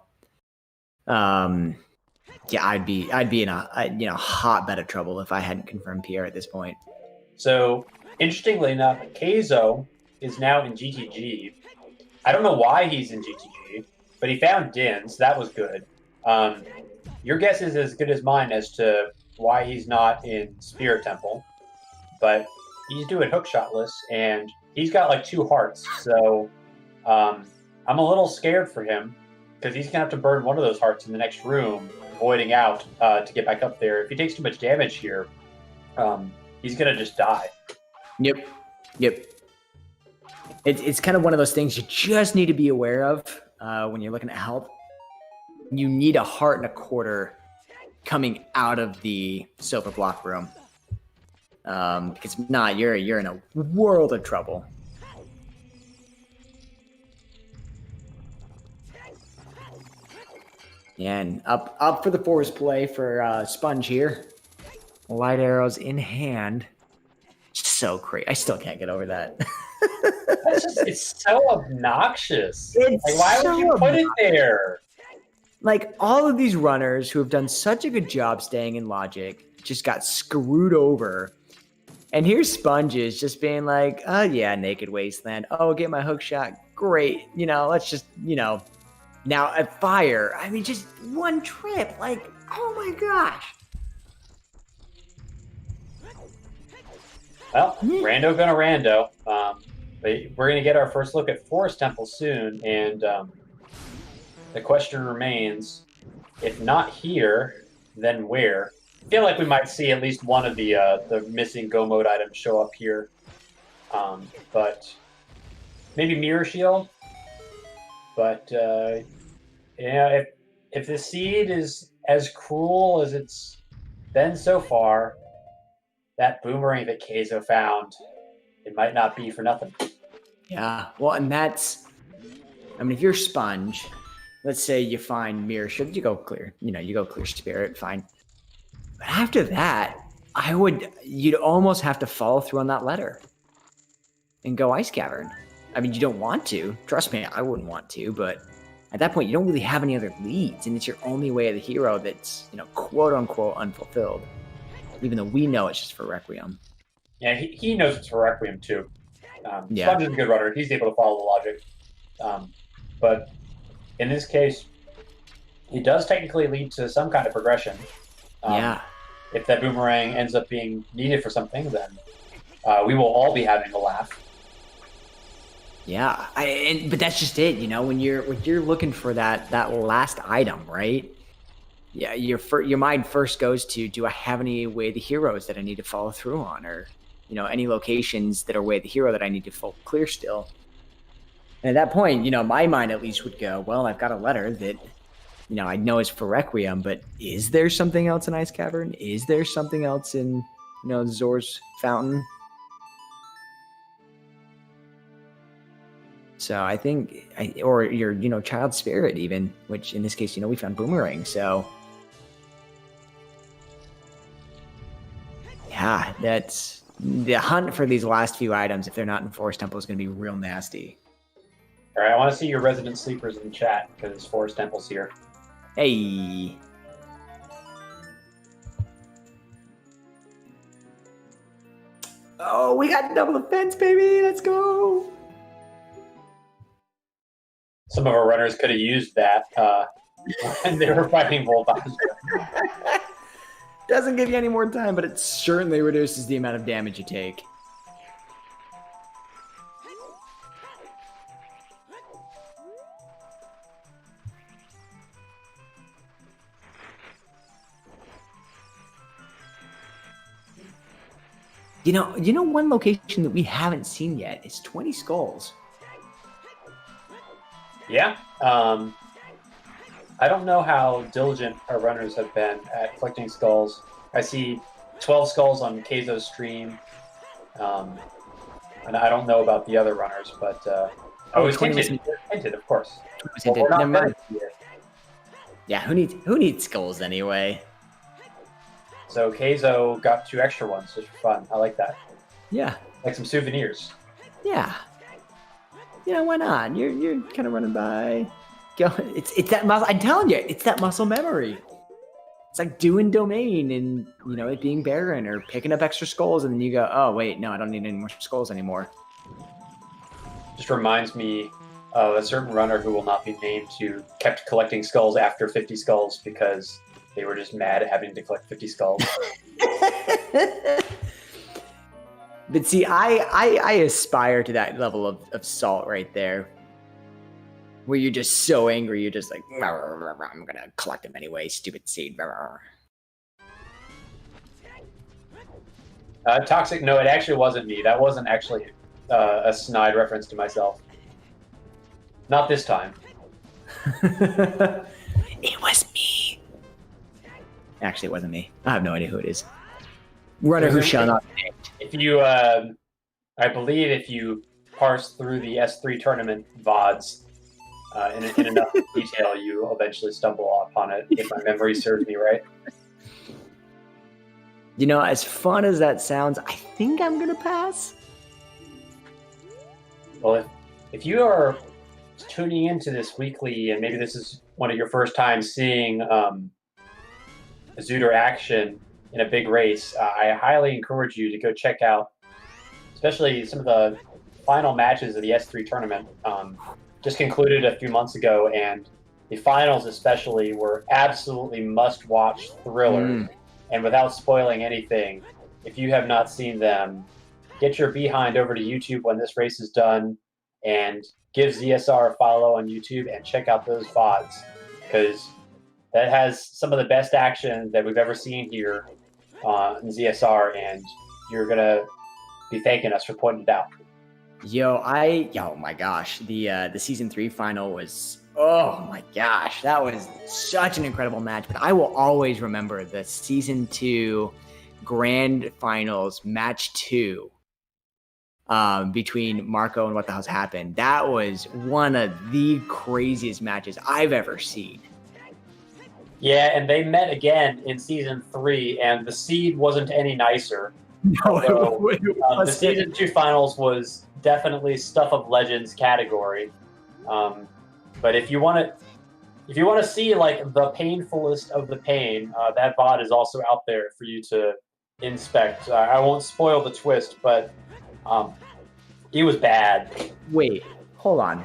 yeah, I'd be in a hot bed of trouble if I hadn't confirmed Pierre at this point. So, interestingly enough, Keizo is now in GTG. I don't know why he's in GTG, but he found Dins. That was good. Your guess is as good as mine as to why he's not in Spirit Temple, but he's doing Hookshotless, and he's got 2 hearts. So I'm a little scared for him, because he's gonna have to burn one of those hearts in the next room, voiding out to get back up there. If he takes too much damage here, he's gonna just die. Yep. It's kind of one of those things you just need to be aware of when you're looking at health. You need a heart and a quarter coming out of the silver block room. Because if not, you're in a world of trouble. Yeah, and up for the forest play for Sponge here. Light arrows in hand. So crazy. I still can't get over that. It's so obnoxious. Why would you put it there? All of these runners who have done such a good job staying in logic just got screwed over. And here's Sponges just being like, oh yeah, Naked Wasteland. Oh, get my hook shot. Great. Let's just, now at fire. I mean, just one trip. Oh my gosh. Well, rando gonna rando. We're gonna get our first look at Forest Temple soon, and the question remains: if not here, then where? I feel like we might see at least one of the missing Go Mode items show up here, but maybe Mirror Shield. But if the seed is as cruel as it's been so far, that boomerang that Keizo found, it might not be for nothing. Yeah, well, and if you're Sponge, let's say you find Mirror Shield, you go clear. You go clear Spirit, fine. But after that, you'd almost have to follow through on that letter and go Ice Cavern. I mean, you don't want to. Trust me, I wouldn't want to, but at that point, you don't really have any other leads, and it's your only way of the hero that's, quote unquote unfulfilled. Even though we know it's just for Requiem. Yeah, he knows it's for Requiem too. Yeah. Sponge is a good runner. He's able to follow the logic. But in this case, it does technically lead to some kind of progression. Yeah. If that boomerang ends up being needed for something, then we will all be having a laugh. Yeah, but that's just it. When you're looking for that last item, right? Yeah, your mind first goes to, do I have any Way of the Heroes that I need to follow through on, or any locations that are Way of the Hero that I need to full clear still. And at that point, my mind at least would go, well, I've got a letter that I know is for Requiem, but is there something else in Ice Cavern? Is there something else in Zor's Fountain? So I think, or your Child Spirit even, which in this case, we found Boomerang. So yeah, that's the hunt for these last few items. If they're not in Forest Temple, is going to be real nasty. All right, I want to see your resident sleepers in the chat because Forest Temple's here. Hey. Oh, we got double defense, baby. Let's go. Some of our runners could have used that when they were fighting Voltage. Doesn't give you any more time, but it certainly reduces the amount of damage you take. One location that we haven't seen yet is 20 Skulls. Yeah. I don't know how diligent our runners have been at collecting skulls. I see 12 skulls on Keizo's stream. And I don't know about the other runners, but I was hinted, of course. Well, never mind. Yeah, who needs skulls anyway? So Keizo got 2 extra ones just for fun. I like that. Yeah. Like some souvenirs. Yeah. Why not? You're kind of running by. Go. It's that muscle. I'm telling you, it's that muscle memory. It's like doing domain and it being barren, or picking up extra skulls, and then you go, oh wait, no, I don't need any more skulls anymore. Just reminds me of a certain runner who will not be named who kept collecting skulls after 50 skulls because they were just mad at having to collect 50 skulls. But see, I aspire to that level of salt right there, where you're just so angry, you're just like, I'm gonna collect them anyway, stupid seed. Toxic, no, it actually wasn't me. That wasn't actually a snide reference to myself. Not this time. It was me. Actually, it wasn't me. I have no idea who it is. Runner who shall not be named. If you, I believe if you parse through the S3 tournament VODs in enough detail, you eventually stumble upon it, if my memory serves me right. As fun as that sounds, I think I'm going to pass. Well, if you are tuning into this weekly, and maybe this is one of your first times seeing Zooter action in a big race, I highly encourage you to go check out, especially some of the final matches of the S3 tournament. Just concluded a few months ago, and the finals especially were absolutely must-watch thrillers. And without spoiling anything, if you have not seen them, get your behind over to YouTube when this race is done, and give ZSR a follow on YouTube and check out those VODs, because that has some of the best action that we've ever seen here in ZSR, and you're gonna be thanking us for pointing it out. Oh my gosh, the season 3 final was, oh my gosh, that was such an incredible match. But I will always remember the season 2 grand finals match 2 between Marco and What the Hell's Happened. That was one of the craziest matches I've ever seen. Yeah, and they met again in season 3, and the seed wasn't any nicer. No, the season 2 finals was definitely stuff of legends category. But if you want to see like the painfulest of the pain, that VOD is also out there for you to inspect. I won't spoil the twist, but it was bad. Wait, hold on.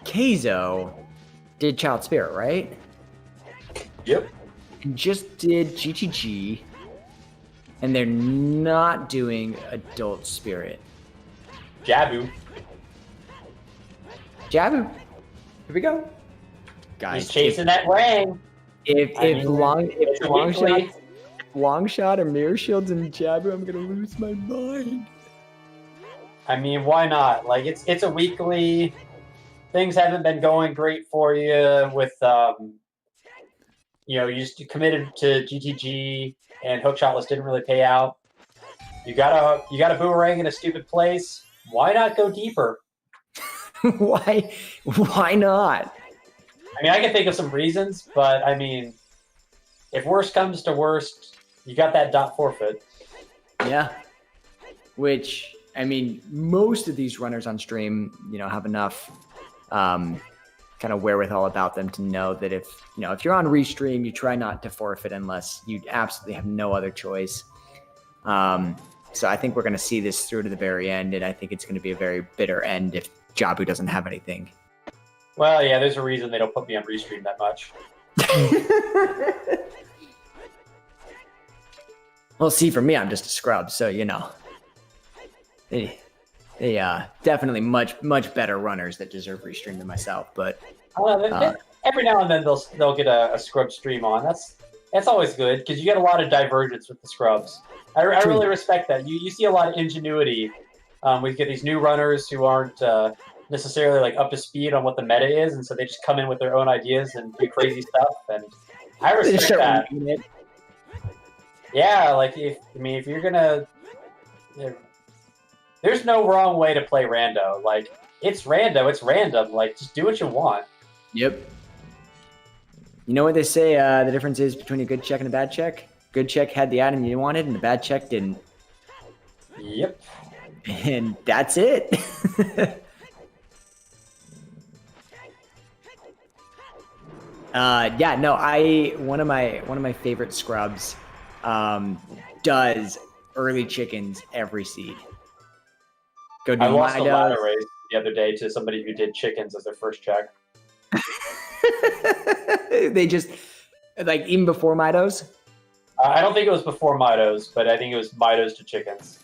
Keizo did Child Spirit, right? Yep. And just did GTG. And they're not doing Adult Spirit. Jabu. Jabu. Here we go. Guys, he's chasing that ring. If long shot or mirror shields and Jabu, I'm gonna lose my mind. I mean, why not? Like, it's a weekly. Things haven't been going great for you with, you just committed to GTG and Hookshotless didn't really pay out. You got a boomerang in a stupid place. Why not go deeper? Why not? I mean, I can think of some reasons, but I mean, if worst comes to worst, you got that dot forfeit. Yeah. Which, I mean, most of these runners on stream, have enough kind of wherewithal about them to know that if you're on restream, you try not to forfeit unless you absolutely have no other choice. So I think we're going to see this through to the very end, and I think it's going to be a very bitter end if Jabu doesn't have anything. Well, yeah, there's a reason they don't put me on restream that much. Well, see, for me, I'm just a scrub, so they definitely much better runners that deserve restream than myself. But every now and then they'll get a scrub stream on. That's always good because you get a lot of divergence with the scrubs. I really respect that. You see a lot of ingenuity. We get these new runners who aren't necessarily like up to speed on what the meta is, and so they just come in with their own ideas and do crazy stuff. And I respect that. Yeah, like if you're gonna, there's no wrong way to play rando. Like it's rando, it's random. Like just do what you want. Yep. You know what they say? The difference is between a good check and a bad check. Good check had the item you wanted, and the bad check didn't. Yep. And that's it. One of my favorite scrubs does early chickens every seed. Go do I lost a Midos. ladder race the other day to somebody who did chickens as their first check. They just even before Midos. I don't think it was before Midos, but I think it was Midos to chickens.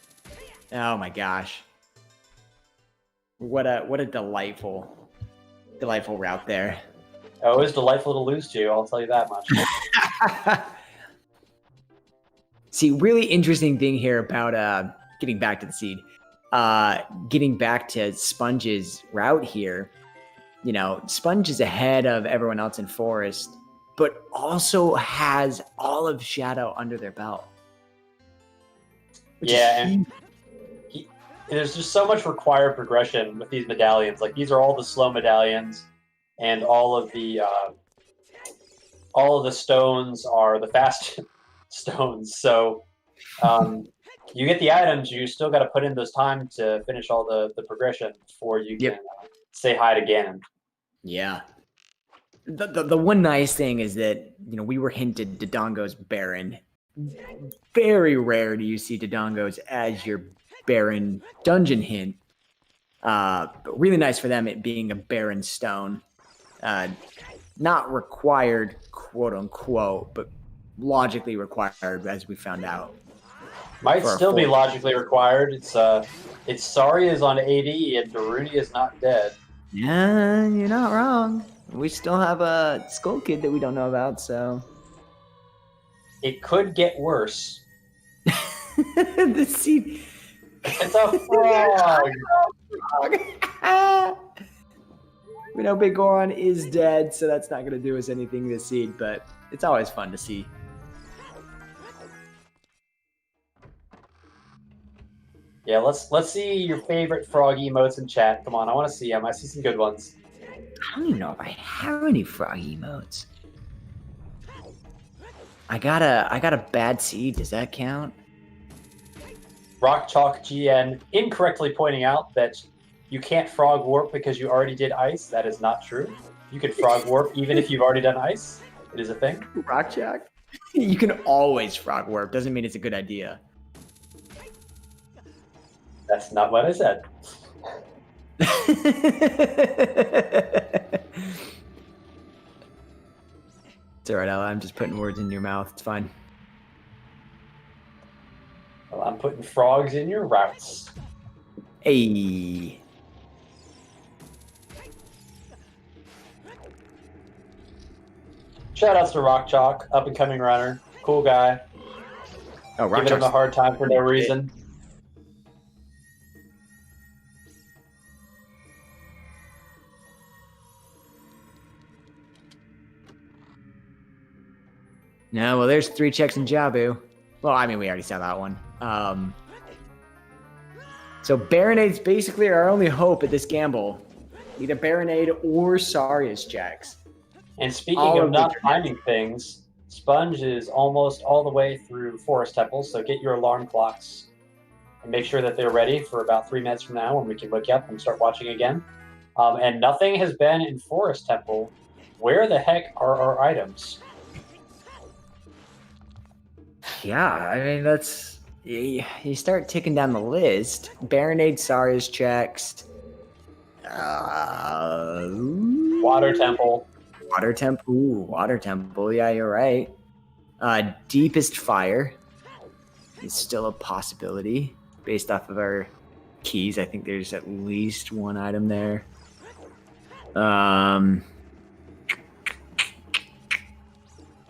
Oh my gosh! What a delightful route there. Oh, it was delightful to lose to. I'll tell you that much. See, really interesting thing here about getting back to the seed, getting back to Sponge's route here. Sponge is ahead of everyone else in Forest, but also has all of Shadow under their belt. Yeah, and there's just so much required progression with these medallions. Like these are all the slow medallions, and all of the stones are the fast stones. So you get the items, you still got to put in those time to finish all the progression before you can say hi to Ganon. Yeah. The one nice thing is that we were hinted Dodongo's Baron. Very rare do you see Dodongo's as your Baron dungeon hint. But really nice for them it being a Baron stone. Not required, quote unquote, but logically required, as we found out. Might still be logically required. It's Sari is on AD and Daruni is not dead. Yeah, you're not wrong. We still have a Skull Kid that we don't know about, so it could get worse. The seed. It's a frog. We know Big Goron is dead, so that's not going to do us anything this seed, but it's always fun to see. Yeah, let's see your favorite frog emotes in chat. Come on, I want to see them. I see some good ones. I don't even know if I have any frog emotes. I got a bad seed. Does that count? Rock Chalk GN incorrectly pointing out that you can't frog warp because you already did ice. That is not true. You can frog warp even if you've already done ice. It is a thing. Rock Chalk? You can always frog warp. Doesn't mean it's a good idea. That's not what I said. It's alright, Ella. I'm just putting words in your mouth. It's fine. putting frogs in your routes. Hey. Shout outs to Rock Chalk, up and coming runner, cool guy. Oh, Rock Giving him a Chalk's hard time for no reason. No, well, there's 3 checks in Jabu. Well, I mean, we already saw that one. So Baronade's basically our only hope at this gamble. Either Baronade or Saria's checks. And speaking All of of not which are finding things, Sponge is almost all the way through Forest Temples, so get your alarm clocks and make sure that they're ready for about 3 minutes from now when we can wake up and start watching again. And nothing has been in Forest Temple. Where the heck are our items? Yeah, I mean, that's... You start ticking down the list. Baronade, Saria's checks. Water Temple. Water Temple. Ooh, Water Temple. Yeah, you're right. Deepest Fire is still a possibility based off of our keys. I think there's at least 1 item there.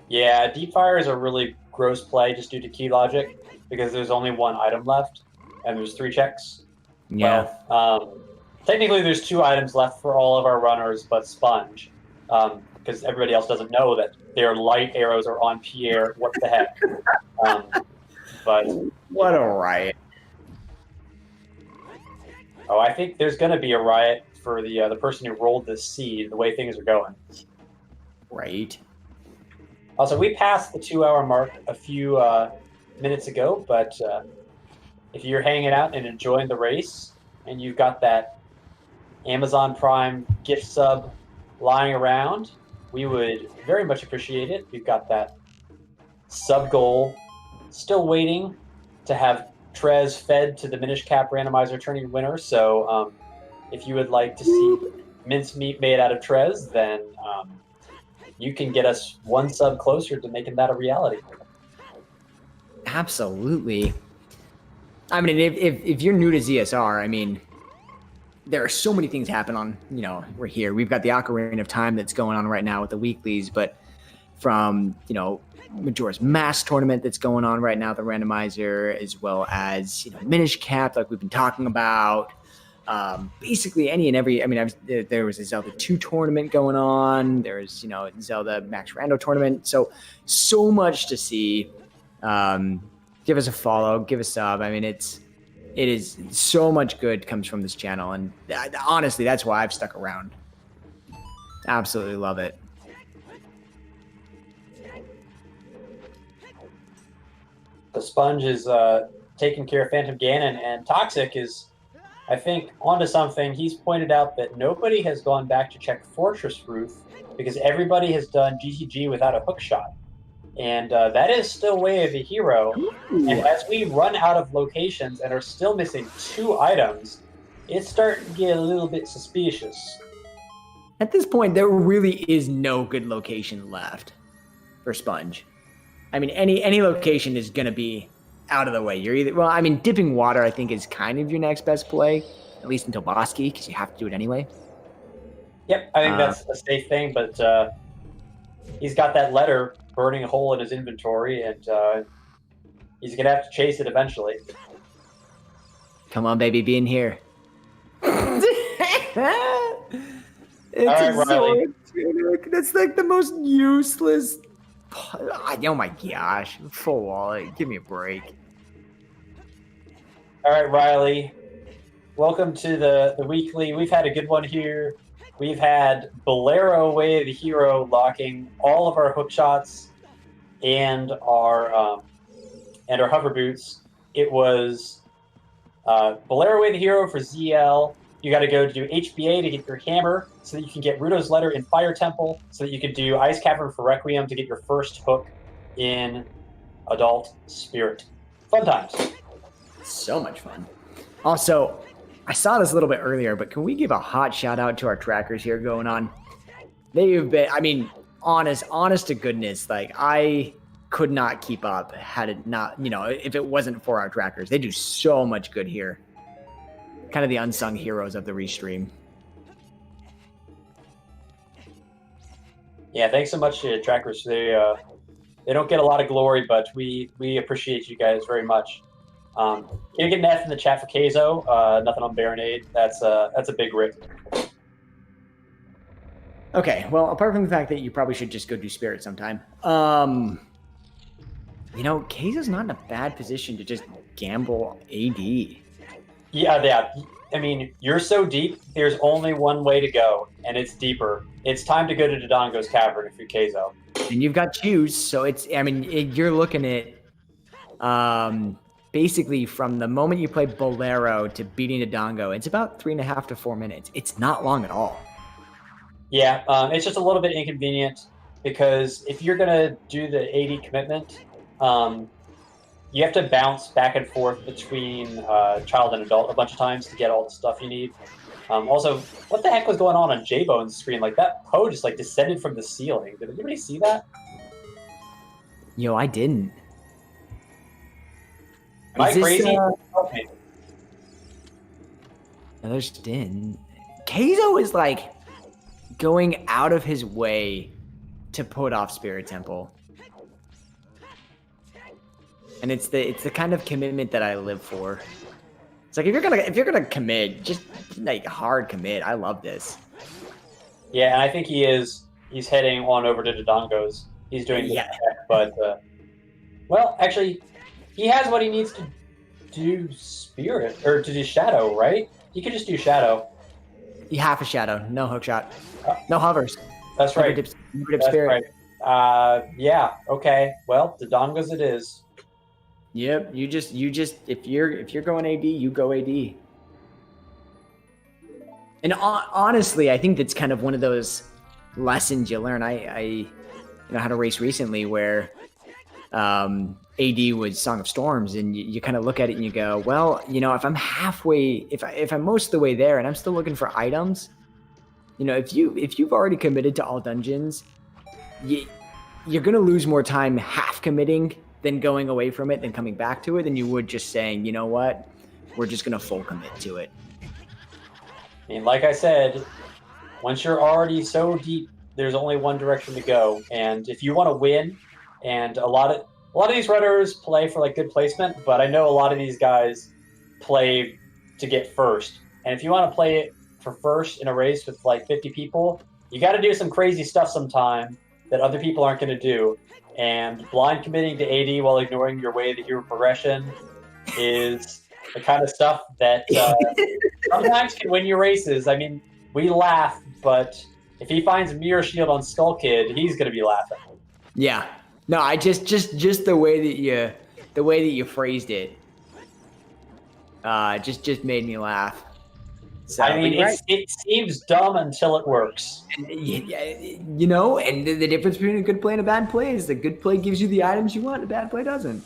Yeah, Deep Fire is a really gross play just due to key logic because there's only 1 item left and there's 3 checks. Yeah. Well, technically there's 2 items left for all of our runners but Sponge. Because everybody else doesn't know that their light arrows are on Pierre. What the heck? But what a riot! Oh, I think there's going to be a riot for the person who rolled this seed. The way things are going. Right. Also, we passed the 2-hour mark a few minutes ago, but if you're hanging out and enjoying the race, and you've got that Amazon Prime gift sub lying around, we would very much appreciate it. We've got that sub goal still waiting to have Trez fed to the Minish Cap Randomizer tourney winner. So if you would like to see mincemeat made out of Trez, then you can get us 1 sub closer to making that a reality. Absolutely. I mean, if you're new to ZSR, I mean, there are so many things happen on, we're here. We've got the Ocarina of Time that's going on right now with the weeklies, but from, Majora's Mask tournament that's going on right now, the randomizer, as well as, Minish Cap, like we've been talking about. Basically any and every, I mean, there was a Zelda 2 tournament going on. There's, Zelda Max Rando tournament. So much to see. Give us a follow, give a sub. I mean, it is so much good comes from this channel, and honestly, that's why I've stuck around. Absolutely love it. The Sponge is taking care of Phantom Ganon, and Toxic is, I think, onto something. He's pointed out that nobody has gone back to check Fortress Roof because everybody has done GTG without a hook shot. And that is still Way of the Hero. And as we run out of locations and are still missing 2 items, it's starting to get a little bit suspicious. At this point, there really is no good location left for Sponge. I mean, any location is going to be out of the way. You're either, well, I mean, Dipping Water, I think, is kind of your next best play, at least until Bosky, because you have to do it anyway. Yep, I think that's a safe thing, but he's got that letter burning a hole in his inventory, and he's going to have to chase it eventually. Come on, baby, be in here. It's all right, Riley. That's like the most useless. Oh my gosh, full wallet. Give me a break. All right, Riley. Welcome to the weekly. We've had a good one here. We've had Bolero Way of the Hero locking all of our hook shots and our hover boots. It was Bolero Way of the Hero for ZL. You got to go to do HBA to get your hammer so that you can get Ruto's Letter in Fire Temple, so that you can do Ice Cavern for Requiem to get your first hook in Adult Spirit. Fun times. So much fun. Also, I saw this a little bit earlier, but can we give a hot shout out to our trackers here going on? They've been, I mean, honest to goodness, like could not keep up had it not, if it wasn't for our trackers. They do so much good here. Kind of the unsung heroes of the restream. Yeah, thanks so much to the trackers. They don't get a lot of glory, but we appreciate you guys very much. Can you get an F in the chat for Keizo? Nothing on Baronade. That's a big rip. Okay, well, apart from the fact that you probably should just go do Spirit sometime, Keizo's not in a bad position to just gamble AD. Yeah. I mean, you're so deep, there's only one way to go, and it's deeper. It's time to go to Dodongo's Cavern if you're Keizo. And you've got Choose, so you're looking at basically from the moment you play Bolero to beating Dodongo, it's about 3.5 to 4 minutes. It's not long at all. Yeah, it's just a little bit inconvenient because if you're going to do the AD commitment, you have to bounce back and forth between child and adult a bunch of times to get all the stuff you need. Also, what the heck was going on J-Bone's screen? Like, that Poe just, descended from the ceiling. Did anybody see that? Yo, I didn't. Am I crazy? Okay. No, there's Din. Keizo is, going out of his way to put off Spirit Temple. And it's the kind of commitment that I live for. It's like if you're gonna commit, just hard commit. I love this. Yeah, and I think he's heading on over to Dodongo's. He's doing the check, but well, actually, he has what he needs to do Spirit or to do Shadow, right? He could just do Shadow. You half a Shadow, no hook shot, no hovers. That's right. Never dip Spirit. Right. Yeah. Okay. Well, Dodongo's it is. Yep, you just if you're going AD, you go AD. And honestly, I think that's kind of one of those lessons you learn. I had a race recently where AD was Song of Storms, and you kind of look at it and you go, well, if I'm halfway, if I'm most of the way there, and I'm still looking for items, if you've already committed to all dungeons, you're gonna lose more time half committing than going away from it, than coming back to it, than you would just saying, you know what, we're just going to full commit to it. I mean, like I said, once you're already so deep, there's only one direction to go. And if you want to win, and a lot of these runners play for good placement, but I know a lot of these guys play to get first. And if you want to play it for first in a race with 50 people, you got to do some crazy stuff sometime that other people aren't going to do. And blind committing to AD while ignoring your way to hero progression is the kind of stuff that sometimes can win you races. I mean, we laugh, but if he finds Mirror Shield on Skull Kid, he's going to be laughing. Yeah. No, I just the way that you phrased it, just made me laugh. So, I mean, it seems dumb until it works. And the difference between a good play and a bad play is the good play gives you the items you want, a bad play doesn't.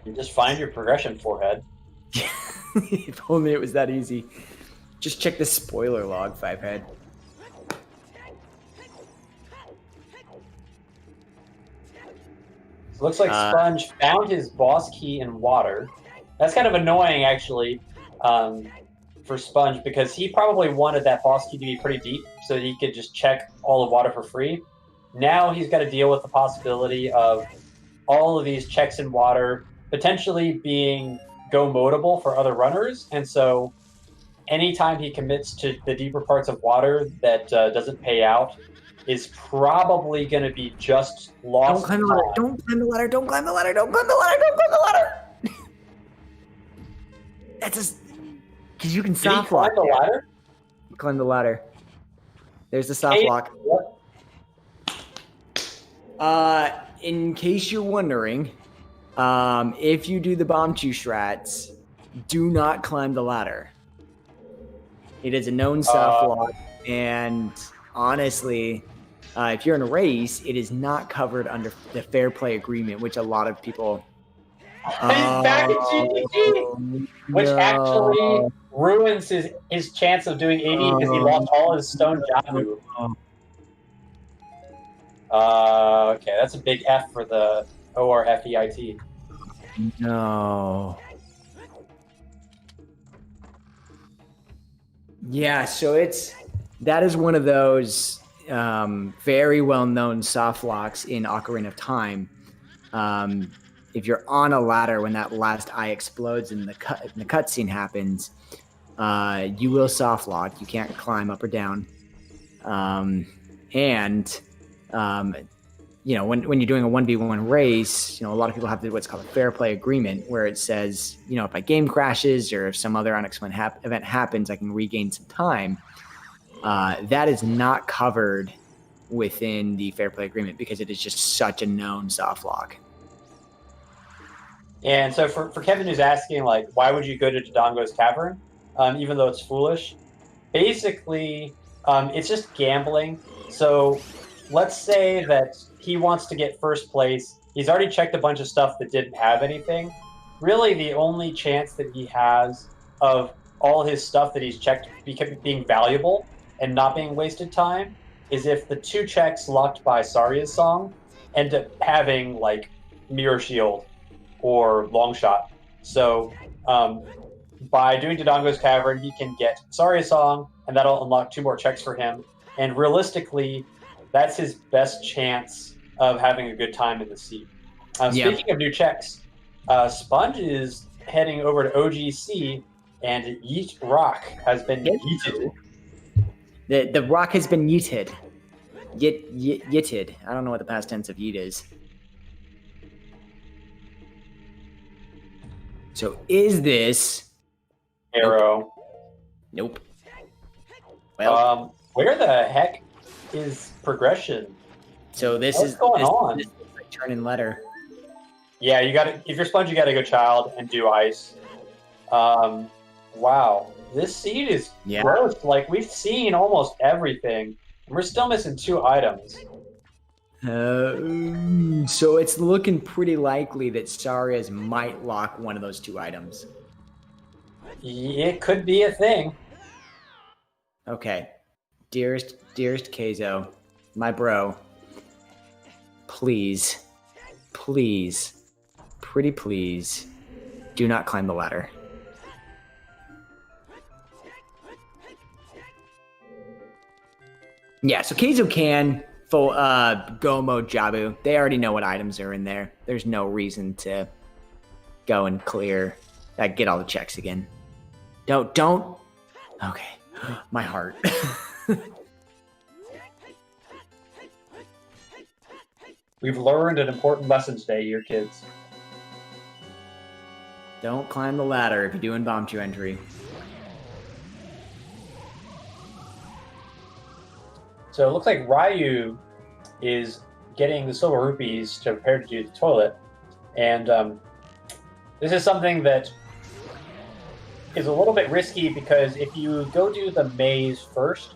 You just find your progression, forehead. If only it was that easy. Just check the spoiler log, Fivehead. Looks like Sponge found his boss key in water. That's kind of annoying, actually, for Sponge, because he probably wanted that boss key to be pretty deep so that he could just check all the water for free. Now he's got to deal with the possibility of all of these checks in water potentially being go-modable for other runners, and so anytime he commits to the deeper parts of water that doesn't pay out is probably going to be just lost. Don't climb the ladder, don't climb the ladder, don't climb the ladder, don't climb the ladder, don't climb the ladder! That's just because you can soft lock. Climb the ladder? Climb the ladder. There's the soft lock. In case you're wondering, if you do the bomb chew strats, do not climb the ladder. It is a known soft lock, and honestly, if you're in a race, it is not covered under the fair play agreement, which a lot of people. He's back at GTG, which actually ruins his chance of doing AD because he lost all his Stone Jabu. Okay, that's a big F for the ORFEIT. No. Yeah, so that is one of those very well-known soft locks in Ocarina of Time. If you're on a ladder when that last eye explodes and the cutscene happens, you will soft lock. You can't climb up or down. You know, when you're doing a 1v1 race, you know, a lot of people have what's called a fair play agreement, where it says, you know, if my game crashes or if some other unexplained event happens, I can regain some time. That is not covered within the fair play agreement because it is just such a known soft lock. And so for Kevin who's asking, like, why would you go to Dodongo's Cavern, even though it's foolish? Basically, it's just gambling. So let's say that he wants to get first place. He's already checked a bunch of stuff that didn't have anything. Really, the only chance that he has of all his stuff that he's checked being valuable and not being wasted time is if the 2 checks locked by Saria's song end up having, like, Mirror Shield or Long Shot. So by doing Dodongo's Cavern, he can get Saria's song, and that'll unlock 2 more checks for him. And realistically, that's his best chance of having a good time in the sea. Speaking of new checks, Sponge is heading over to OGC, and Yeet Rock has been yeeted. The rock has been yeeted. Yeeted. I don't know what the past tense of yeet is. So is this Arrow? Nope. Well, where the heck is progression? So this What's going on? This is like turn-in letter. Yeah, you got to. If you're Sponge, you got to go Child and do Ice. Wow, this seed is gross. Like, we've seen almost everything, and we're still missing 2 items. So it's looking pretty likely that Saria's might lock one of those 2 items. It could be a thing. Okay, dearest Keizo, my bro. Please, pretty please, do not climb the ladder. Yeah, so Keizo can full go mode Jabu. They already know what items are in there. There's no reason to go and clear, get all the checks again. Don't. Okay, my heart. We've learned an important lesson today, here, kids. Don't climb the ladder if you're doing Bombchu entry. So it looks like Ryu is getting the silver rupees to prepare to do the toilet. And this is something that is a little bit risky because if you go do the maze first,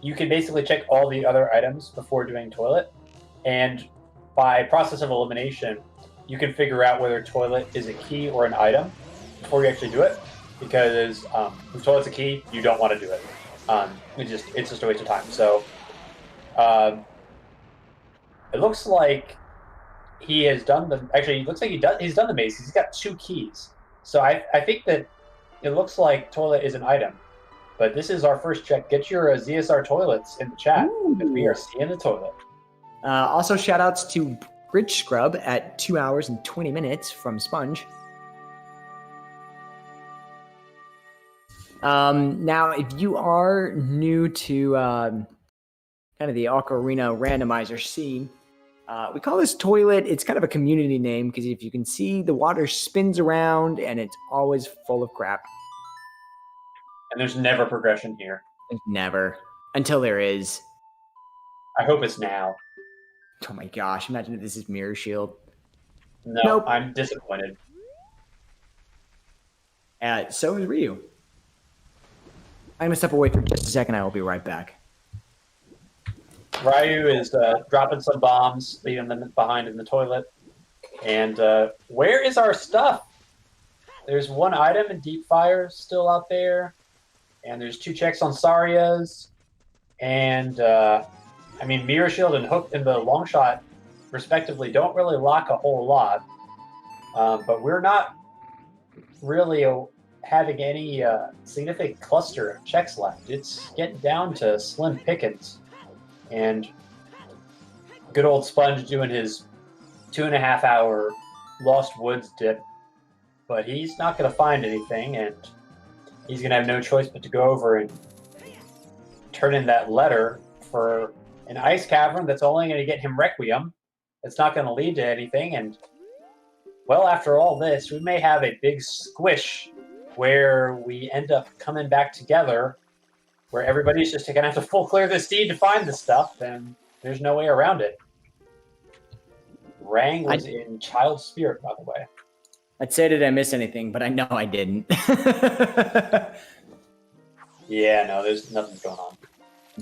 you can basically check all the other items before doing toilet. And by process of elimination, you can figure out whether toilet is a key or an item before you actually do it. Because if toilet's a key, you don't want to do it. It's just a waste of time. So it looks like he has done the. Actually, it looks like he's done the maze. He's got 2 keys. So I think that it looks like toilet is an item. But this is our first check. Get your ZSR toilets in the chat. We are seeing the toilet. Also, shout outs to Bridge Scrub at 2 hours and 20 minutes from Sponge. Now, if you are new to kind of the Ocarina randomizer scene, we call this toilet. It's kind of a community name because if you can see, the water spins around and it's always full of crap. And there's never progression here. Never. Until there is. I hope it's now. Oh my gosh, imagine if this is Mirror Shield. No, nope. I'm disappointed. So is Ryu. I'm going to step away for just a second. I will be right back. Ryu is dropping some bombs, leaving them behind in the toilet. And where is our stuff? There's 1 item in Deep Fire still out there. And there's 2 checks on Saria's. And I I mean, Mirror Shield and Hook and the Long Shot, respectively, don't really lock a whole lot. But we're not really having any significant cluster of checks left. It's getting down to slim pickings. And good old Sponge doing his 2.5 hour Lost Woods dip. But he's not going to find anything, and he's going to have no choice but to go over and turn in that letter for an ice cavern that's only going to get him Requiem. It's not going to lead to anything, and well, after all this, we may have a big squish where we end up coming back together, where everybody's just going to have to full clear the seed to find the stuff, and there's no way around it. Rang was in Child Spirit, by the way. I'd say, did I miss anything? But I know I didn't. Yeah, no, there's nothing going on.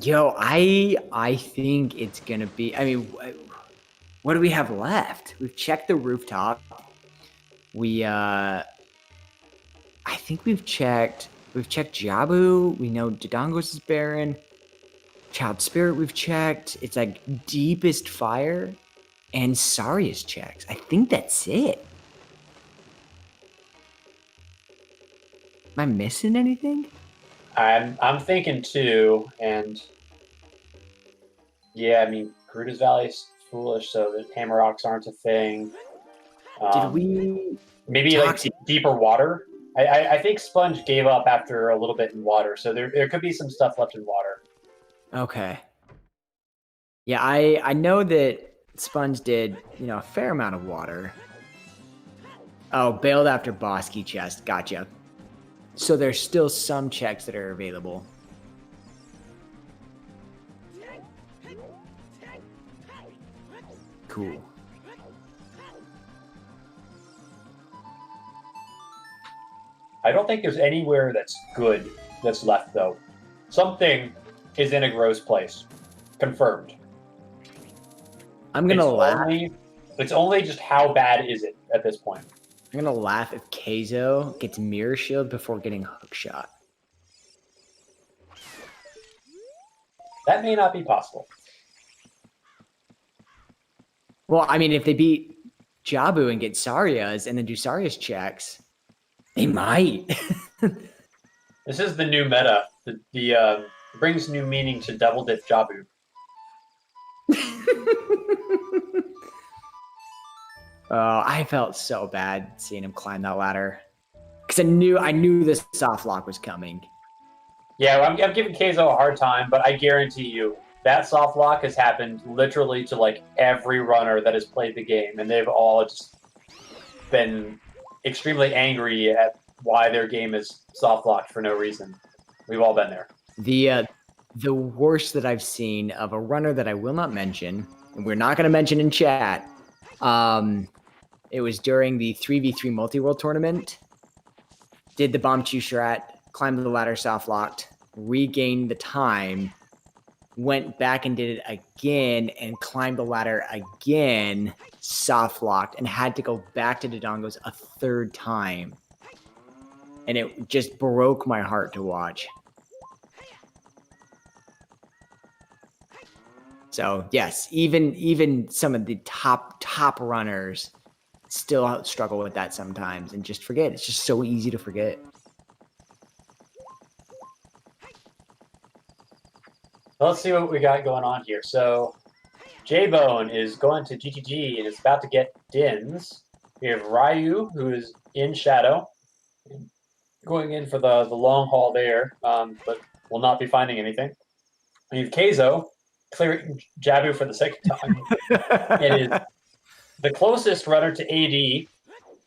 Yo, I think it's gonna be. I mean, what do we have left? We've checked the rooftop. I think we've checked Jabu. We know Dodongos is barren. Child Spirit we've checked. It's like Deepest Fire and Saria's checks. I think that's it. Am I missing anything? I'm thinking too, and yeah, I mean, Gerudo's Valley is foolish, so the hammer rocks aren't a thing. Did we maybe like deeper water? I think Sponge gave up after a little bit in water, so there could be some stuff left in water. Okay. Yeah, I know that Sponge did, a fair amount of water. Oh, bailed after boss key chest. Gotcha. So there's still some checks that are available. Cool. I don't think there's anywhere that's good that's left, though. Something is in a gross place. Confirmed. I'm gonna laugh. It's only just how bad is it at this point. I'm gonna laugh if Keizo gets Mirror Shield before getting Hook Shot. That may not be possible. Well, I mean, if they beat Jabu and get Saria's and then do Saria's checks, they might. This is the new meta. The brings new meaning to double dip Jabu. Oh, I felt so bad seeing him climb that ladder because I knew this soft lock was coming. Yeah, I'm giving Keizo a hard time, but I guarantee you that soft lock has happened literally to like every runner that has played the game, and they've all just been extremely angry at why their game is soft locked for no reason. We've all been there. The worst that I've seen of a runner that I will not mention, and we're not going to mention in chat. It was during the 3v3 multi-world tournament. Did the bomb chew strat, climbed the ladder soft locked, regained the time, went back and did it again, and climbed the ladder again, soft locked, and had to go back to Dodongos a third time. And it just broke my heart to watch. So yes, even some of the top runners still struggle with that sometimes and just forget. It's just so easy to forget. Let's see what we got going on here. So J-Bone is going to GTG and is about to get Dins. We have Ryu, who is in Shadow, going in for the long haul there, but will not be finding anything. We have Keizo clearing Jabu for the second time. It is the closest runner to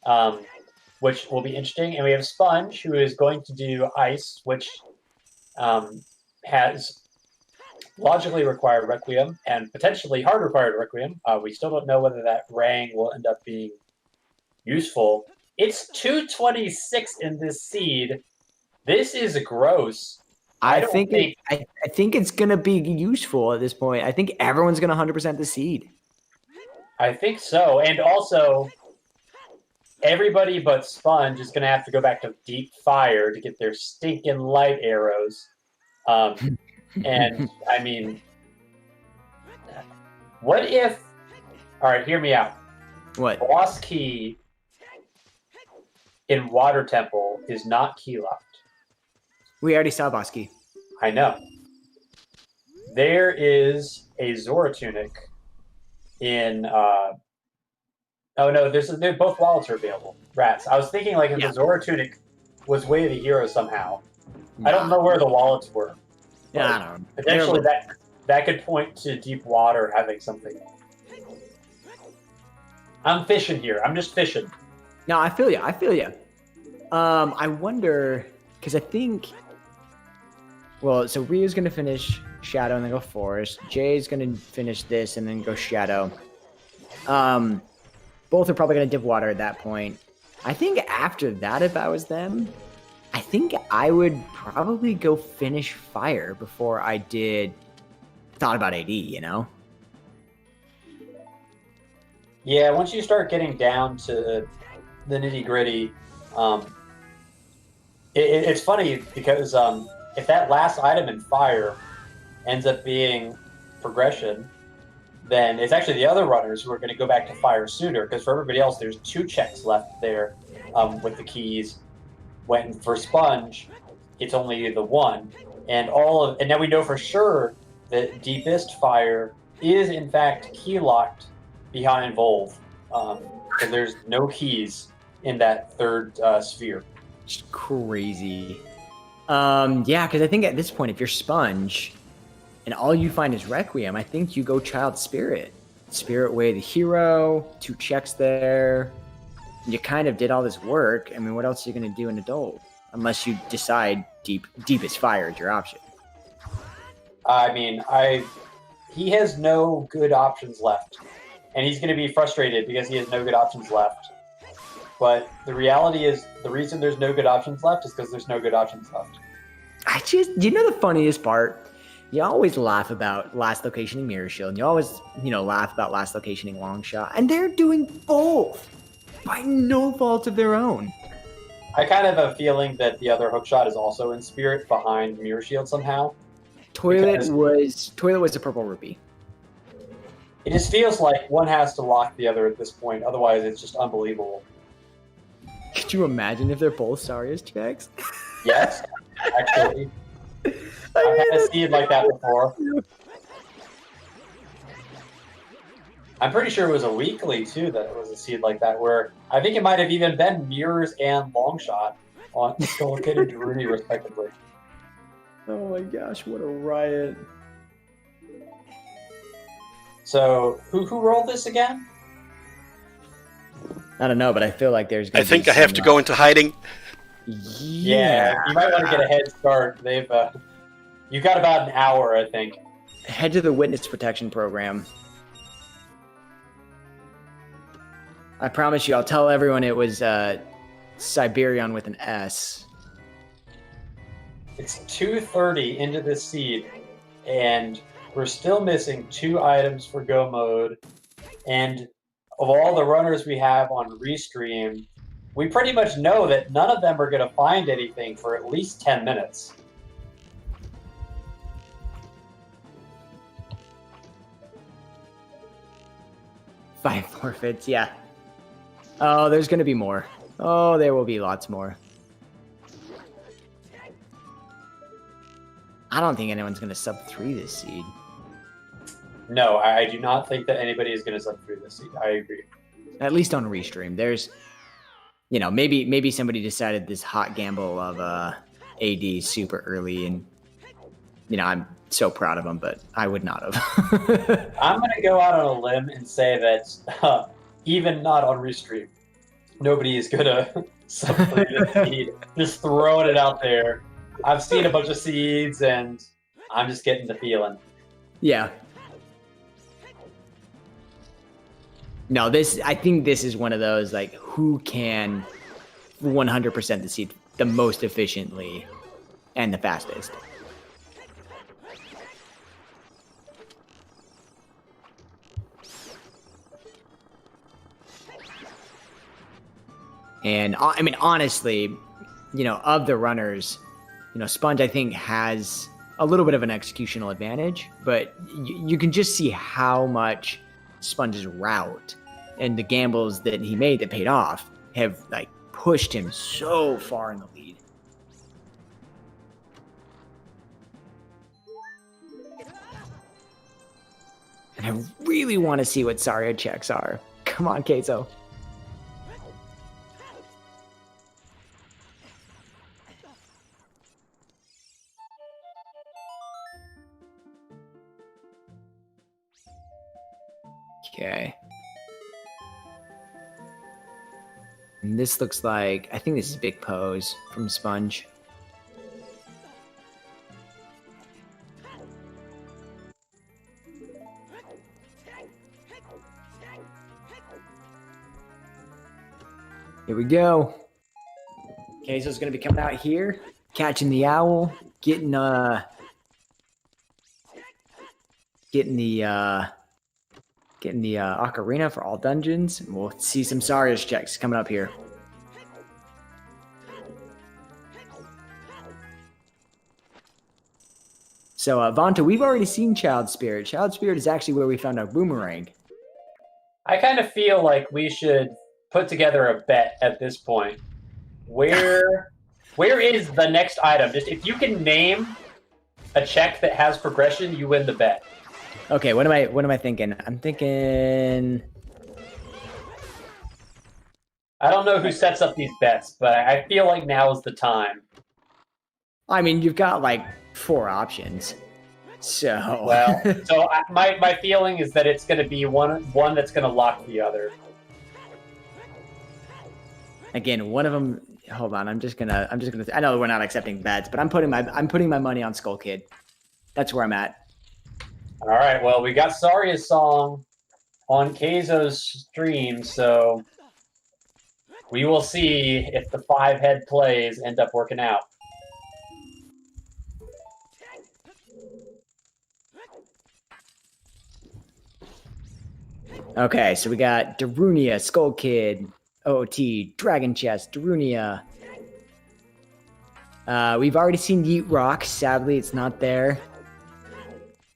AD, which will be interesting. And we have Sponge, who is going to do Ice, which has logically required Requiem and potentially hard required Requiem. We still don't know whether that Rang will end up being useful. It's 226 in this seed. This is gross. I think it's gonna be useful at this point. I think everyone's gonna 100% the seed. I think so, and also everybody but Sponge is gonna have to go back to Deep Fire to get their stinking light arrows. And I mean, What if... All right, hear me out. What? Boss key in Water Temple is not key locked. We already saw boss key. I know. There is a Zora tunic in... oh, no, both wallets are available. Rats. I was thinking like if the Zora tunic was Way of the Hero somehow. I don't know where the wallets were. Yeah, I don't know. Potentially that could point to deep water having something. I'm fishing here. I'm just fishing. No, I feel you. I wonder, because I think... Well, so Ryu's going to finish Shadow and then go Forest. Jay's going to finish this and then go Shadow. Both are probably going to dip water at that point. I think after that, if I was them, I think I would probably go finish Fire before I thought about AD, you know? Yeah, once you start getting down to the nitty gritty, it's funny because if that last item in Fire ends up being progression, then it's actually the other runners who are going to go back to Fire sooner, because for everybody else, there's 2 checks left there with the keys. When for Sponge, it's only the 1. And now we know for sure that Deepest Fire is in fact key locked behind Volve, because there's no keys in that 3rd sphere. Just crazy. Yeah, because I think at this point, if you're Sponge and all you find is Requiem, I think you go Child Spirit. Spirit Way of the Hero, 2 checks there. You kind of did all this work. I mean, what else are you going to do in Adult? Unless you decide Deepest Fire is your option. I mean, he has no good options left. And he's going to be frustrated because he has no good options left. But the reality is, the reason there's no good options left is because there's no good options left. You know the funniest part? You always laugh about last location in Mirror Shield, and you always, laugh about last location in Long Shot, and they're doing both by no fault of their own. I kind of have a feeling that the other hookshot is also in Spirit behind Mirror Shield somehow. Toilet was a purple rupee. It just feels like one has to lock the other at this point, otherwise it's just unbelievable. Could you imagine if they're both Saria's checks? Yes, actually. I've had a seed like that before. I'm pretty sure it was a weekly, too, that it was a seed like that, where I think it might have even been Mirrors and Longshot on Skull Kid and Daruni, respectively. Oh my gosh, what a riot. So, who rolled this again? I don't know, but I feel like there's I think I have to go into hiding. Yeah, you might want to get a head start. You got about an hour, I think. Head to the Witness Protection Program. I promise you, I'll tell everyone it was Siberian with an S. It's 2:30 into this seed, and we're still missing 2 items for Go Mode. And of all the runners we have on Restream, we pretty much know that none of them are going to find anything for at least 10 minutes. Five forfeits, yeah. Oh, there's going to be more. Oh, there will be lots more. I don't think anyone's going to sub 3 this seed. No, I do not think that anybody is going to sub through this seed. I agree. At least on Restream. There's, maybe somebody decided this hot gamble of AD super early, and, I'm so proud of them, but I would not have. I'm going to go out on a limb and say that even not on Restream, nobody is going to sub through this seed. Just throwing it out there. I've seen a bunch of seeds, and I'm just getting the feeling. Yeah. No, I think this is one of those, who can 100% the seed the most efficiently and the fastest. And, honestly, of the runners, Sponge, I think, has a little bit of an executional advantage, but you can just see how much Sponge's route and the gambles that he made that paid off have like pushed him so far in the lead. And I really want to see what Saria checks are. Come on, Keizo. Okay. And this looks like, I think this is Big Pose from Sponge. Here we go. Keizo's gonna be coming out here, catching the owl, getting the Ocarina for all dungeons. And we'll see some Saria's checks coming up here. So, Vanta, we've already seen Child Spirit. Child Spirit is actually where we found our boomerang. I kind of feel like we should put together a bet at this point. Where is the next item? Just if you can name a check that has progression, you win the bet. Okay, what am I thinking? I'm thinking I don't know who sets up these bets, but I feel like now is the time. I mean, you've got like 4 options. So Well, so my feeling is that it's going to be one that's going to lock the other. Again, one of them. Hold on, I'm just gonna. I know we're not accepting bets, but I'm putting my money on Skull Kid. That's where I'm at. All right. Well, we got Saria's song on Keizo's stream, so we will see if the 5-head plays end up working out. Okay, so we got Darunia, Skull Kid, OOT, Dragon Chest, Darunia. We've already seen Yeet Rock. Sadly, it's not there.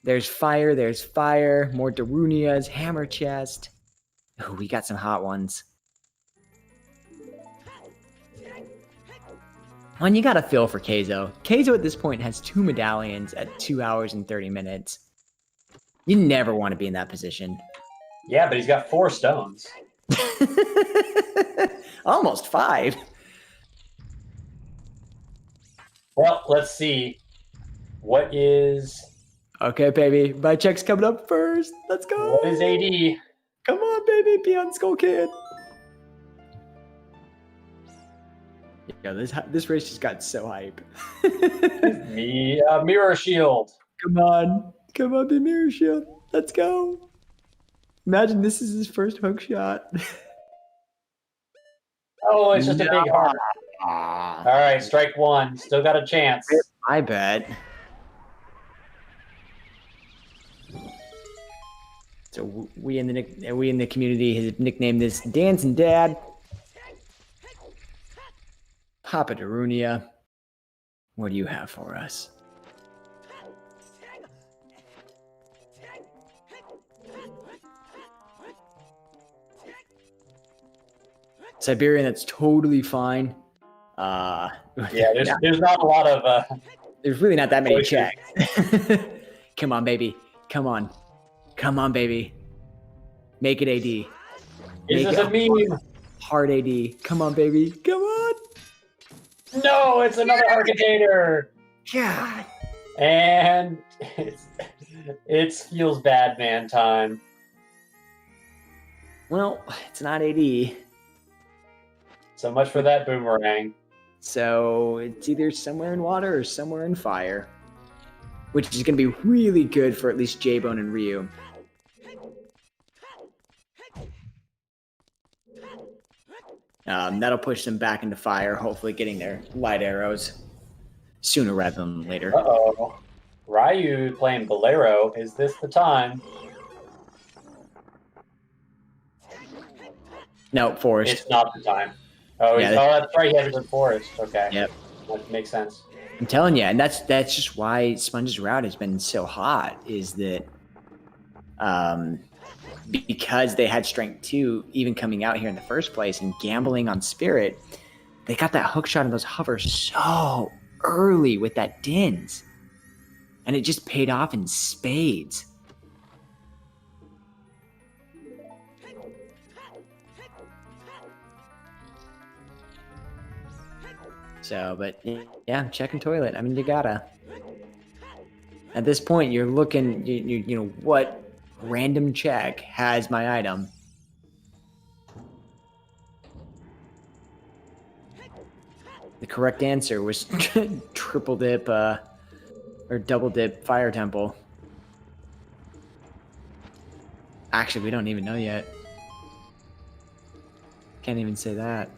There's fire, more Darunias, Hammer Chest. Oh, we got some hot ones. And you gotta feel for Keizo. Keizo at this point has 2 medallions at 2 hours and 30 minutes. You never want to be in that position. Yeah, but he's got 4 stones. Almost 5. Well, let's see. What is... Okay, baby. My check's coming up first. Let's go. What is AD? Come on, baby. Beyond Skull Kid. Yeah, this race just got so hype. Mirror Shield. Come on, be Mirror Shield. Let's go. Imagine this is his first hook shot. Oh, it's just a big heart. All right, strike 1. Still got a chance. I bet. So we in the community has nicknamed this Dancing Dad. Papa Darunia, what do you have for us? Siberian, that's totally fine. Yeah, there's not a lot of... there's really not that many checks. Come on, baby. Come on, baby. Make it AD. Is this a meme? Hard AD. Come on, baby. Come on. No, it's another Architator. God. And it's feels bad man time. Well, it's not AD. So much for that boomerang. So it's either somewhere in water or somewhere in fire, which is going to be really good for at least J-Bone and Ryu. That'll push them back into fire, hopefully getting their light arrows sooner rather than later. Uh-oh. Ryu playing Bolero. Is this the time? No, Forest. It's not the time. Oh, Yeah, that's right. He has a forest. Okay. Yep. That makes sense. I'm telling you, and that's just why Sponge's route has been so hot, is that because they had strength 2 even coming out here in the first place and gambling on spirit, they got that hook shot and those hovers so early with that Dins. And it just paid off in spades. So, but yeah, checking toilet. I mean, you gotta. At this point, you're looking, you know, what random check has my item? The correct answer was triple dip, or double dip fire temple. Actually, we don't even know yet. Can't even say that.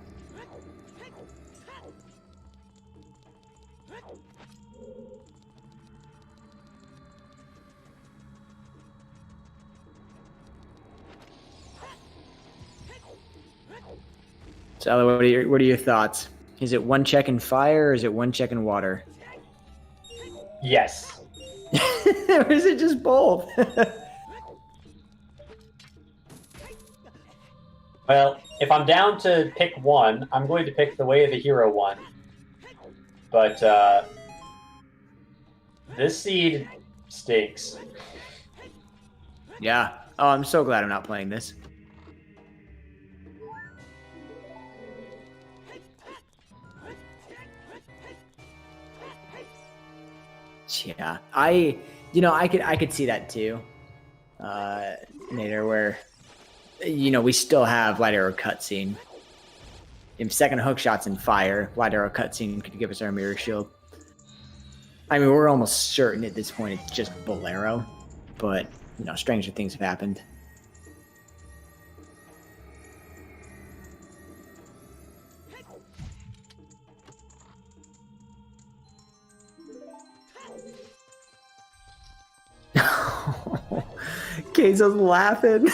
So, what are your thoughts? Is it 1 check in fire, or is it 1 check in water? Yes. Or is it just both? Well, if I'm down to pick one, I'm going to pick the Way of the Hero one. But this seed stinks. Yeah. Oh, I'm so glad I'm not playing this. Yeah, I could see that too, Nader, where, you know, we still have light arrow cutscene. If second hook shots in fire, light arrow cutscene could give us our mirror shield. I mean, we're almost certain at this point it's just Bolero, but, you know, stranger things have happened. Keizo's laughing.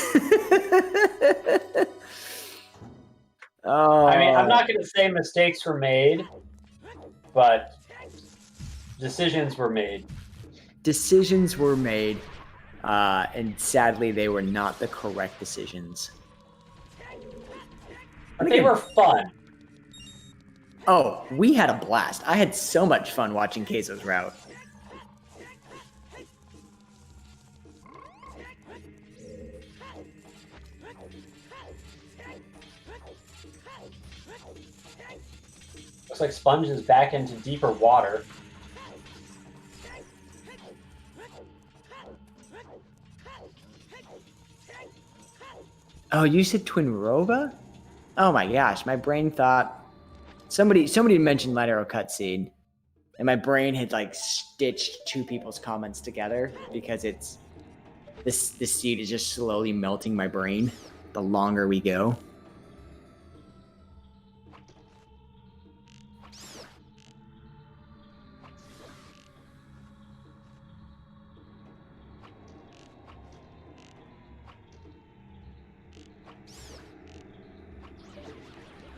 Oh. I mean, I'm not going to say mistakes were made, but decisions were made. Decisions were made, and sadly, they were not the correct decisions. But they were fun. Oh, we had a blast. I had so much fun watching Keizo's route. Looks like Sponge is back into deeper water. Oh, you said Twin Roba? Oh my gosh, my brain thought somebody mentioned Light Arrow cutscene, and my brain had like stitched 2 people's comments together because it's this seed is just slowly melting my brain the longer we go.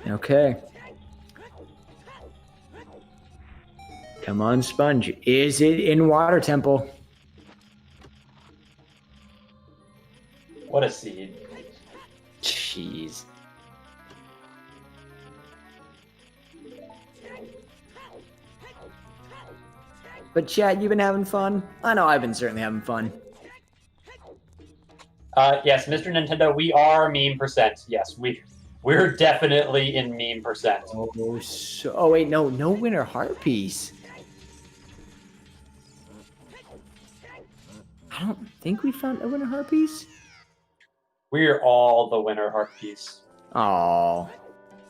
Okay. Come on, Sponge. Is it in Water Temple? What a seed. Jeez. But chat, you been having fun? I know I've been certainly having fun. Yes, Mr. Nintendo, we are meme percent. Yes, we're definitely in meme percent. Oh wait, no winner heart piece. I don't think we found a winner heart piece. We're all the winner heart piece. Oh,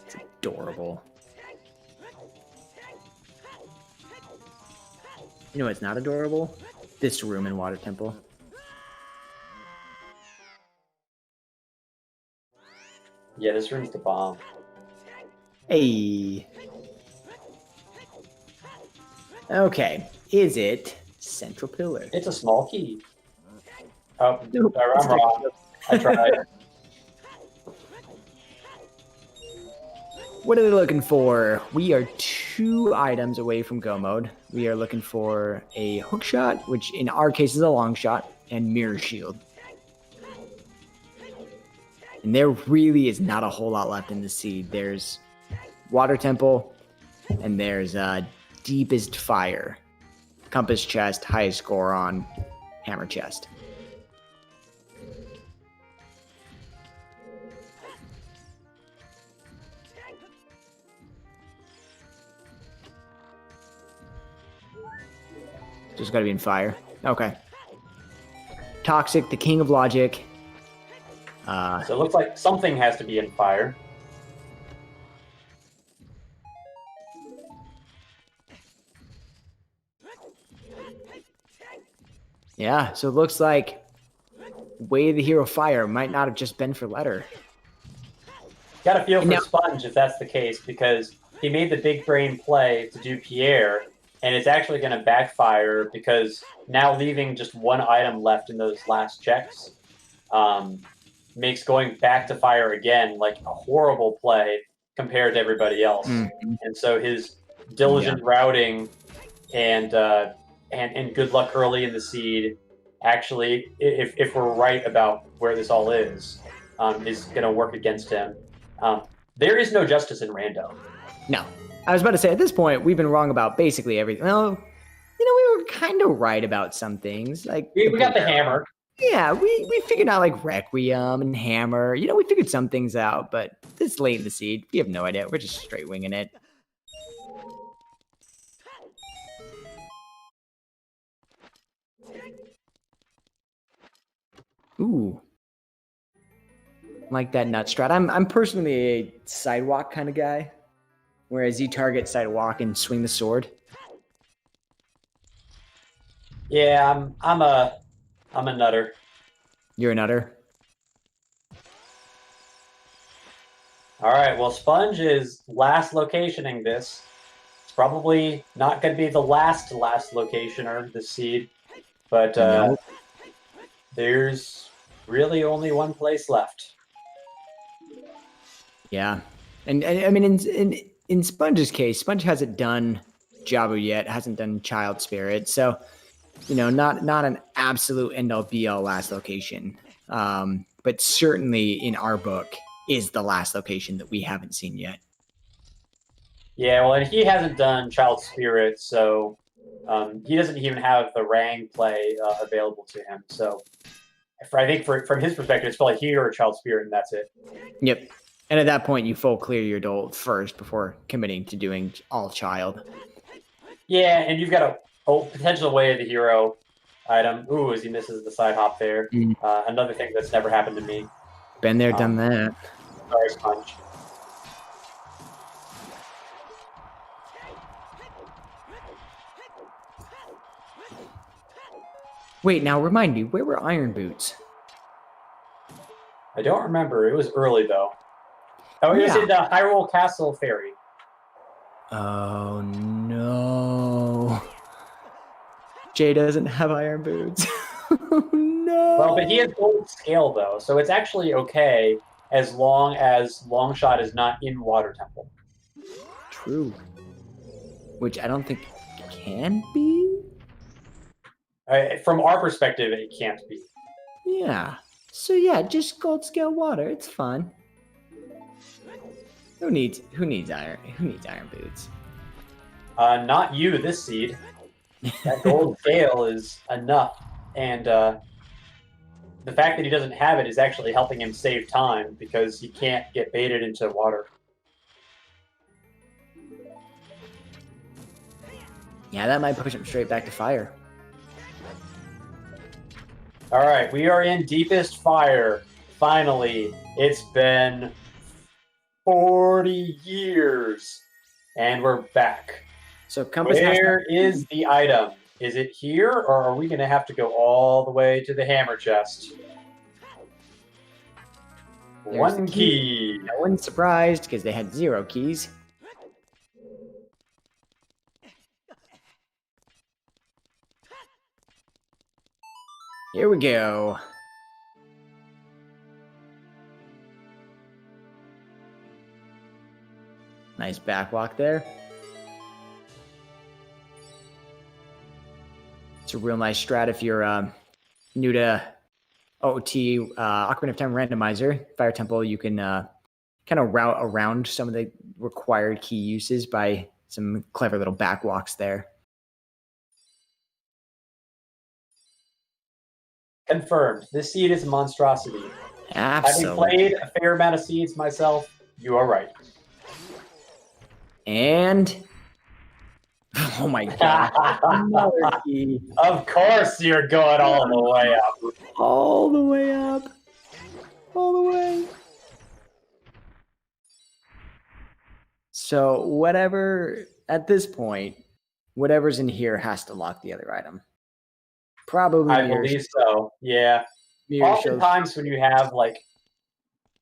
it's adorable. You know what's not adorable? This room in Water Temple. Yeah, this room's the bomb. Hey. Okay, is it Central Pillar? It's a small key. Oh, Nope. I'm wrong. I tried. What are they looking for? We are 2 items away from go mode. We are looking for a hook shot, which in our case is a long shot, and mirror shield. And there really is not a whole lot left in the seed. There's water temple, and there's deepest fire, compass chest, highest score on hammer chest. Just gotta be in fire. Okay. Toxic, the king of logic. So it looks like something has to be in fire. Yeah, so it looks like Way of the Hero Fire might not have just been for letter. Got a feel for Sponge if that's the case, because he made the big brain play to do Pierre, and it's actually going to backfire because now leaving just 1 item left in those last checks makes going back to fire again like a horrible play compared to everybody else. Mm-hmm. And so his diligent routing and good luck early in the seed, actually, if we're right about where this all is going to work against him. There is no justice in Rando. No. I was about to say, at this point, we've been wrong about basically everything. Well, we were kind of right about some things. Like we got the hammer. Yeah, we figured out like Requiem and Hammer. We figured some things out, but this late in the seed, we have no idea. We're just straight winging it. Ooh. Like that nut strat. I'm personally a sidewalk kind of guy. Whereas you target sidewalk and swing the sword. Yeah, I'm a nutter. You're a nutter. All right. Well, Sponge is last locationing this. It's probably not going to be the last locationer this seed, but there's really only one place left. Yeah, and I mean in Sponge's case, Sponge hasn't done Jabu yet, hasn't done Child Spirit, so not an absolute end all be all last location, but certainly in our book is the last location that we haven't seen yet. Yeah, well, and he hasn't done Child Spirit, so he doesn't even have the Rang play available to him. So I think from his perspective, it's probably here or Child Spirit, and that's it. Yep. And at that point, you full clear your adult first before committing to doing all child. Yeah, and you've got a potential Way of the Hero item. Ooh, as he misses the side hop there. Another thing that's never happened to me. Been there, done that. Sorry, Sponge. Wait, now remind me, where were Iron Boots? I don't remember. It was early, though. Oh, it was in the Hyrule Castle Ferry. Oh, no. Jay doesn't have Iron Boots. Oh, no. Well, but he has gold scale, though, so it's actually okay as long as Longshot is not in Water Temple. True. Which I don't think can be? From our perspective, it can't be. Yeah. So yeah, just gold scale water. It's fun. Who needs iron boots? Not you, this seed. That gold scale is enough, and the fact that he doesn't have it is actually helping him save time because he can't get baited into water. Yeah, that might push him straight back to fire. All right, we are in deepest fire. Finally, it's been 40 years, and we're back. So compass. Where is the item? Is it here, or are we going to have to go all the way to the hammer chest? There's One key. No one's surprised because they had 0 keys. Here we go. Nice backwalk there. It's a real nice strat if you're new to OT, Ocarina of Time Randomizer, Fire Temple. You can kind of route around some of the required key uses by some clever little backwalks there. Confirmed. This seed is a monstrosity. Absolutely. Having played a fair amount of seeds myself, you are right. And oh my god, another key. Of course you're going all the way up. All the way up. All the way. So whatever, at this point, whatever's in here has to lock the other item. Probably I believe so. Yeah. Oftentimes when you have like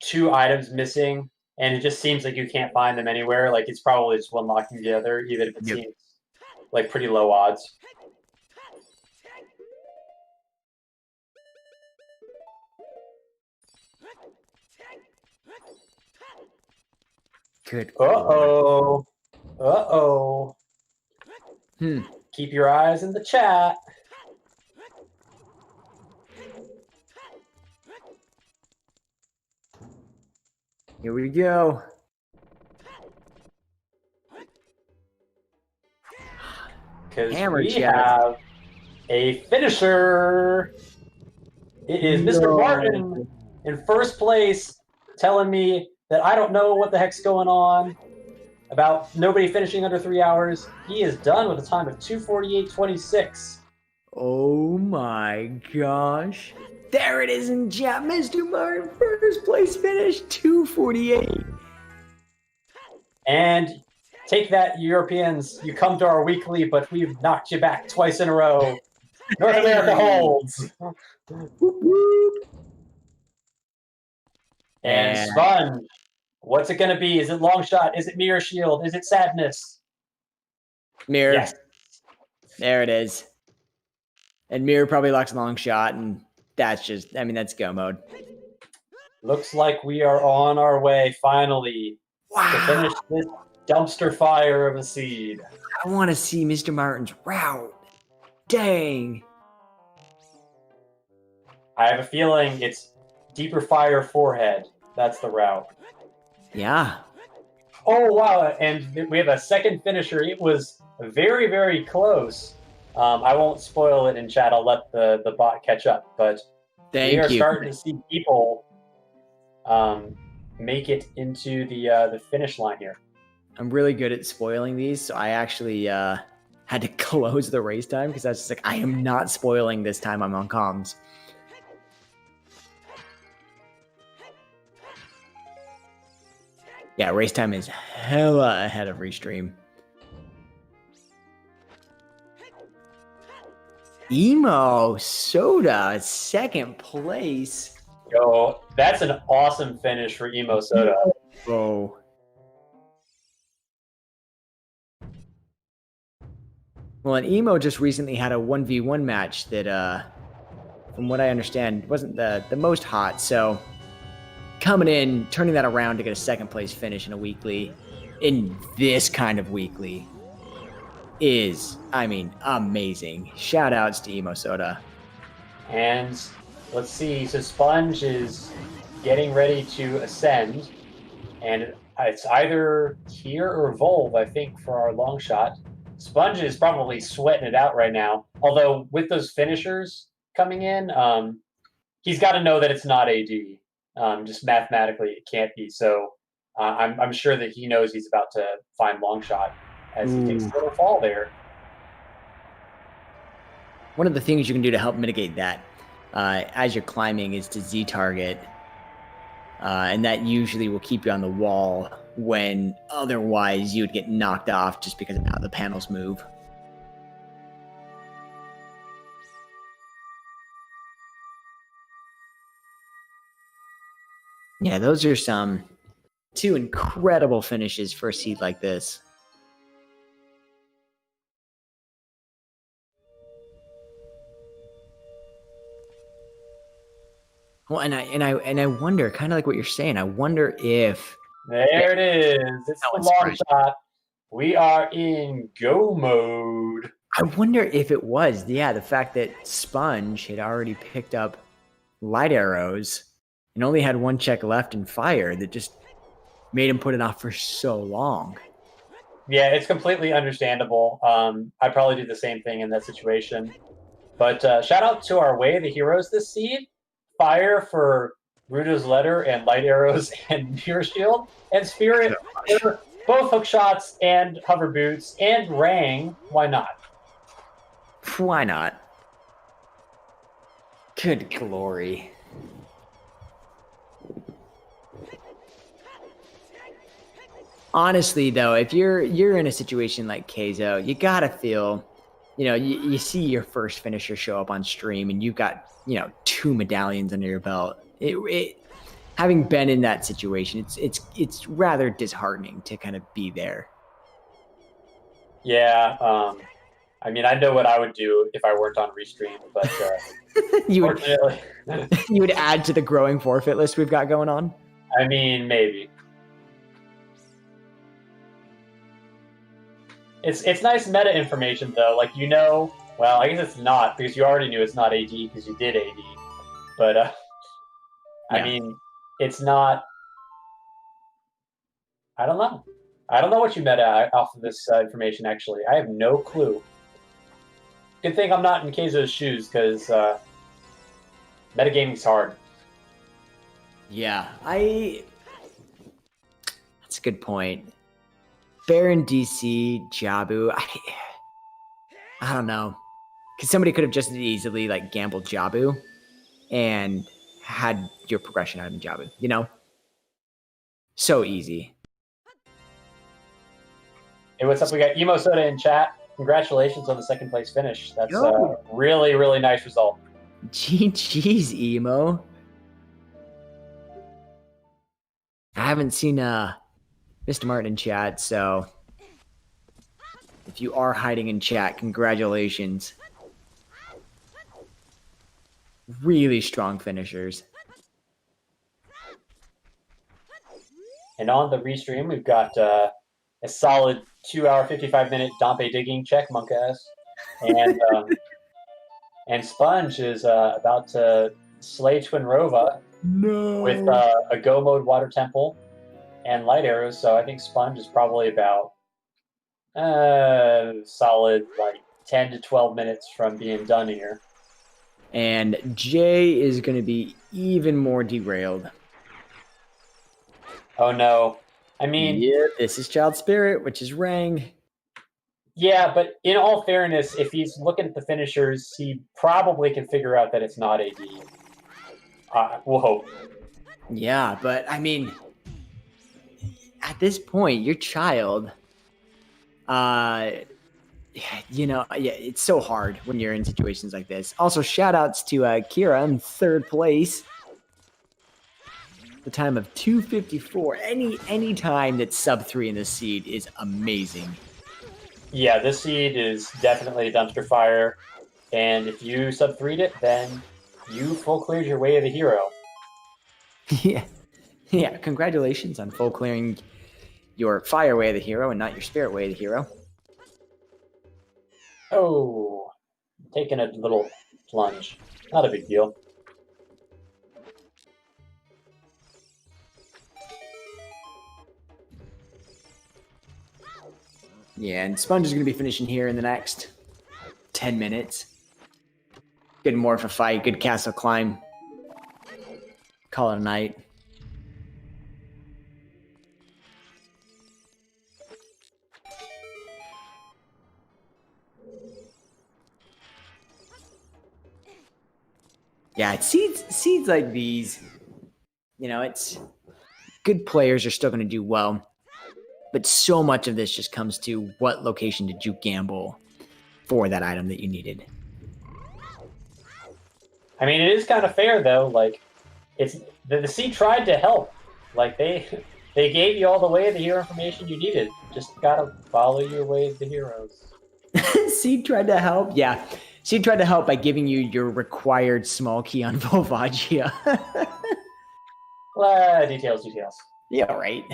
2 items missing and it just seems like you can't find them anywhere, like it's probably just one locking the other, even if it seems like pretty low odds. Good. Uh-oh. Uh-oh. Keep your eyes in the chat. Here we go. Because we have a finisher. It is Mr. Martin in first place telling me that I don't know what the heck's going on about nobody finishing under 3 hours. He is done with a time of 2:48.26. Oh my gosh. There it is in chat. Mr. Martin, first place finish, 2:48. And take that, Europeans. You come to our weekly, but we've knocked you back twice in a row. North America holds. And Sponge, what's it going to be? Is it long shot? Is it mirror shield? Is it sadness? Mirror. Yes. There it is. And mirror probably locks long shot, and that's just, I mean, that's go mode. Looks like we are on our way, finally, to finish this dumpster fire of a seed. I want to see Mr. Martin's route. Dang. I have a feeling it's deeper fire forehead. That's the route. Yeah. Oh, wow. And we have a second finisher. It was very, very close. I won't spoil it in chat. I'll let the bot catch up. But we are starting to see people make it into the finish line here. I'm really good at spoiling these, so I actually had to close the race time because I was just like, I am not spoiling this time. I'm on comms. Yeah, race time is hella ahead of restream. Emo Soda, second place. Yo, that's an awesome finish for Emo Soda. Oh. Well, and Emo just recently had a 1v1 match that, from what I understand, wasn't the most hot. So coming in, turning that around to get a second place finish in a weekly, in this kind of weekly, is, I mean, amazing. Shout outs to Emo Soda. And let's see, so Sponge is getting ready to ascend, and it's either Tier or Volve, I think, for our long shot. Sponge is probably sweating it out right now, although with those finishers coming in, he's got to know that it's not AD. Just mathematically, it can't be. So I'm sure that he knows he's about to find long shot as he takes a little fall there. One of the things you can do to help mitigate that as you're climbing is to Z-target. And that usually will keep you on the wall when otherwise you would get knocked off just because of how the panels move. Yeah, those are two incredible finishes for a seed like this. Well, and I wonder, kind of like what you're saying, I wonder if There it is. It's the long right. shot. We are in go mode. I wonder if it was, the fact that Sponge had already picked up light arrows and only had one check left in fire that just made him put it off for so long. Yeah, it's completely understandable. I'd probably do the same thing in that situation. But shout out to our Way of the Heroes this seed. Fire for Rudo's Letter and Light Arrows and Pure Shield. And Spirit for both hook shots and hover boots. And Rang, why not? Why not? Good glory. Honestly, though, if you're in a situation like Keizo, you gotta feel, you see your first finisher show up on stream, and you've got 2 medallions under your belt. Having been in that situation, it's rather disheartening to kind of be there. Yeah, I mean, I know what I would do if I weren't on Restream, but you fortunately, would add to the growing forfeit list we've got going on. I mean, maybe. It's nice meta information though. Like well, I guess it's not because you already knew it's not AD because you did AD. But yeah. I mean, it's not. I don't know. I don't know what you meta off of this information. Actually, I have no clue. Good thing I'm not in Keizo's shoes because metagaming's hard. Yeah, that's a good point. Baron DC, Jabu, I don't know. Because somebody could have just as easily gambled Jabu and had your progression out of Jabu, So easy. Hey, what's up? We got Emo Soda in chat. Congratulations on the second place finish. That's a really, really nice result. GG's, Emo. I haven't seen Mr. Martin in chat, so if you are hiding in chat, congratulations. Really strong finishers. And on the restream, we've got a solid 2-hour, 55-minute Dompe digging check, monk-ass. And Sponge is about to slay Twinrova with a go mode water temple and light arrows. So I think Sponge is probably about solid 10 to 12 minutes from being done here. And Jay is going to be even more derailed. Oh no. I mean, yeah, this is Child Spirit, which is Rang. Yeah, but in all fairness, if he's looking at the finishers, he probably can figure out that it's not AD. We'll hope. Yeah, but I mean, at this point, your child, it's so hard when you're in situations like this. Also, shout outs to Kira in 3rd place. The time of 2:54. Any time that's sub 3 in this seed is amazing. Yeah, this seed is definitely a dumpster fire. And if you sub 3'd it, then you full cleared your Way of the Hero. Yeah. Congratulations on full clearing your Fire Way of the Hero and not your Spirit Way of the Hero. Oh, taking a little plunge. Not a big deal. Yeah, and Sponge is going to be finishing here in the next 10 minutes. Good Morph fight, good castle climb. Call it a night. Yeah, it seeds like these. It's good players are still going to do well. But so much of this just comes to what location did you gamble for that item that you needed. I mean, it is kind of fair though. It's the seed tried to help. They gave you all the Way of the Hero information you needed. Just gotta follow your Way of the Heroes. Seed tried to help. Yeah, Seed tried to help by giving you your required small key on Volvagia. Details. Yeah, right.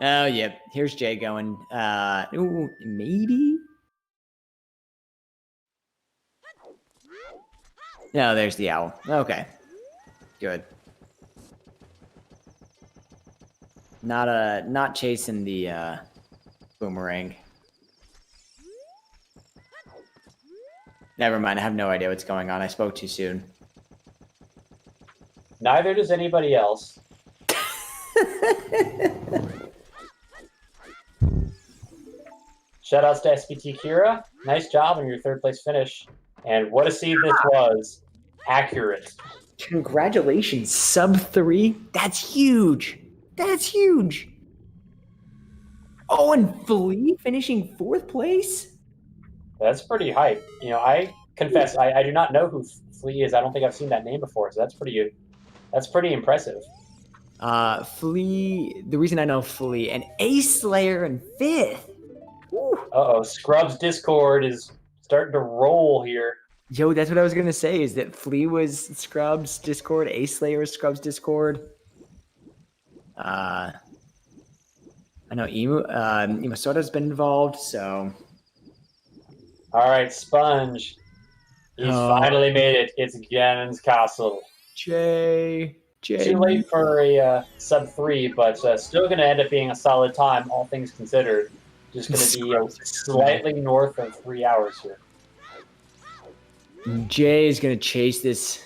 Oh, yep. Here's Jay going. Ooh, maybe? No, there's the owl. Okay. Good. Not chasing the boomerang. Never mind, I have no idea what's going on. I spoke too soon. Neither does anybody else. Shoutouts to SPT Kira. Nice job on your third place finish. And what a seed this was. Accurate. Congratulations, sub 3. That's huge. That's huge. Oh, and Flea finishing 4th place? That's pretty hype. You know, I confess I do not know who Flea is. I don't think I've seen that name before, so that's pretty impressive. Flea, the reason I know Flea, and Ace Slayer in 5th. Uh-oh, Scrub's Discord is starting to roll here. Yo, that's what I was gonna say, is that Flea was Scrub's Discord, Ace Slayer was Scrub's Discord. I know Imasoda's been involved, so... All right, Sponge. He's finally made it. It's Ganon's castle. Jay. Too late for a sub 3, but still going to end up being a solid time, all things considered. Just going to be slightly north of 3 hours here. Jay is going to chase this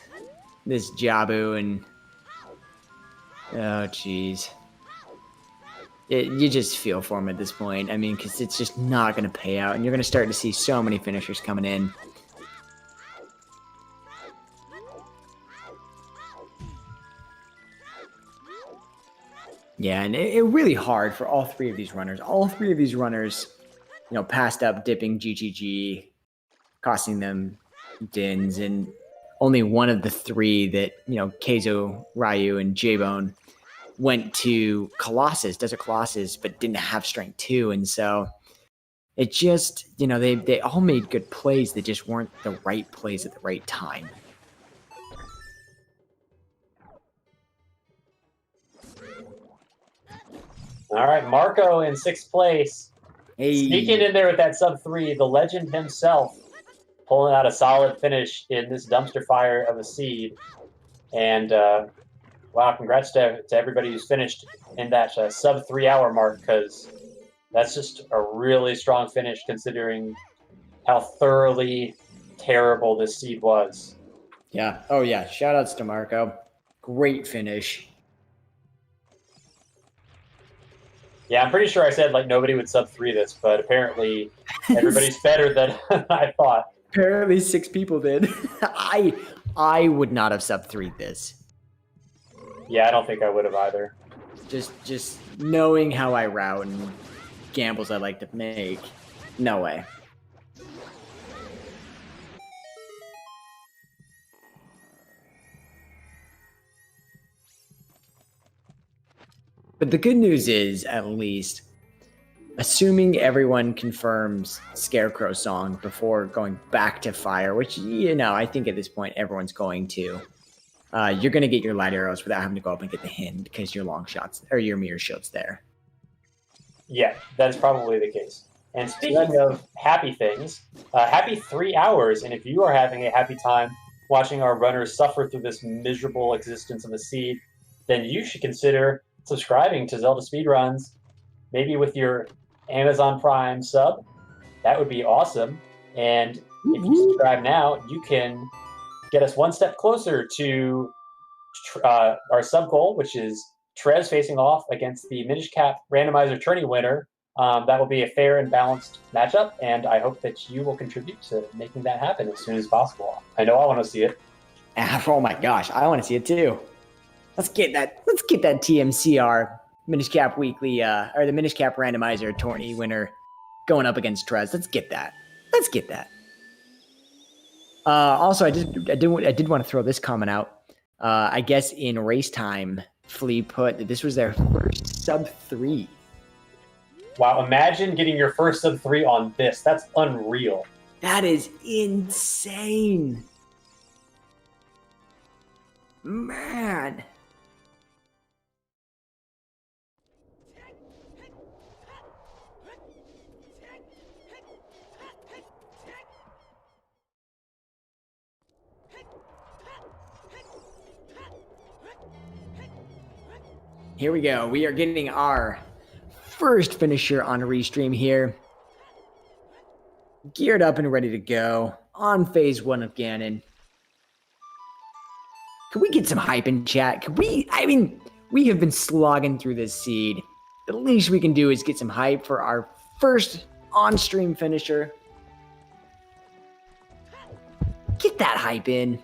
Jabu, and oh jeez, you just feel for him at this point. I mean, because it's just not going to pay out, and you're going to start to see so many finishers coming in. Yeah, and it really hard for all three of these runners. All three of these runners, you know, passed up dipping GGG, costing them dins, and only one of the three that, you know, Keizo, Ryu, and J-Bone went to Colossus, Desert Colossus, but didn't have Strength 2, and so it just, you know, they all made good plays, they just weren't the right plays at the right time. All right, Marco in 6th place. Hey. Sneaking in there with that sub 3, the legend himself, pulling out a solid finish in this dumpster fire of a seed. And wow, congrats to everybody who's finished in that sub 3 hour mark, because that's just a really strong finish considering how thoroughly terrible this seed was. Yeah. Oh yeah. Shout outs to Marco. Great finish. Yeah, I'm pretty sure I said like nobody would sub 3 this, but apparently everybody's better than I thought. Apparently 6 people did. I would not have sub 3'd this. Yeah, I don't think I would have either. Just knowing how I route and gambles I like to make. No way. But the good news is, at least, assuming everyone confirms Scarecrow Song before going back to Fire, which, you know, I think at this point everyone's going to, you're going to get your light arrows without having to go up and get the hint because your long shots, or your mirror shield's there. Yeah, that's probably the case. And speaking of happy things, happy 3 hours, and if you are having a happy time watching our runners suffer through this miserable existence of a seed, then you should consider subscribing to Zelda Speedruns, maybe with your Amazon Prime sub. That would be awesome. And if you subscribe now, you can get us one step closer to our sub goal, which is Trez facing off against the Minish Cap Randomizer tourney winner. That will be a fair and balanced matchup, and I hope that you will contribute to making that happen as soon as possible. I know I want to see it. Oh my gosh, I want to see it too. Let's get that TMCR Minish Cap Weekly or the Minish Cap Randomizer tourney winner going up against Trez. Let's get that. Also, I did want to throw this comment out. I guess in race time, Flea put that this was their first sub 3. Wow, imagine getting your first sub 3 on this. That's unreal. That is insane. Man. Here we go. We are getting our first finisher on Restream here. Geared up and ready to go on phase 1 of Ganon. Can we get some hype in chat? We have been slogging through this seed. The least we can do is get some hype for our first on-stream finisher. Get that hype in.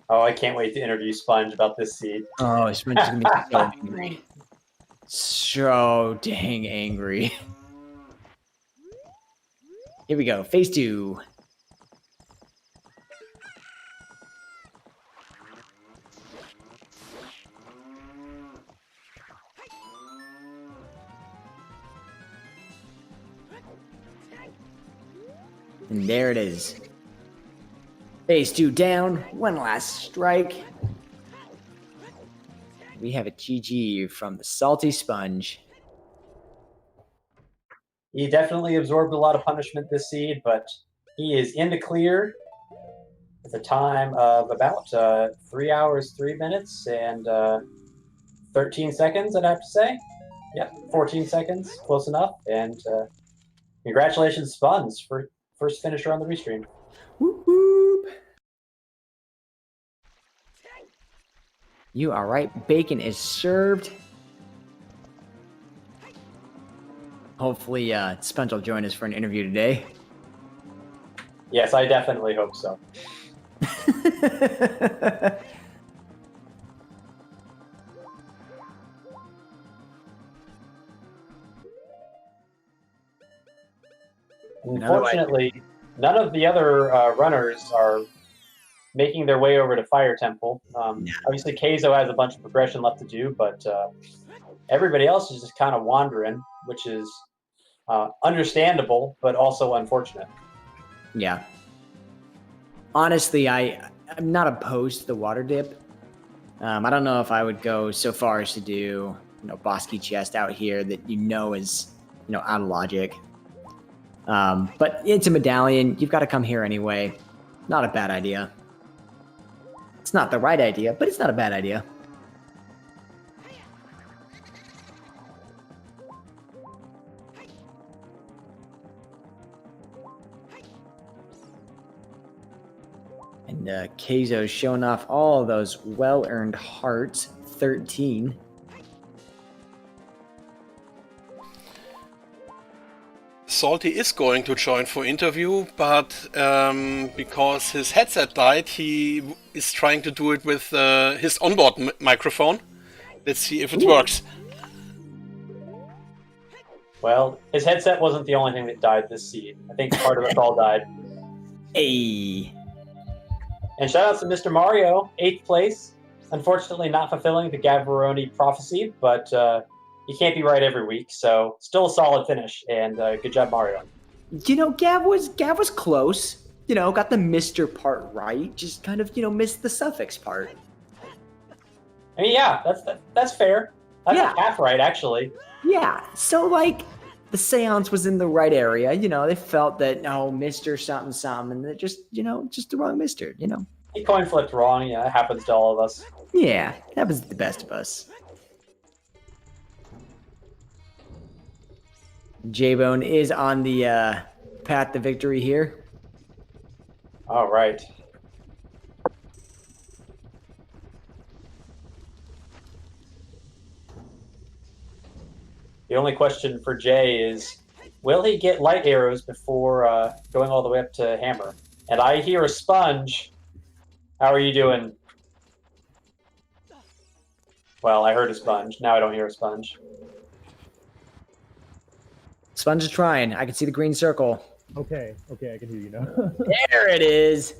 Oh, I can't wait to interview Sponge about this seed. Oh, Sponge is going to be so angry. So dang angry. Here we go, phase 2. And there it is. Phase 2 down, one last strike. We have a GG from the Salty Sponge. He definitely absorbed a lot of punishment this seed, but he is in the clear with a time of about 3 hours, 3 minutes, and 13 seconds, I'd have to say. Yep, 14 seconds, close enough. And congratulations, Sponge, for first finisher on the Restream. Whoop, whoop. You are right. Bacon is served. Hopefully, Sponge will join us for an interview today. Yes, I definitely hope so. Unfortunately, none of the other runners are making their way over to Fire Temple. Obviously, Keizo has a bunch of progression left to do, but everybody else is just kind of wandering, which is understandable, but also unfortunate. Yeah. Honestly, I'm not opposed to the water dip. I don't know if I would go so far as to do, Bosky chest out here that is, out of logic. But it's a medallion. You've got to come here anyway. Not a bad idea. It's not the right idea, but it's not a bad idea. And Keizo's showing off all of those well-earned hearts. 13. Salty is going to join for interview, but because his headset died, he is trying to do it with his onboard microphone. Let's see if it works. Well, his headset wasn't the only thing that died this seed. I think part of us all died. Hey. And shout out to Mr. Mario, 8th place. Unfortunately, not fulfilling the Gavaroni prophecy, but you can't be right every week, so still a solid finish, and good job, Mario. Gav was close. Got the Mr. part right, just kind of, missed the suffix part. I mean, yeah, that's fair. That's like half right, actually. Yeah, so, the seance was in the right area. They felt that, Mr. something, something, and they're just, just the wrong Mr., He coin flipped wrong, it happens to all of us. Yeah, that was the best of us. J-Bone is on the path to victory here. All right. The only question for Jay is, will he get light arrows before going all the way up to hammer? And I hear a Sponge. How are you doing? Well, I heard a Sponge. Now I don't hear a Sponge. Sponge is trying. I can see the green circle. Okay, I can hear you now. There it is.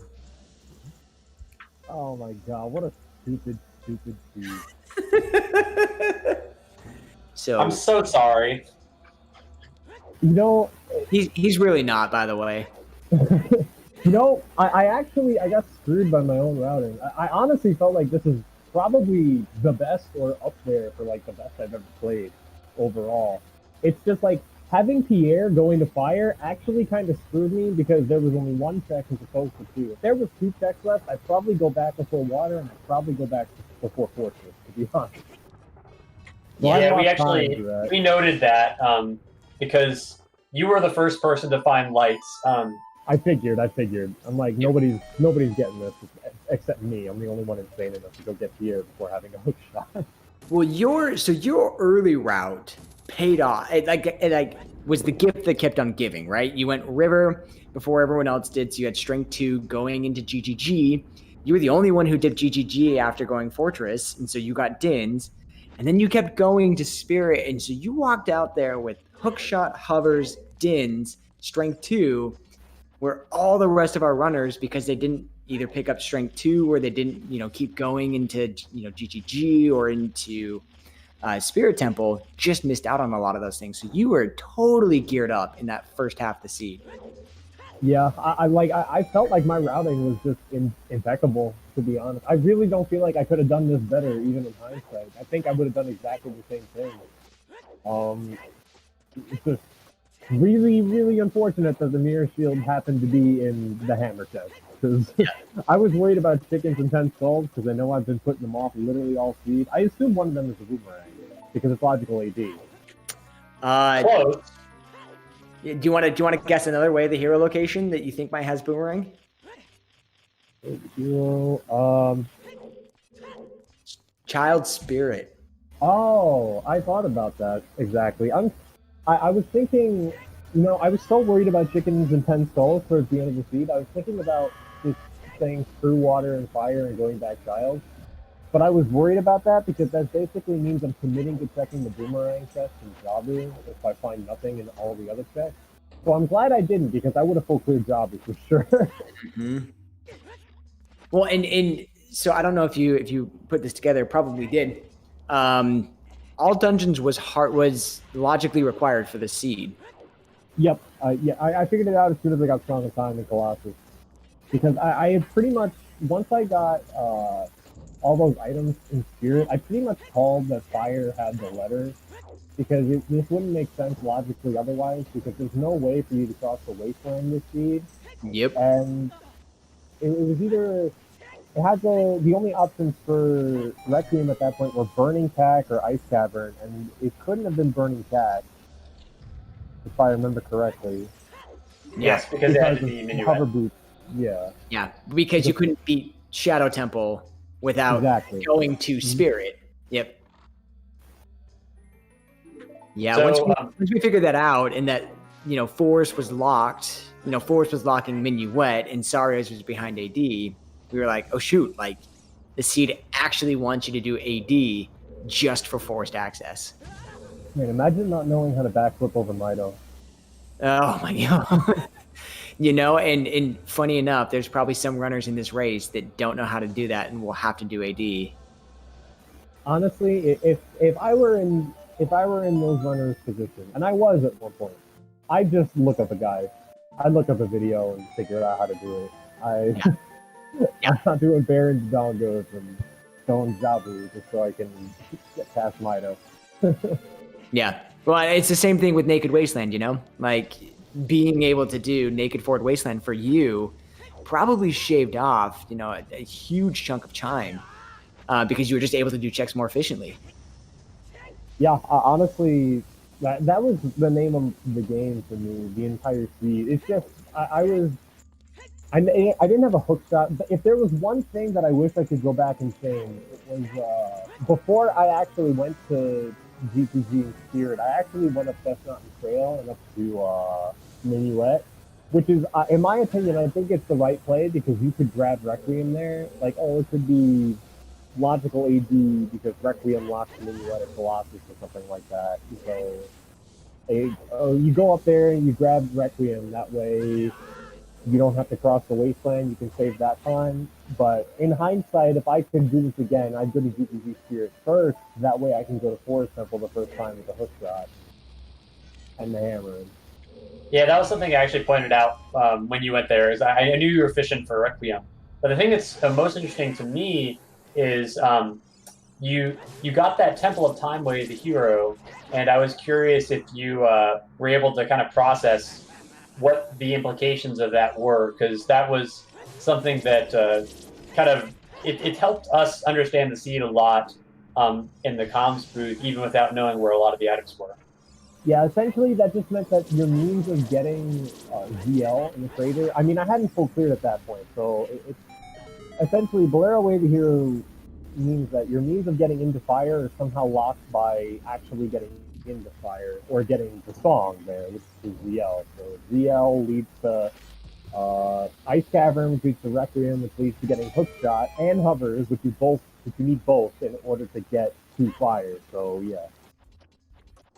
Oh my god, what a stupid dude. So I'm so sorry. he's really not, by the way. I got screwed by my own routing. I honestly felt like this is probably the best or up there for the best I've ever played overall. It's just having Pierre going to fire actually kind of screwed me because there was only one check as opposed to two. If there was two checks left, I'd probably go back before water, and I'd probably go back before fortress, to be honest. So Yeah, we noted that because you were the first person to find lights. I figured. I'm like, nobody's getting this except me. I'm the only one insane enough to go get Pierre before having a hook shot. Well, your early route paid off. It was the gift that kept on giving, right? You went river before everyone else did, so you had strength 2 going into GGG. You were the only one who did GGG after going fortress, and so you got Dins. And then you kept going to spirit, and so you walked out there with hookshot, hovers, Dins, strength 2, where all the rest of our runners, because they didn't either pick up strength 2 or they didn't, keep going into, GGG or into Spirit Temple, just missed out on a lot of those things. So you were totally geared up in that first half of the seed. Yeah, I felt like my routing was just impeccable, to be honest. I really don't feel like I could have done this better, even in hindsight. I think I would have done exactly the same thing. It's just really, really unfortunate that the mirror shield happened to be in the hammer chest. Because I was worried about chickens and 10 skulls, because I know I've been putting them off literally all seed. I assume one of them is a boomerang, because it's logical AD. Close. Do you want to guess another way the hero location that you think might has boomerang? Child spirit. Oh, I thought about that exactly. I was thinking, I was so worried about chickens and 10 skulls towards the end of the seed. I was thinking about just saying through water and fire and going back child. But I was worried about that because that basically means I'm committing to checking the boomerang chest and Jabu if I find nothing in all the other chests. So I'm glad I didn't, because I would have full cleared Jabu for sure. Mm-hmm. Well, and so I don't know if you put this together, probably did. All dungeons was logically required for the seed. Yep. I figured it out as soon as I got Strong in Time and Colossus. Because I had pretty much, once I got all those items in Spirit, I pretty much called that Fire had the letter. Because this wouldn't make sense logically otherwise, because there's no way for you to cross the wasteland this seed. Yep. And it was either... It had the only options for Requiem at that point were Burning Tack or Ice Cavern, and it couldn't have been Burning Tack, if I remember correctly. Yes, because it had to be Minuet. Hover boots. Yeah. Yeah, because you couldn't beat Shadow Temple without going to Spirit. Yep. Yeah, So, once we figured that out, and that Forest was locked, Forest was locking Minuet, and Sarios was behind AD. We were like, oh shoot, like the seed actually wants you to do AD just for forced access. Man, imagine not knowing how to backflip over Mido. Oh my god. And funny enough, there's probably some runners in this race that don't know how to do that and will have to do AD. Honestly, if I were in those runners' position, and I was at one point, I'd just look up a guide. I'd look up a video and figure out how to do it. I'm not doing Barons and Dongos and going Jabu just so I can get past Mido. Yeah. Well, it's the same thing with Naked Wasteland, Like, being able to do Naked Forward Wasteland for you probably shaved off, a huge chunk of time because you were just able to do checks more efficiently. Yeah, honestly, that was the name of the game for me, the entire seed. It's just, I didn't have a hook shot. If there was one thing that I wish I could go back and change, it was before I actually went to GPG and Spirit, I actually went up Chestnut and Trail and up to Minuet, which is, in my opinion, I think it's the right play because you could grab Requiem there. Like, it could be logical AD because Requiem locks Minuet at Colossus or something like that. So you go up there and you grab Requiem. That way you don't have to cross the wasteland. You can save that time. But in hindsight, if I could do this again, I'd go to GPG Spirit first. That way I can go to Forest Temple the first time with the hook shot and the hammer. Yeah, that was something I actually pointed out when you went there. Is I knew you were fishing for Requiem. But the thing that's most interesting to me is you got that Temple of Time Way, the hero, and I was curious if you were able to kind of process what the implications of that were, because that was something that kind of it helped us understand the seed a lot in the comms booth, even without knowing where a lot of the items were. Yeah, essentially that just meant that your means of getting ZL in the crater. I mean, I hadn't full cleared at that point, so it's essentially Bolero Way the Hero means that your means of getting into fire is somehow locked by actually getting into fire or getting the song there, which is ZL. So ZL leads to Ice Cavern, which leads to Requiem, which leads to getting Hookshot, and Hovers, which you need both in order to get to fire. So yeah.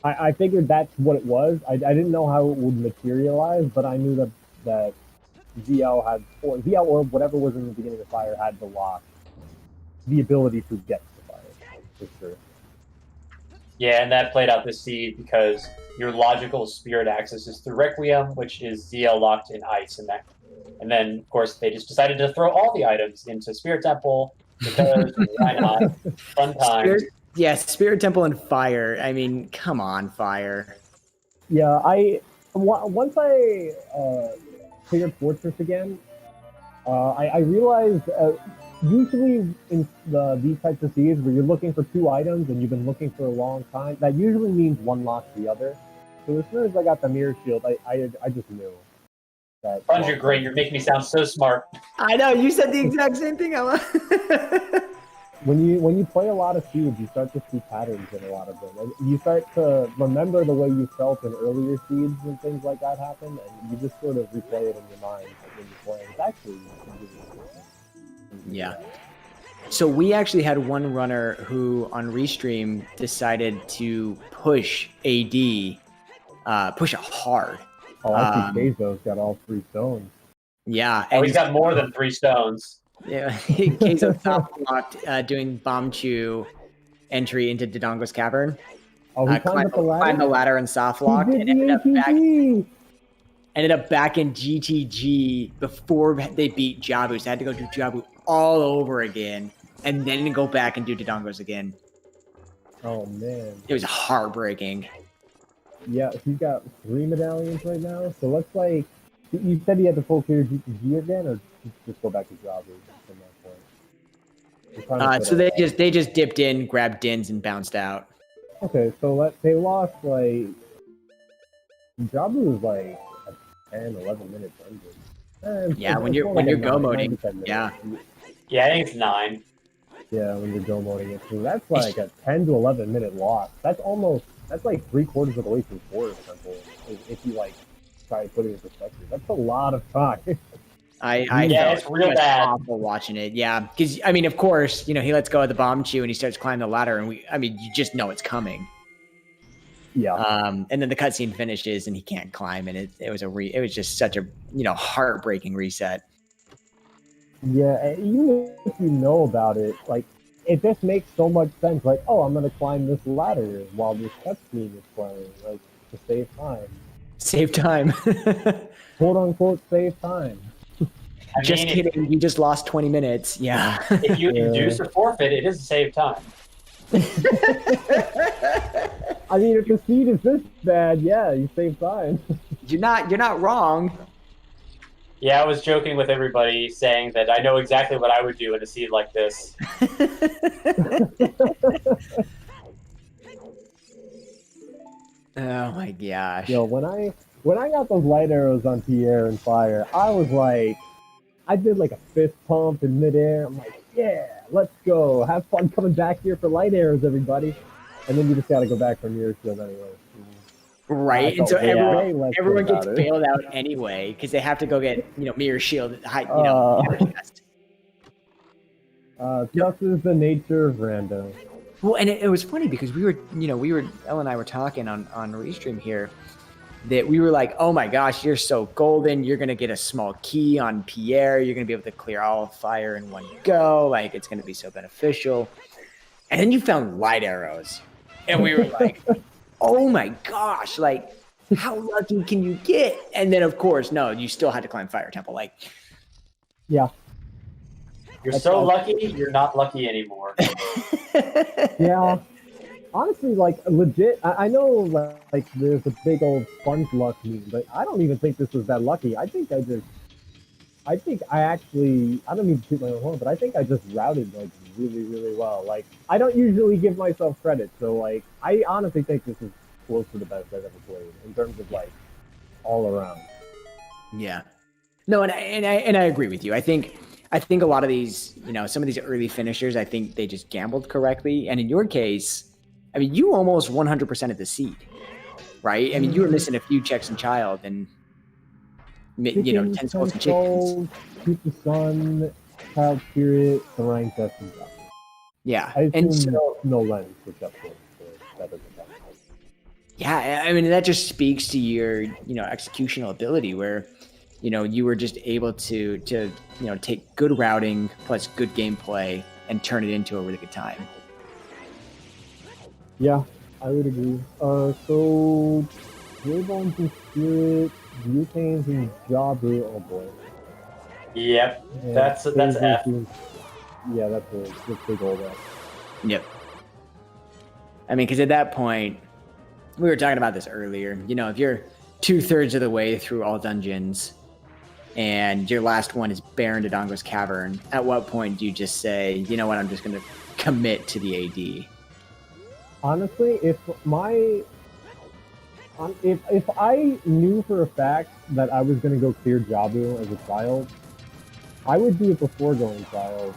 I figured that's what it was. I didn't know how it would materialize, but I knew that ZL or whatever was in the beginning of fire had to lock the ability to get to fire, for sure. Yeah, and that played out this seed because your logical spirit access is through Requiem, which is ZL locked in ice, and then of course they just decided to throw all the items into Spirit Temple because why not? Fun time. Spirit Temple and Fire. I mean, come on, Fire. Yeah, once I cleared Fortress again, I realized usually in these types of seeds where you're looking for 2 items and you've been looking for a long time, that usually means one locks the other. So as soon as I got the Mirror Shield, I just knew that. Franz, you're great. You're making me sound so smart. I know, you said the exact same thing. When you play a lot of seeds, you start to see patterns in a lot of them. And you start to remember the way you felt in earlier seeds when things like that happen, and you just sort of replay it in your mind when you're playing. It's actually really interesting. Yeah. So we actually had one runner who on Restream decided to push AD, push it hard. Oh, I see Keizo's got all 3 stones. Yeah. And he's got more than 3 stones. Yeah, Keizo top blocked doing Bomb Chew entry into Dodongo's Cavern. Oh, he climbed the ladder and soft locked and ended up back in GTG before they beat Jabu. So I had to go do Jabu all over again and then go back and do Dodongo's again. Oh man, it was heartbreaking. Yeah, he's got 3 medallions right now. So let's like, you said he had to full clear GTG again, or just go back to Jabu from that point? So they just dipped in, grabbed Dins, and bounced out. Okay, so they lost like Jabu was like a 10, 11 minute dungeon. Yeah, when you're go moding. Yeah. Yeah, I think it's 9. Yeah, when you're go moding it. So that's like a 10 to 11 minute loss. That's like 3/4 of the way through Forest Temple. If you like try to put it in perspective, that's a lot of time. Yeah, it's real bad. Awful watching it. Yeah, because I mean, of course, he lets go of the Bomb Chew and he starts climbing the ladder, and you just know it's coming. Yeah. And then the cutscene finishes and he can't climb, and it was just such a heartbreaking reset. Yeah, even if you know about it, like it just makes so much sense. Like, oh, I'm gonna climb this ladder while this cutscene is playing, like to save time. Save time. Quote unquote save time. Just kidding. You just lost 20 minutes. Yeah. If you induce a forfeit, it is a save time. I mean, if the seed is this bad, yeah, you save time. You're not wrong. Yeah, I was joking with everybody, saying that I know exactly what I would do in a seed like this. Oh my gosh. Yo, when I got those light arrows on Pierre and Fire, I was like, I did like a fist pump in midair. I'm like, yeah, let's go. Have fun coming back here for light arrows, everybody. And then you just got to go back for Mirror Shield anyway. Right, and so everyone gets bailed out anyway because they have to go get Mirror Shield. Just is the nature of rando. Well, and it was funny because we were Elle and I were talking on Restream here that we were like, oh my gosh, you're so golden. You're gonna get a small key on Pierre. You're gonna be able to clear all of fire in one go. Like it's gonna be so beneficial. And then you found light arrows, and we were like, oh my gosh, like how lucky can you get? And then of course, no, you still had to climb Fire Temple. Like, yeah, you're so lucky, you're not lucky anymore. Yeah. Honestly, like legit, I know like there's a big old sponge luck meme, but I don't even think this was that lucky. I think I actually, I don't need to toot my own horn, but I think I just routed like really, really well. Like I don't usually give myself credit, so like I honestly think this is close to the best I've ever played in terms of like all around. Yeah. No, and I agree with you. I think a lot of these, some of these early finishers, I think they just gambled correctly. And in your case, I mean, you almost 100% of the seed, right? I mean, you were missing a few checks and child, and Chickens, 10 skulls and chickens. Keep the sun, child spirit, the rank test, and stuff. Yeah, I and assume so no lens except for that doesn't count. yeah, I mean that just speaks to your executional ability, where you were just able to take good routing plus good gameplay and turn it into a really good time. Yeah, I would agree. So Bones and Spirit, Butanes and Jabu. Oh boy. Yep, And that's F. Yeah, that's a big old F. Yep. I mean, because at that point, we were talking about this earlier. If you're 2/3 of the way through all dungeons, and your last one is Baron Dodongo's Cavern, at what point do you just say, you know what, I'm just going to commit to the AD? Honestly, if I knew for a fact that I was going to go clear Jabu as a child, I would do it before going trials,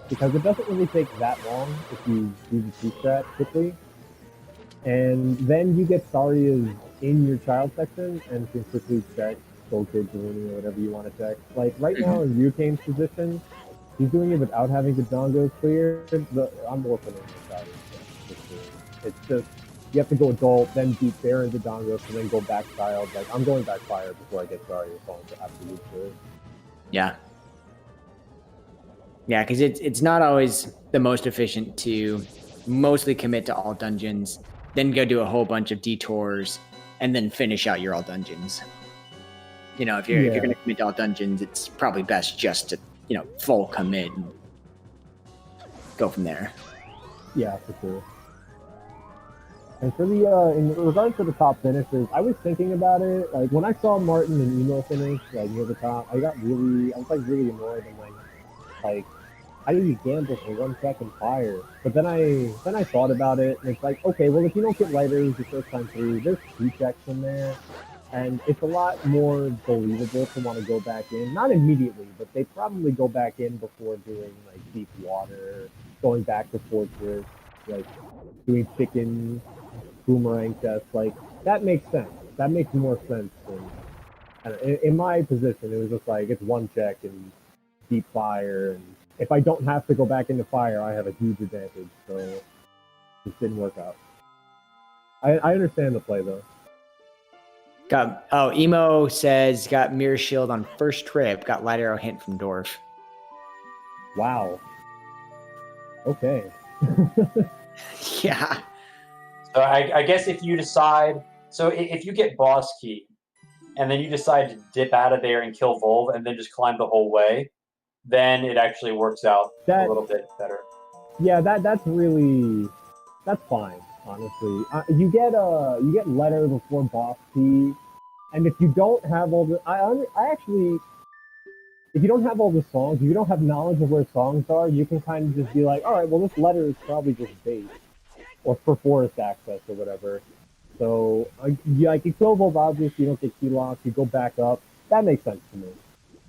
because it doesn't really take that long if you do the two-strat quickly. And then you get Saria's in your child section and can quickly check Soul Kid Galoomy or whatever you want to check. Like right now in Ryukane's position, he's doing it without having the Dongos cleared. I'm orphaning the Saria. It's just, you have to go adult, then beat Baron the Dongos, and then go back child. Like, I'm going back fire before I get Saria falling to absolute shit. Yeah. Yeah, because it's not always the most efficient to mostly commit to all dungeons, then go do a whole bunch of detours, and then finish out your all dungeons. If you're going to commit to all dungeons, it's probably best just to full commit and go from there. Yeah, for sure. And for the in regards to the top finishes, I was thinking about it. Like when I saw Martin and Emo finish like near the top, I was really annoyed. I'm like, how do you gamble for 1 second fire? But then I thought about it, and it's like, okay, well if you don't get lighters the first time through, there's 2 checks in there, and it's a lot more believable to want to go back in. Not immediately, but they probably go back in before doing like deep water, going back to fortress, like doing chicken, boomerang test. Like that makes sense. That makes more sense than in my position. It was just like it's 1 check and deep fire, and if I don't have to go back into fire, I have a huge advantage. So it just didn't work out. I understand the play though. Emo says got Mirror Shield on first trip, got Light Arrow hint from Dwarf. Wow. Okay. Yeah. So I guess if you decide, if you get boss key, and then you decide to dip out of there and kill Volv, and then just climb the whole way, then it actually works out a little bit better. Yeah, that's fine. Honestly, you get letter before boss key, and if you don't have all the, if you don't have all the songs, if you don't have knowledge of where songs are, you can kind of just be like, all right, well this letter is probably just bait, or for forest access or whatever. So you kill both objects, you don't get key locked, you go back up. That makes sense to me.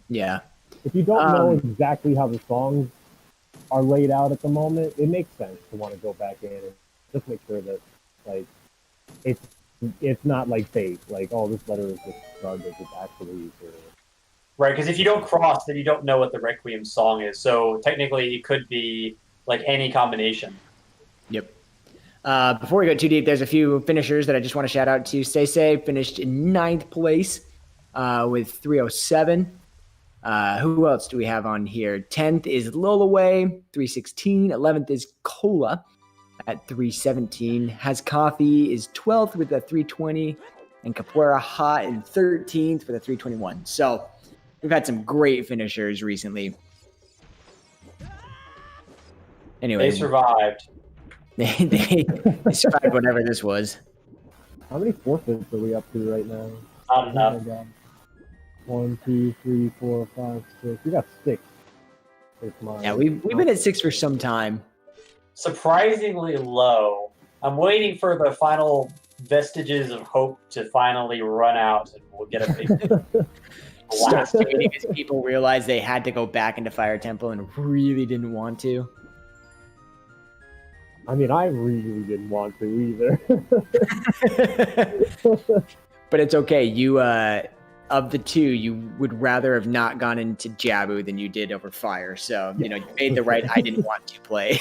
Yeah. If you don't know exactly how the songs are laid out at the moment, it makes sense to want to go back in and just make sure that like it's not like fake, like, oh, this letter is just garbage, it's actually right, because if you don't cross, then you don't know what the Requiem song is. So technically, it could be like any combination. Yep. Before we go too deep, there's a few finishers that I just want to shout out to. Stay safe, finished in 9th place with 307. Who else do we have on here? 10th is Lolaway, 316. 11th is Cola at 317. Has Coffee is 12th with a 320. And Capoeira Hot in 13th with a 321. So we've had some great finishers recently. Anyway, they survived. They survived whatever this was. How many forfeits are we up to right now? Not Oh enough. my god. 1, 2, 3, 4, 5, 6. We got 6. It's mine. Yeah, we've been at 6 for some time. Surprisingly low. I'm waiting for the final vestiges of hope to finally run out, and we'll get a big Start blast. fading as people realized they had to go back into Fire Temple and really didn't want to. I mean, I really didn't want to either. But it's okay. You, of the two, you would rather have not gone into Jabu than you did over Fire. So, you made the right I didn't want to play.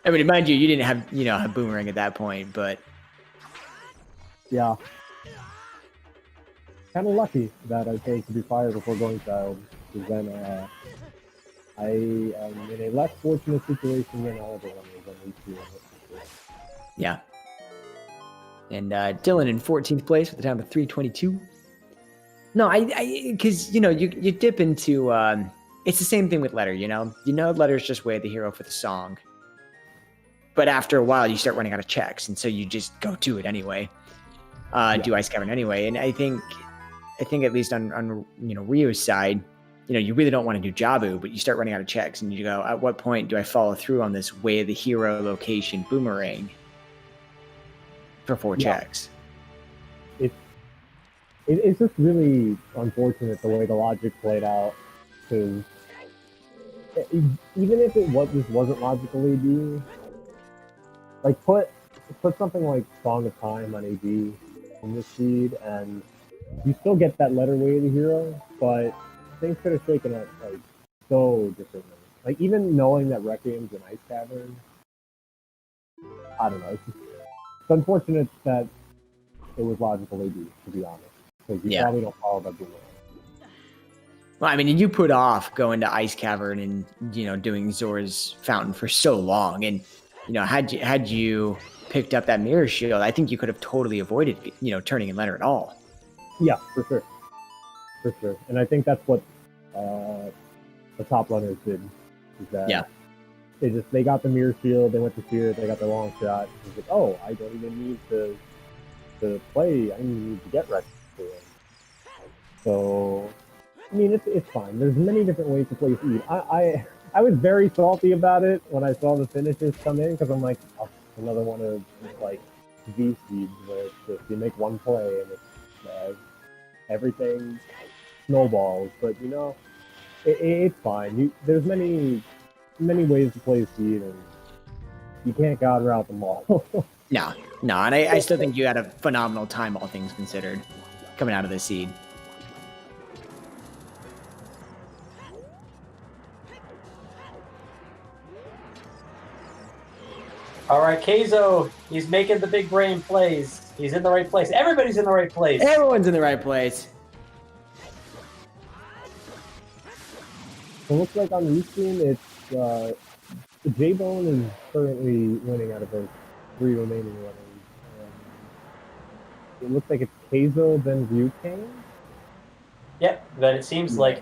I mean, mind you didn't have, a Boomerang at that point, but... Yeah. Kind of lucky that I chose to do Fire before going Child, because then I am in a less fortunate situation than all other runners on these two. Yeah. And Dylan in 14th place with a time of 3:22. No, because you dip into it's the same thing with Letter. Letter's just way the hero for the song, but after a while you start running out of checks, and so you just go do it anyway. Do Ice Cavern anyway, and I think at least on Ryu's side, you really don't want to do Jabu, but you start running out of checks, and you go, at what point do I follow through on this way of the hero location Boomerang for 4 checks? It's just really unfortunate the way the logic played out, because even if it wasn't logical AD, like put something like Song of Time on AD in this seed, and you still get that letter way of the hero, but things could have shaken up like so differently. Like even knowing that Requiem's an Ice Cavern, I don't know. It's unfortunate that it was logical AD, to be honest, because you probably don't follow that Boomerang. Well, I mean, you put off going to Ice Cavern and doing Zora's Fountain for so long, and had you picked up that Mirror Shield, I think you could have totally avoided turning in Letter at all. Yeah, for sure. And I think that's what the top runners did. Is that they got the Mirror Shield, they went to Spirit, they got the long shot. It's like, oh, I don't even need to play. I need to get Rex for it. So, I mean, it's fine. There's many different ways to play Seed. I was very salty about it when I saw the finishers come in, because I'm like, oh, another one of like V seeds where it's just you make one play and it's everything snowballs. But it's fine. There's many ways to play Seed, and you can't God route them all. No, and I still think you had a phenomenal time, all things considered, coming out of this Seed. All right, Keizo, he's making the big brain plays. He's in the right place. Everybody's in the right place. Everyone's in the right place. It looks like on the screen, it's J-Bone is currently winning out of those 3 remaining runners. It looks like it's Keizo, then Ryukane. Yep, but it seems like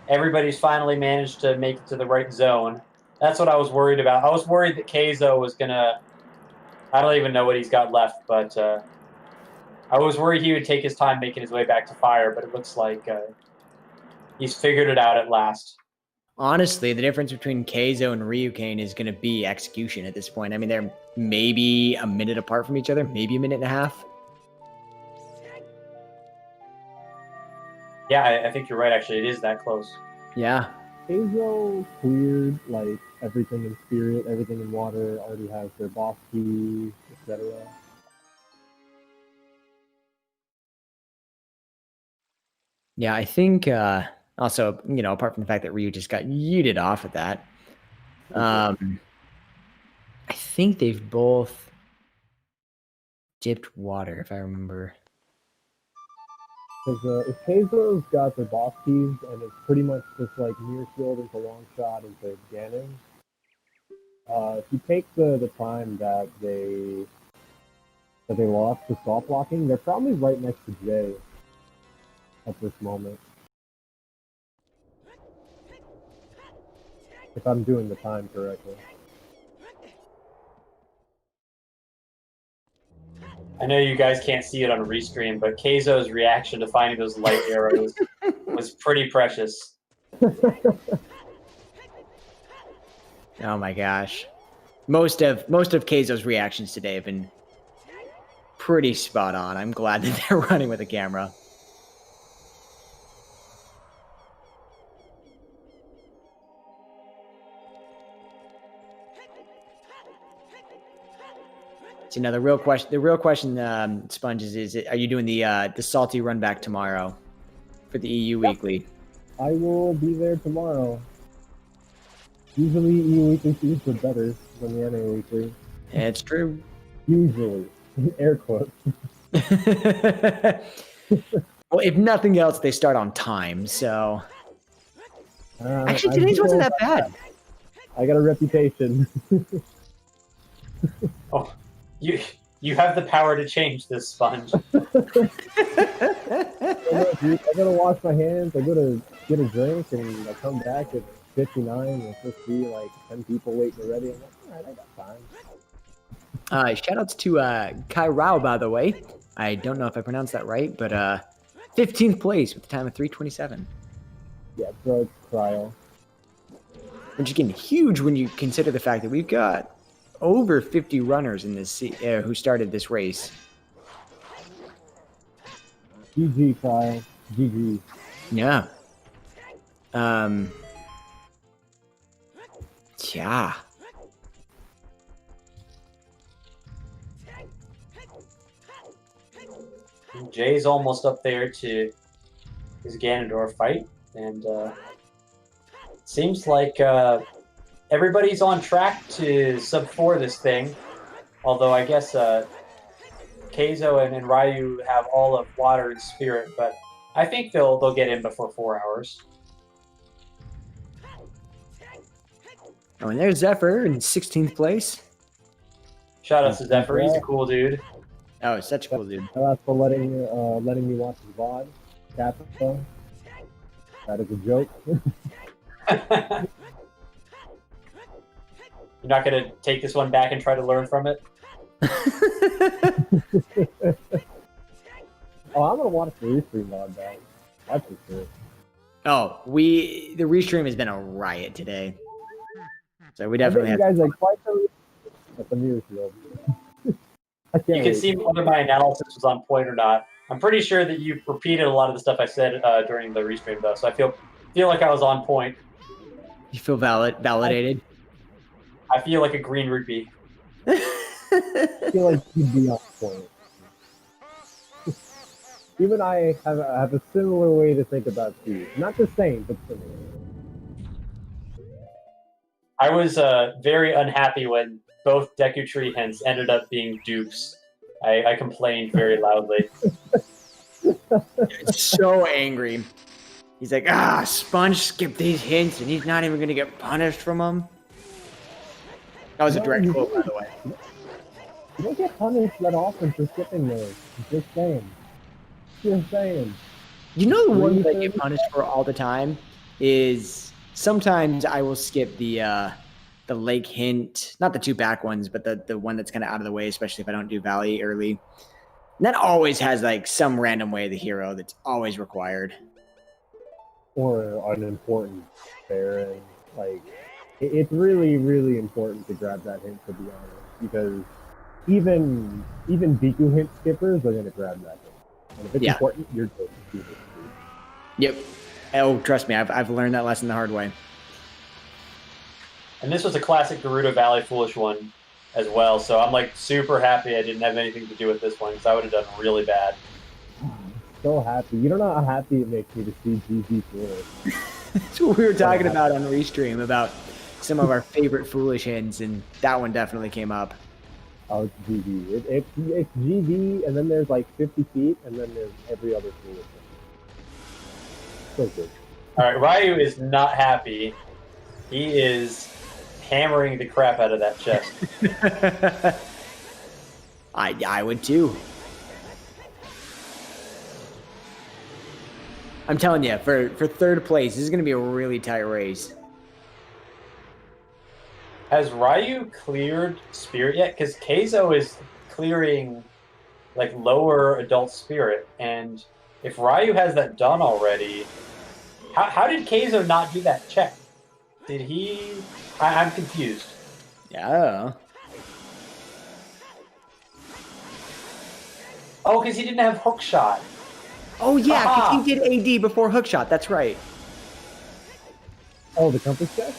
everybody's finally managed to make it to the right zone. That's what I was worried about. I was worried that Keizo was gonna... I don't even know what he's got left, but I was worried he would take his time making his way back to Fire, but it looks like he's figured it out at last. Honestly, the difference between Keizo and Ryukane is going to be execution at this point. I mean, they're maybe a minute apart from each other, maybe a minute and a half. Yeah, I think you're right, actually. It is that close. Yeah. Keizo cleared like everything in Spirit, everything in Water, already has their boss key, etc. Yeah, I think also, apart from the fact that Ryu just got yeeted off at that, I think they've both dipped Water, if I remember. Because if Keizo's got their boss keys, and it's pretty much just like Mirror Shield into Long Shot into Ganon, if you take the time that they lost to soft blocking, they're probably right next to Jay at this moment. if I'm doing the time correctly. I know you guys can't see it on Restream, but Keizo's reaction to finding those light arrows was pretty precious. Oh my gosh. Most of Keizo's reactions today have been pretty spot on. I'm glad that they're running with a camera. So now the real question, Sponge, is are you doing the salty run back tomorrow for the EU Weekly? I will be there tomorrow. Usually EU Weekly feeds are better than the NA Weekly. It's true. Usually. Air quotes. Well, if nothing else, they start on time, so... Actually, today's wasn't that bad. I got a reputation. Oh, you have the power to change this, Sponge. I gotta wash my hands, I go to get a drink, and I come back at 59, and there's supposed to be like 10 people waiting already. I'm like, alright, I got time. Shoutouts to Kai Rao, by the way. I don't know if I pronounced that right, but 15th place with a time of 3:27. Yeah, so it's cryo. Which is getting huge when you consider the fact that we've got over 50 runners in this who started this race. GG, cryo. GG. Yeah. Yeah. Jay's almost up there to his Ganondorf fight, and seems like everybody's on track to sub 4 this thing. Although I guess Keizo and Ryu have all of water and spirit, but I think they'll get in before 4 hours. Oh, and there's Zephyr in 16th place. Shout out to Zephyr, he's a cool dude. Oh, such a cool dude. That's for letting me watch his VOD. Capita. That is a joke. You're not going to take this one back and try to learn from it? Oh, I'm gonna watch the restream VOD back. That's for sure. Oh, the restream has been a riot today. So we definitely I have. bet you guys like quite at the news field. I can't You can wait. see whether my analysis was on point or not. I'm pretty sure that you repeated a lot of the stuff I said during the restream, though, so I feel like I was on point. You feel validated? I feel like a green rupee. I feel like you'd be on point. Even I have a similar way to think about Steve. Not the same, but similar. I was very unhappy when both Deku Tree hints ended up being dupes. I complained very loudly. So angry. He's like, Sponge skipped these hints and he's not even going to get punished from them. That was a direct quote, by the way. You don't get punished that often for skipping those. Just saying. Just saying. You know the one that I get punished for all the time is sometimes I will skip the lake hint, not the two back ones, but the one that's kind of out of the way, especially if I don't do Valley early. And that always has like some random way of the hero that's always required. Or an important Baron. Like, it's really, really important to grab that hint, to be honest, because even Biku hint skippers are going to grab that hint. And if it's important, you're going to do it. Yep. Oh, trust me, I've learned that lesson the hard way. And this was a classic Gerudo Valley Foolish one as well, so I'm like super happy I didn't have anything to do with this one, because I would have done really bad. So happy. You don't know how happy it makes me to see GG Foolish. That's what we were talking about on Restream, about some of our favorite Foolish hints, and that one definitely came up. Oh, it's GG. It's GG, and then there's like 50 feet, and then there's every other Foolish hint. So good. Alright, Ryu is not happy. He is hammering the crap out of that chest. I would too. I'm telling you, for third place, this is going to be a really tight race. Has Ryu cleared Spirit yet? Because Keizo is clearing like lower adult Spirit, and if Ryu has that done already, how did Keizo not do that check? Did he? I'm confused. Yeah. Oh, because he didn't have hook shot. Oh yeah, because he did AD before hookshot. That's right. Oh, the compass check?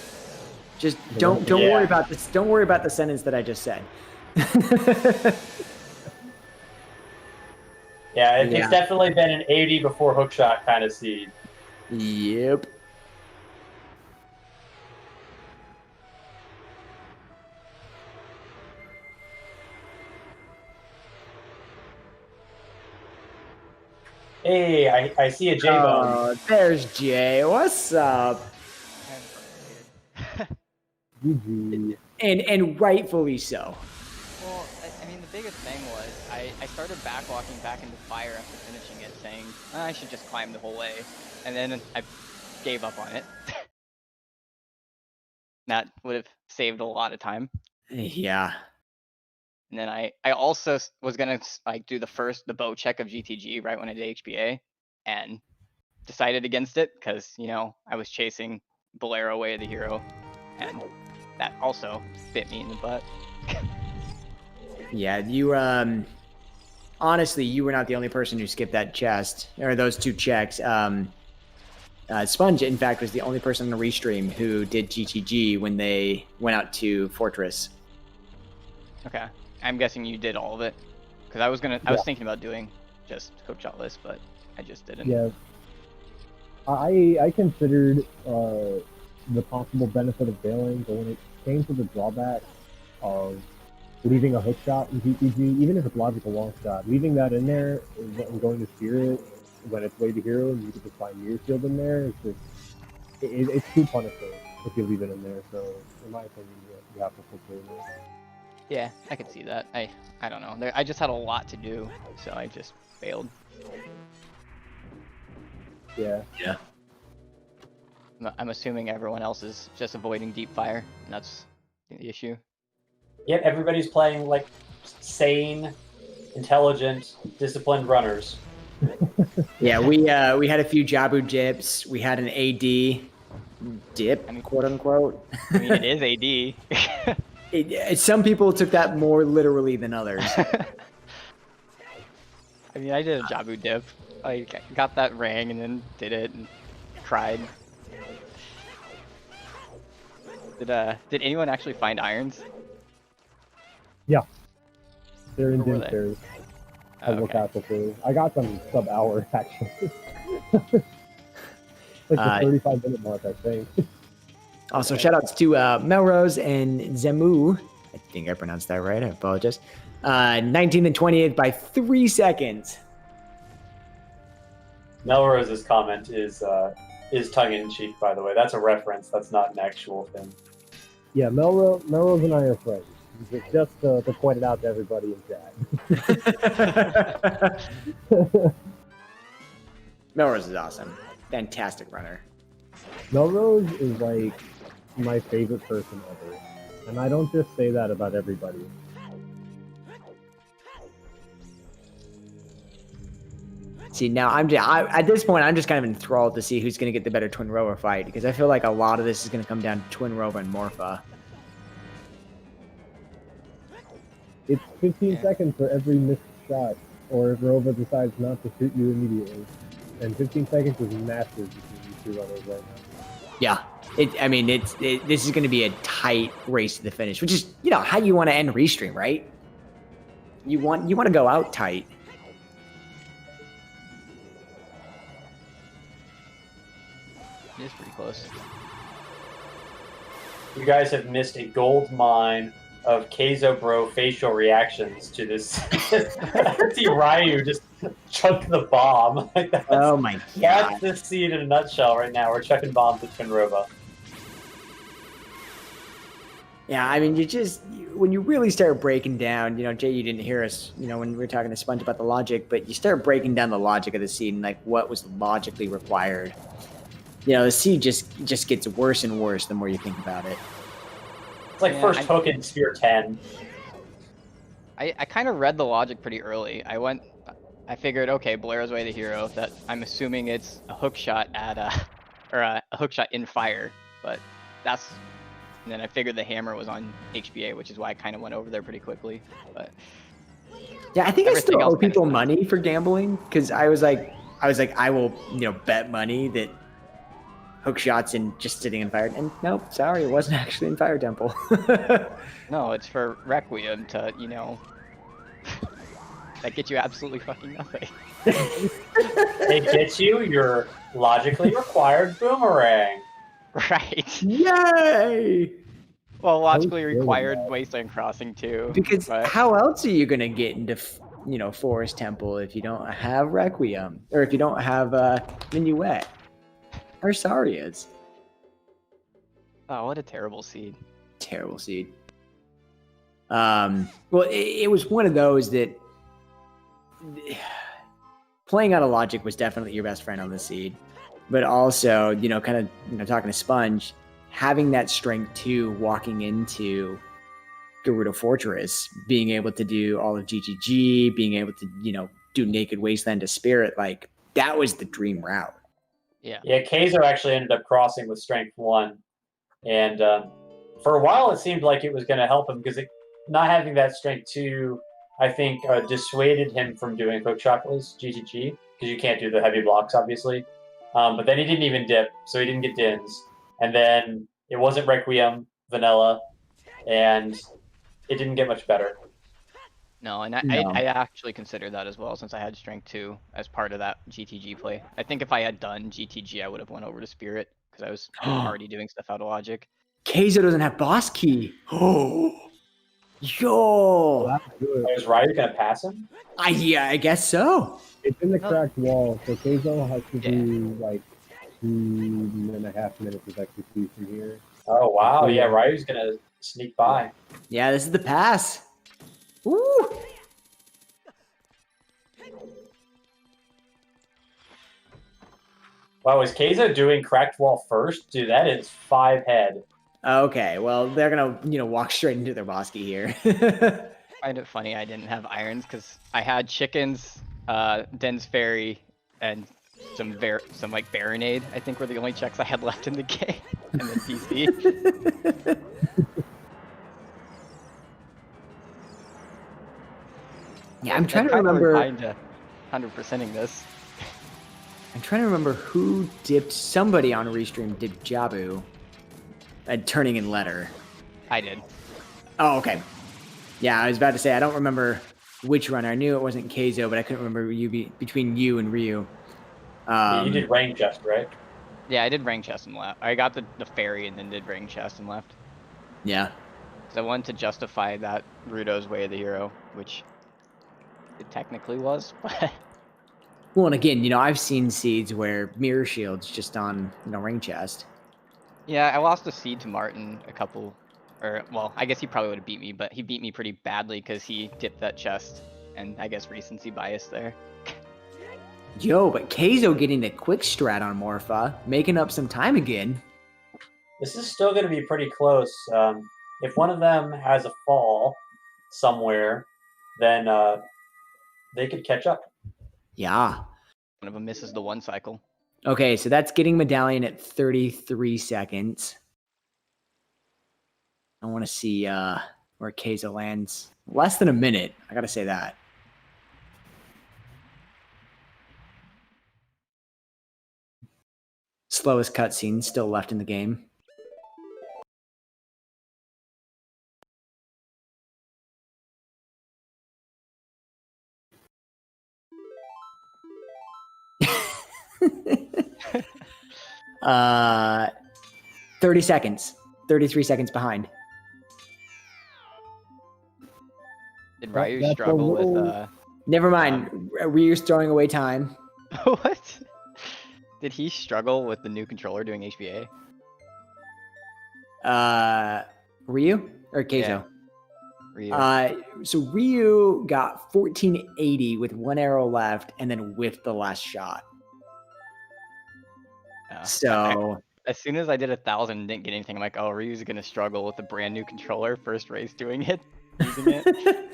Just don't worry about this. Don't worry about the sentence that I just said. Yeah, it's definitely been an 80 before hookshot kind of seed. Yep. Hey, I see a J-Bone. Oh, there's Jay. What's up? GG. And rightfully so. Well, I mean, the biggest thing was I started backwalking back into fire after finishing it, saying I should just climb the whole way, and then I gave up on it. That would have saved a lot of time. Yeah. And then I also was gonna like do the bow check of GTG right when I did HBA, and decided against it because I was chasing Bolero Way of the Hero, and that also bit me in the butt. Yeah, you honestly, you were not the only person who skipped that chest or those two checks. Sponge, in fact, was the only person on the restream who did GTG when they went out to Fortress. Okay, I'm guessing you did all of it because I was thinking about doing just hookshot list, but I just didn't. Yeah. I considered the possible benefit of failing, but when it came to the drawback of leaving a hook shot in GTG, even if it's logical long shot, leaving that in there and going to Spirit when it's way to hero and you can just find Mirror Shield in there, it's just it's too punishing if you leave it in there. So in my opinion, you have to fulfill it. Yeah, I could see that. I don't know. I just had a lot to do, so I just failed. Yeah. Yeah. I'm assuming everyone else is just avoiding deep fire, and that's the issue. Yep, everybody's playing like sane, intelligent, disciplined runners. Yeah, we had a few Jabu dips. We had an AD dip, quote unquote. I mean, it is AD. Some people took that more literally than others. I mean, I did a Jabu dip. I got that ring and then did it and cried. Did anyone actually find irons? Yeah. They're in Where were dim they? stairs. Oh, okay. I got them sub-hour, actually. Like the 35-minute mark, I think. Also, shoutouts to Melrose and Zemu. I think I pronounced that right. I apologize. 19th and 20th by 3 seconds. Melrose's comment is tongue-in-cheek, by the way. That's a reference. That's not an actual thing. Yeah, Melrose and I are friends. Just to point it out to everybody in chat. Melrose is awesome. Fantastic runner. Melrose is like my favorite person ever. And I don't just say that about everybody. See, now at this point, I'm just kind of enthralled to see who's going to get the better Twin Rover fight, because I feel like a lot of this is going to come down to Twin Rover and Morpha. It's 15 seconds for every missed shot, or if Rover decides not to shoot you immediately. And 15 seconds is massive between these two runners right now. Yeah. This is going to be a tight race to the finish, which is, how you want to end Restream, right? You want to go out tight. It is pretty close. You guys have missed a gold mine of Keizo Bro facial reactions to this. I see Ryu just chunk the bomb. Oh my god. That's the scene in a nutshell right now. We're chucking bombs at Twinrova. Yeah, I mean, when you really start breaking down, Jay, you didn't hear us, when we were talking to Sponge about the logic, but you start breaking down the logic of the scene, like what was logically required. The seed just gets worse and worse the more you think about it. It's like Yeah, first hook in Sphere 10. I kind of read the logic pretty early. I figured, okay, Bolaro's Way the hero, that I'm assuming it's a hook shot at or a hook shot in fire, but and then I figured the hammer was on HBA, which is why I kind of went over there pretty quickly, but. Yeah, I think I Everything still else owe kinda people sucks. money for gambling because I was like, I will, bet money that hook shots and just sitting in fire. And nope, sorry, it wasn't actually in Fire Temple. No, it's for Requiem to, that gets you absolutely fucking nothing. It gets you your logically required boomerang. Right. Yay! Well, logically good at required that. Wasteland Crossing too. Because but how else are you gonna get into, Forest Temple if you don't have Requiem or if you don't have Minuet or Sarias? oh, what a terrible seed. Terrible seed. Well, it was one of those that playing out of logic was definitely your best friend on the seed, but also, kind of, talking to Sponge, having that strength 2 walking into Gerudo Fortress, being able to do all of GGG, being able to, do Naked Wasteland to Spirit, like that was the dream route. Yeah. Yeah, Keizo actually ended up crossing with Strength 1. And for a while, it seemed like it was going to help him because not having that Strength 2, I think, dissuaded him from doing hook shotless GGG because you can't do the heavy blocks, obviously. But then he didn't even dip, so he didn't get dins. And then it wasn't Requiem, vanilla, and it didn't get much better. No, and No. I actually considered that as well since I had Strength 2 as part of that GTG play. I think if I had done GTG, I would have went over to Spirit because I was already doing stuff out of logic. Keizo doesn't have boss key. Oh, yo. That's good. Was Ryu going to pass him? I guess so. It's in the cracked wall, so Keizo has to Yeah. do like 2.5 minutes of execution here. Oh, wow. Yeah, Ryu's going to sneak by. Yeah, this is the pass. Woo! Wow, is Keizo doing cracked wall first? Dude, that is 5 head. Okay, well, they're gonna, walk straight into their boss key here. I find it funny I didn't have irons because I had chickens, Den's Fairy, and some like Baronade, I think were the only checks I had left in the game. And then PC. Yeah, I'm trying to remember. 100%ing this. I'm trying to remember who dipped. Somebody on Restream dipped Jabu at turning in letter. I did. Oh, okay. Yeah, I was about to say I don't remember which runner. I knew it wasn't Keizo, but I couldn't remember between you and Ryu. Yeah, you did rank just, right? Yeah, I did rank chest and left. I got the fairy and then did rank chest and left. Yeah. Because I wanted to justify that Rudo's Way of the Hero, which it technically was. Well, and again, I've seen seeds where Mirror Shield's just on, ring chest. Yeah, I lost a seed to Martin well, I guess he probably would have beat me, but he beat me pretty badly because he dipped that chest, and I guess recency bias there. Yo, but Keizo getting the quick strat on Morpha, making up some time again. This is still going to be pretty close. If one of them has a fall somewhere, then they could catch up. Yeah. One of them misses the one cycle. Okay, so that's getting Medallion at 33 seconds. I want to see where Keizo lands. Less than a minute, I gotta say that. Slowest cutscene still left in the game. uh, 30 seconds. 33 seconds behind. Did Ryu That's a struggle with little- Never mind. Ryu's throwing away time. what? Did he struggle with the new controller doing HBA? Ryu or Keizo? Yeah, Ryu. So Ryu got 1480 with one arrow left and then whiffed the last shot. Yeah. So as soon as I did 1,000 and didn't get anything, I'm like, oh, Ryu's gonna struggle with a brand new controller. First race doing it, using it.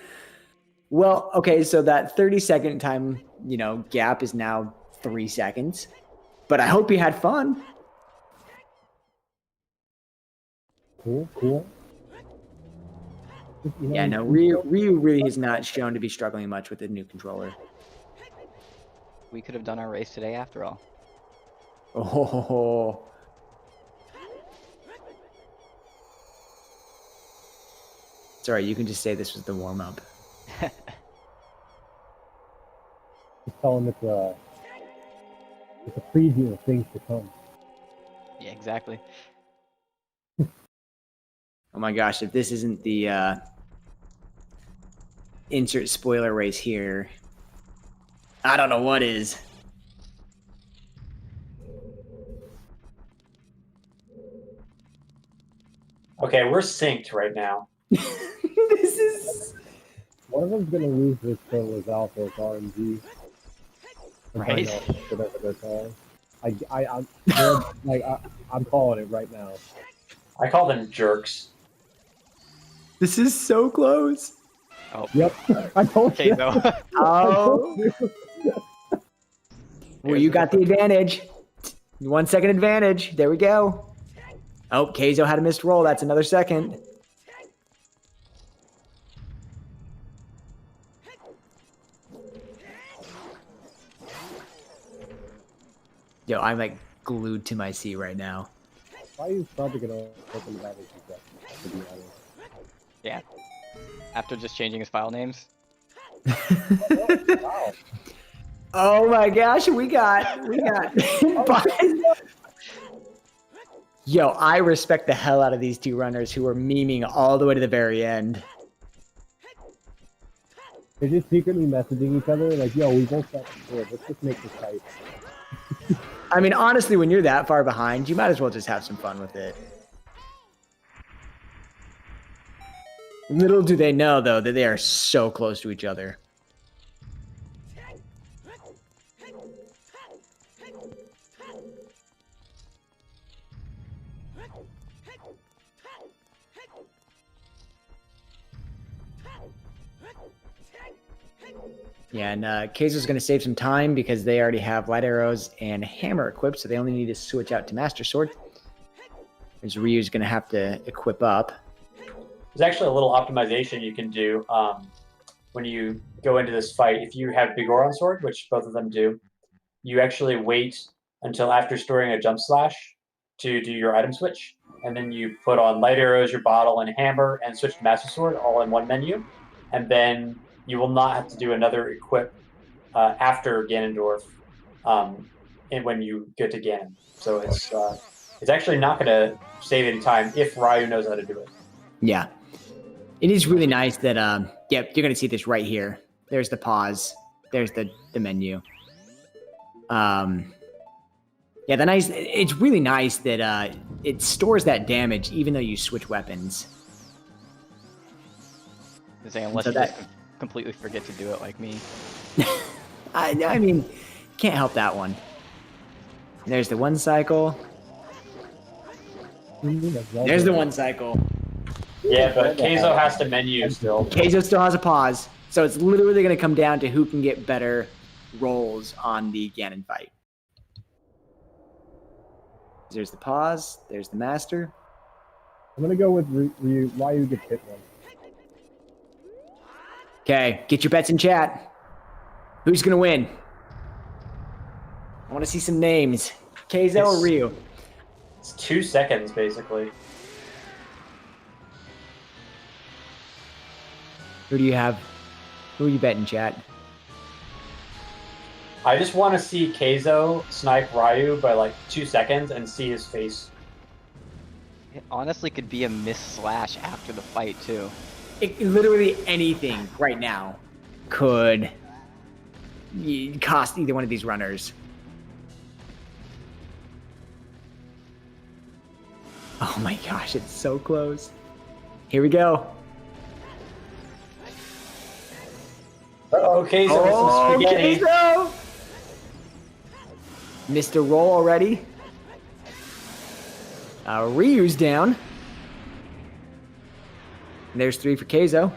Well, okay, so that 30-second time, gap is now 3 seconds. But I hope you had fun. Cool. Yeah, no, Ryu really has not shown to be struggling much with the new controller. We could have done our race today after all. Oh. It's all right, you can just say this was the warm-up. Just tell them it's a preview of things to come. Yeah, exactly. Oh my gosh, if this isn't the insert spoiler race here, I don't know what is. Okay, we're synced right now. This is One of them's gonna lose this to Lazal for RNG. Right. Whatever they're calling. I'm calling it right now. I call them jerks. this is so close. Oh, Yep, I told okay, you. though. Oh, well, you got the advantage. 1 second advantage. There we go. Oh, Keizo had a missed roll. That's another second. Yo, I'm like glued to my seat right now. Ryu's probably gonna open the battle to be honest. Yeah. After just changing his file names. Wow. Oh my gosh, we got. Yo, I respect the hell out of these two runners who are memeing all the way to the very end. They're just secretly messaging each other like, yo, we both got scored. Let's just make this tight. I mean, honestly, when you're that far behind, you might as well just have some fun with it. Little do they know, though, that they are so close to each other. Yeah, and Keizo's going to save some time because they already have light arrows and hammer equipped, so they only need to switch out to Master Sword. Whereas Ryu's going to have to equip up. There's actually a little optimization you can do when you go into this fight. If you have Bigoron Sword, which both of them do, you actually wait until after storing a jump slash to do your item switch. And then you put on light arrows, your bottle, and hammer, and switch to Master Sword all in one menu. And then you will not have to do another equip after Ganondorf and when you get to Ganon. So it's actually not going to save any time if Ryu knows how to do it. Yeah. It is really nice that, yep, you're going to see this right here. There's the pause. There's the menu. Yeah, it's really nice that it stores that damage even though you switch weapons. Unless So you just completely forget to do it like me. I mean, can't help that one. There's the one cycle. There's the one cycle. Yeah, but Keizo has to menu still. Keizo still has a pause, so it's literally going to come down to who can get better rolls on the Ganon fight. There's the pause. There's the master. I'm gonna go with Ryu gets hit one. Okay, get your bets in chat. Who's going to win? I want to see some names. Keizo or Ryu? It's 2 seconds, basically. Who do you have? Who are you betting, chat? I just want to see Keizo snipe Ryu by like 2 seconds and see his face. It honestly could be a miss slash after the fight, too. Literally anything right now could cost either one of these runners. Oh my gosh, it's so close. Here we go. Uh-oh, Keizo with some spaghetti. Keizo! Missed a roll already. Ryu's down. And there's 3 for Keizo.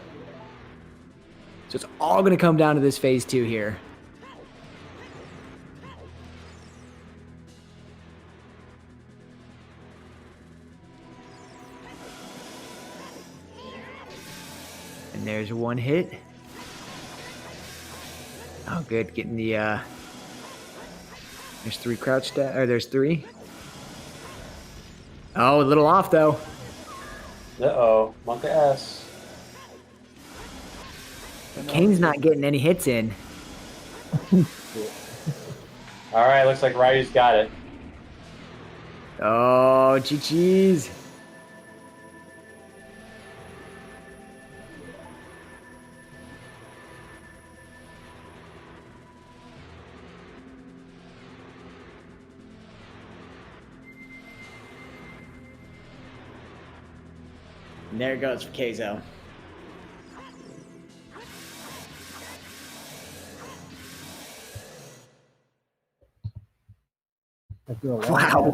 So it's all going to come down to this phase 2 here. And there's 1 hit. Oh, good. Getting the, there's 3 crouched, or there's 3. Oh, a little off, though. Uh-oh. Monka S. Kane's not getting any hits in. All right, looks like Ryu's got it. Oh, GG's. And there it goes for Keizo. Wow,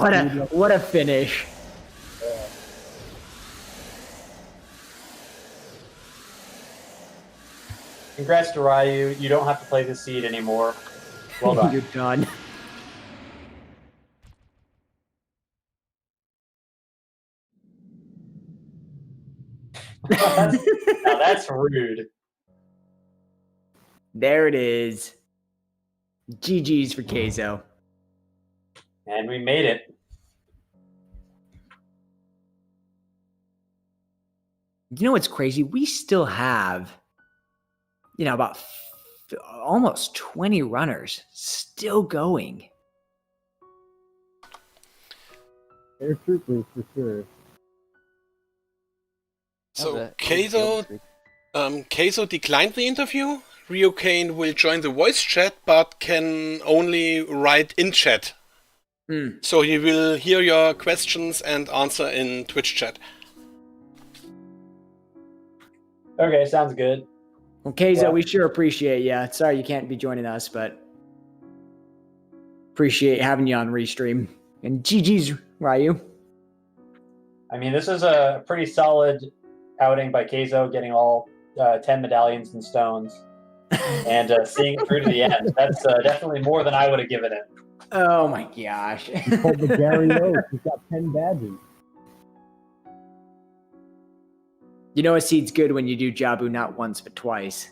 what a finish. Congrats to Ryu. You don't have to play the seed anymore. Well done. You're done. Now that's rude. There it is. GG's for Keizo. And we made it. You know what's crazy? We still have, about almost 20 runners still going. They're troopers for sure. So Keizo declined the interview. Ryukane will join the voice chat, but can only write in chat. So he will hear your questions and answer in Twitch chat. Okay, sounds good. Well, Keizo, Yeah. we sure appreciate you. Sorry you can't be joining us, but appreciate having you on Restream. And GG's, Ryu. I mean, this is a pretty solid outing by Keizo, getting all 10 medallions and stones, and seeing it through to the end. That's definitely more than I would have given it. Oh my gosh. He pulled the Gary Oak. He's got 10 badges. You know a seed's good when you do Jabu not once but twice.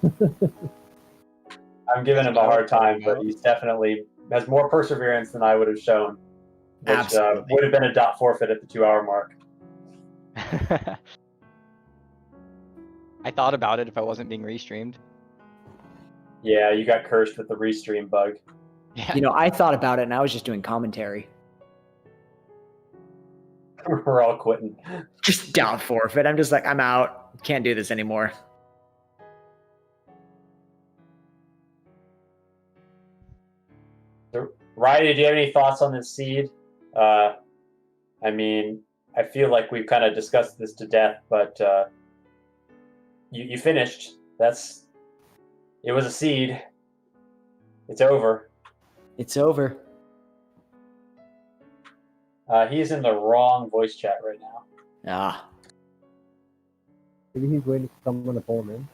I'm giving him a hard time, but he's definitely has more perseverance than I would have shown, which Absolutely. would have been a dot forfeit at the 2-hour mark. I thought about it if I wasn't being restreamed. Yeah, you got cursed with the restream bug. Yeah. I thought about it and I was just doing commentary. We're all quitting. Just down forfeit. I'm just like, I'm out. Can't do this anymore. So, Ryan, do you have any thoughts on this seed? I mean, I feel like we've kind of discussed this to death, but you finished. It was a seed. It's over. It's over. He's in the wrong voice chat right now. Ah. Maybe he's waiting for someone to pull him in.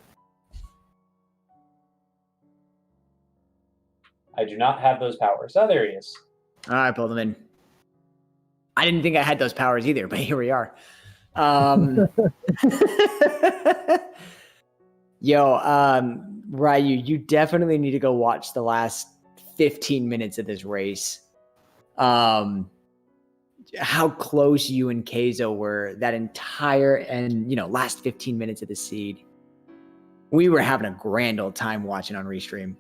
I do not have those powers. Oh, there he is. I pulled him in. I didn't think I had those powers either, but here we are. Ryu, you definitely need to go watch the last 15 minutes of this race. How close you and Keizo were that entire and last 15 minutes of the seed. We were having a grand old time watching on Restream.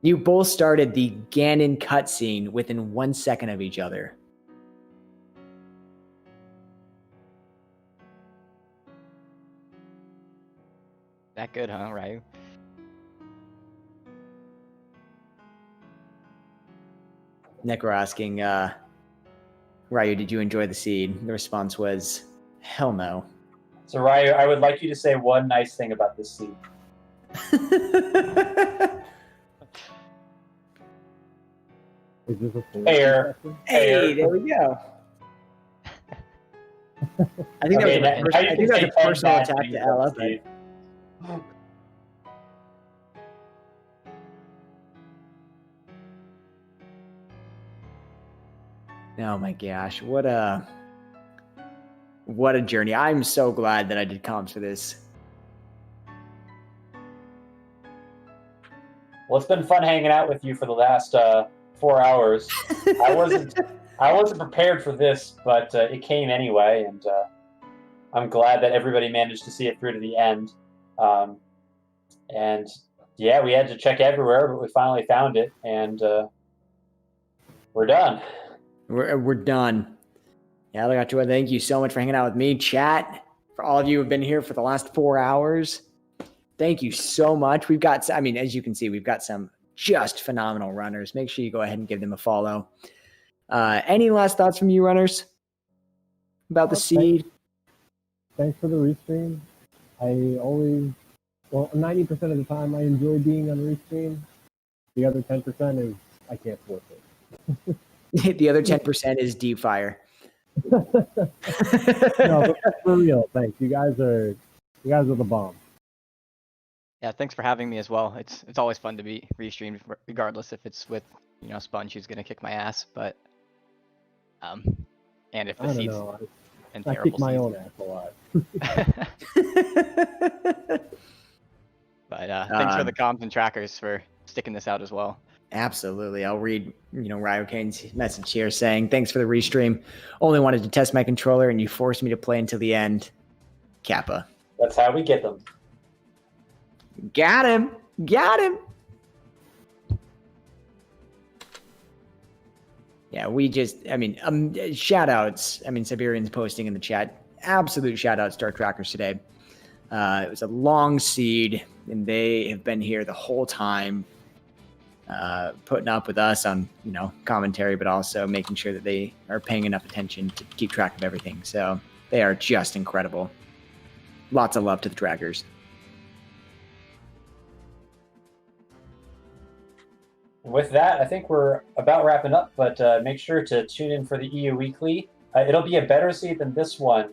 You both started the Ganon cutscene within 1 second of each other. That good, huh, Ryu? Necro asking, Ryu, did you enjoy the seed? The response was, hell no. So, Ryu, I would like you to say one nice thing about this seed. Is this a full Fair. question? Hey, there we go. I think Okay, that was now a, you I can think that say was a 10 personal bad attack things to about Ella. Steve. Oh my gosh, what a journey. I'm so glad that I did comms for this. Well, it's been fun hanging out with you for the last 4 hours. I wasn't prepared for this, but it came anyway, and I'm glad that everybody managed to see it through to the end. And yeah, we had to check everywhere, but we finally found it, and we're done. We're done. Yeah, I got to thank you so much for hanging out with me, chat. For all of you who have been here for the last 4 hours, thank you so much. We've got, I mean, as you can see, we've got some just phenomenal runners. Make sure you go ahead and give them a follow. Any last thoughts from you, runners, about the seed? Thanks for the restream. I always, 90% of the time I enjoy being on restream. The other 10% is I can't force it. The other 10% is deep fire. No, but for real, thanks. You guys are the bomb. Yeah, thanks for having me as well. It's always fun to be restreamed, regardless if it's with Sponge, who's gonna kick my ass, but and if the I don't seeds know. and I terrible kick my seeds. own ass a lot. But thanks for the comms and trackers for sticking this out as well. Absolutely. I'll read, Ryokane's message here saying, thanks for the restream. Only wanted to test my controller and you forced me to play until the end. Kappa. That's how we get them. Got him. Got him. Yeah, shout outs. Siberian's posting in the chat. Absolute shout outs to our trackers today. It was a long seed, and they have been here the whole time, putting up with us on, commentary, but also making sure that they are paying enough attention to keep track of everything. So they are just incredible. Lots of love to the trackers. With that, I think we're about wrapping up, but make sure to tune in for the EU Weekly. It'll be a better seed than this one.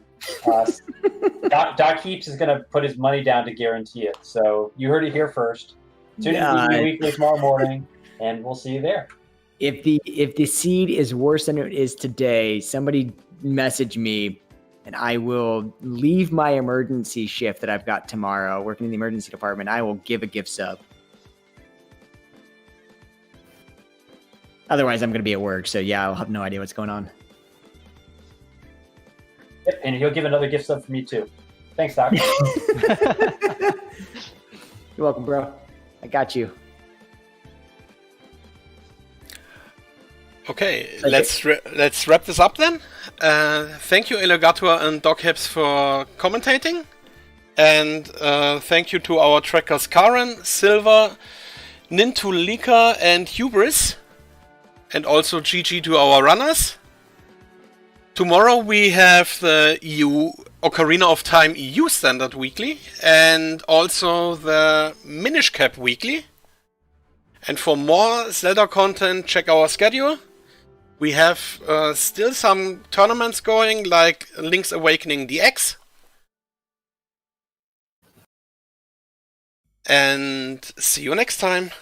Doc Heaps is going to put his money down to guarantee it. So you heard it here first. Tune in to the EU Weekly tomorrow morning, and we'll see you there. If the seed is worse than it is today, somebody message me, and I will leave my emergency shift that I've got tomorrow, working in the emergency department. I will give a gift sub. Otherwise, I'm going to be at work, so yeah, I'll have no idea what's going on. Yep, and he'll give another gift sub for me too. Thanks, Doc. You're welcome, bro. I got you. Okay, let's wrap this up then. Thank you, Elegator and Doghips, for commentating. And thank you to our trackers Karen, Silver, Nintulika, and Hubris. And also GG to our runners. Tomorrow we have the EU Ocarina of Time EU Standard Weekly and also the Minish Cap Weekly. And for more Zelda content, check our schedule. We have still some tournaments going, like Link's Awakening DX. And see you next time.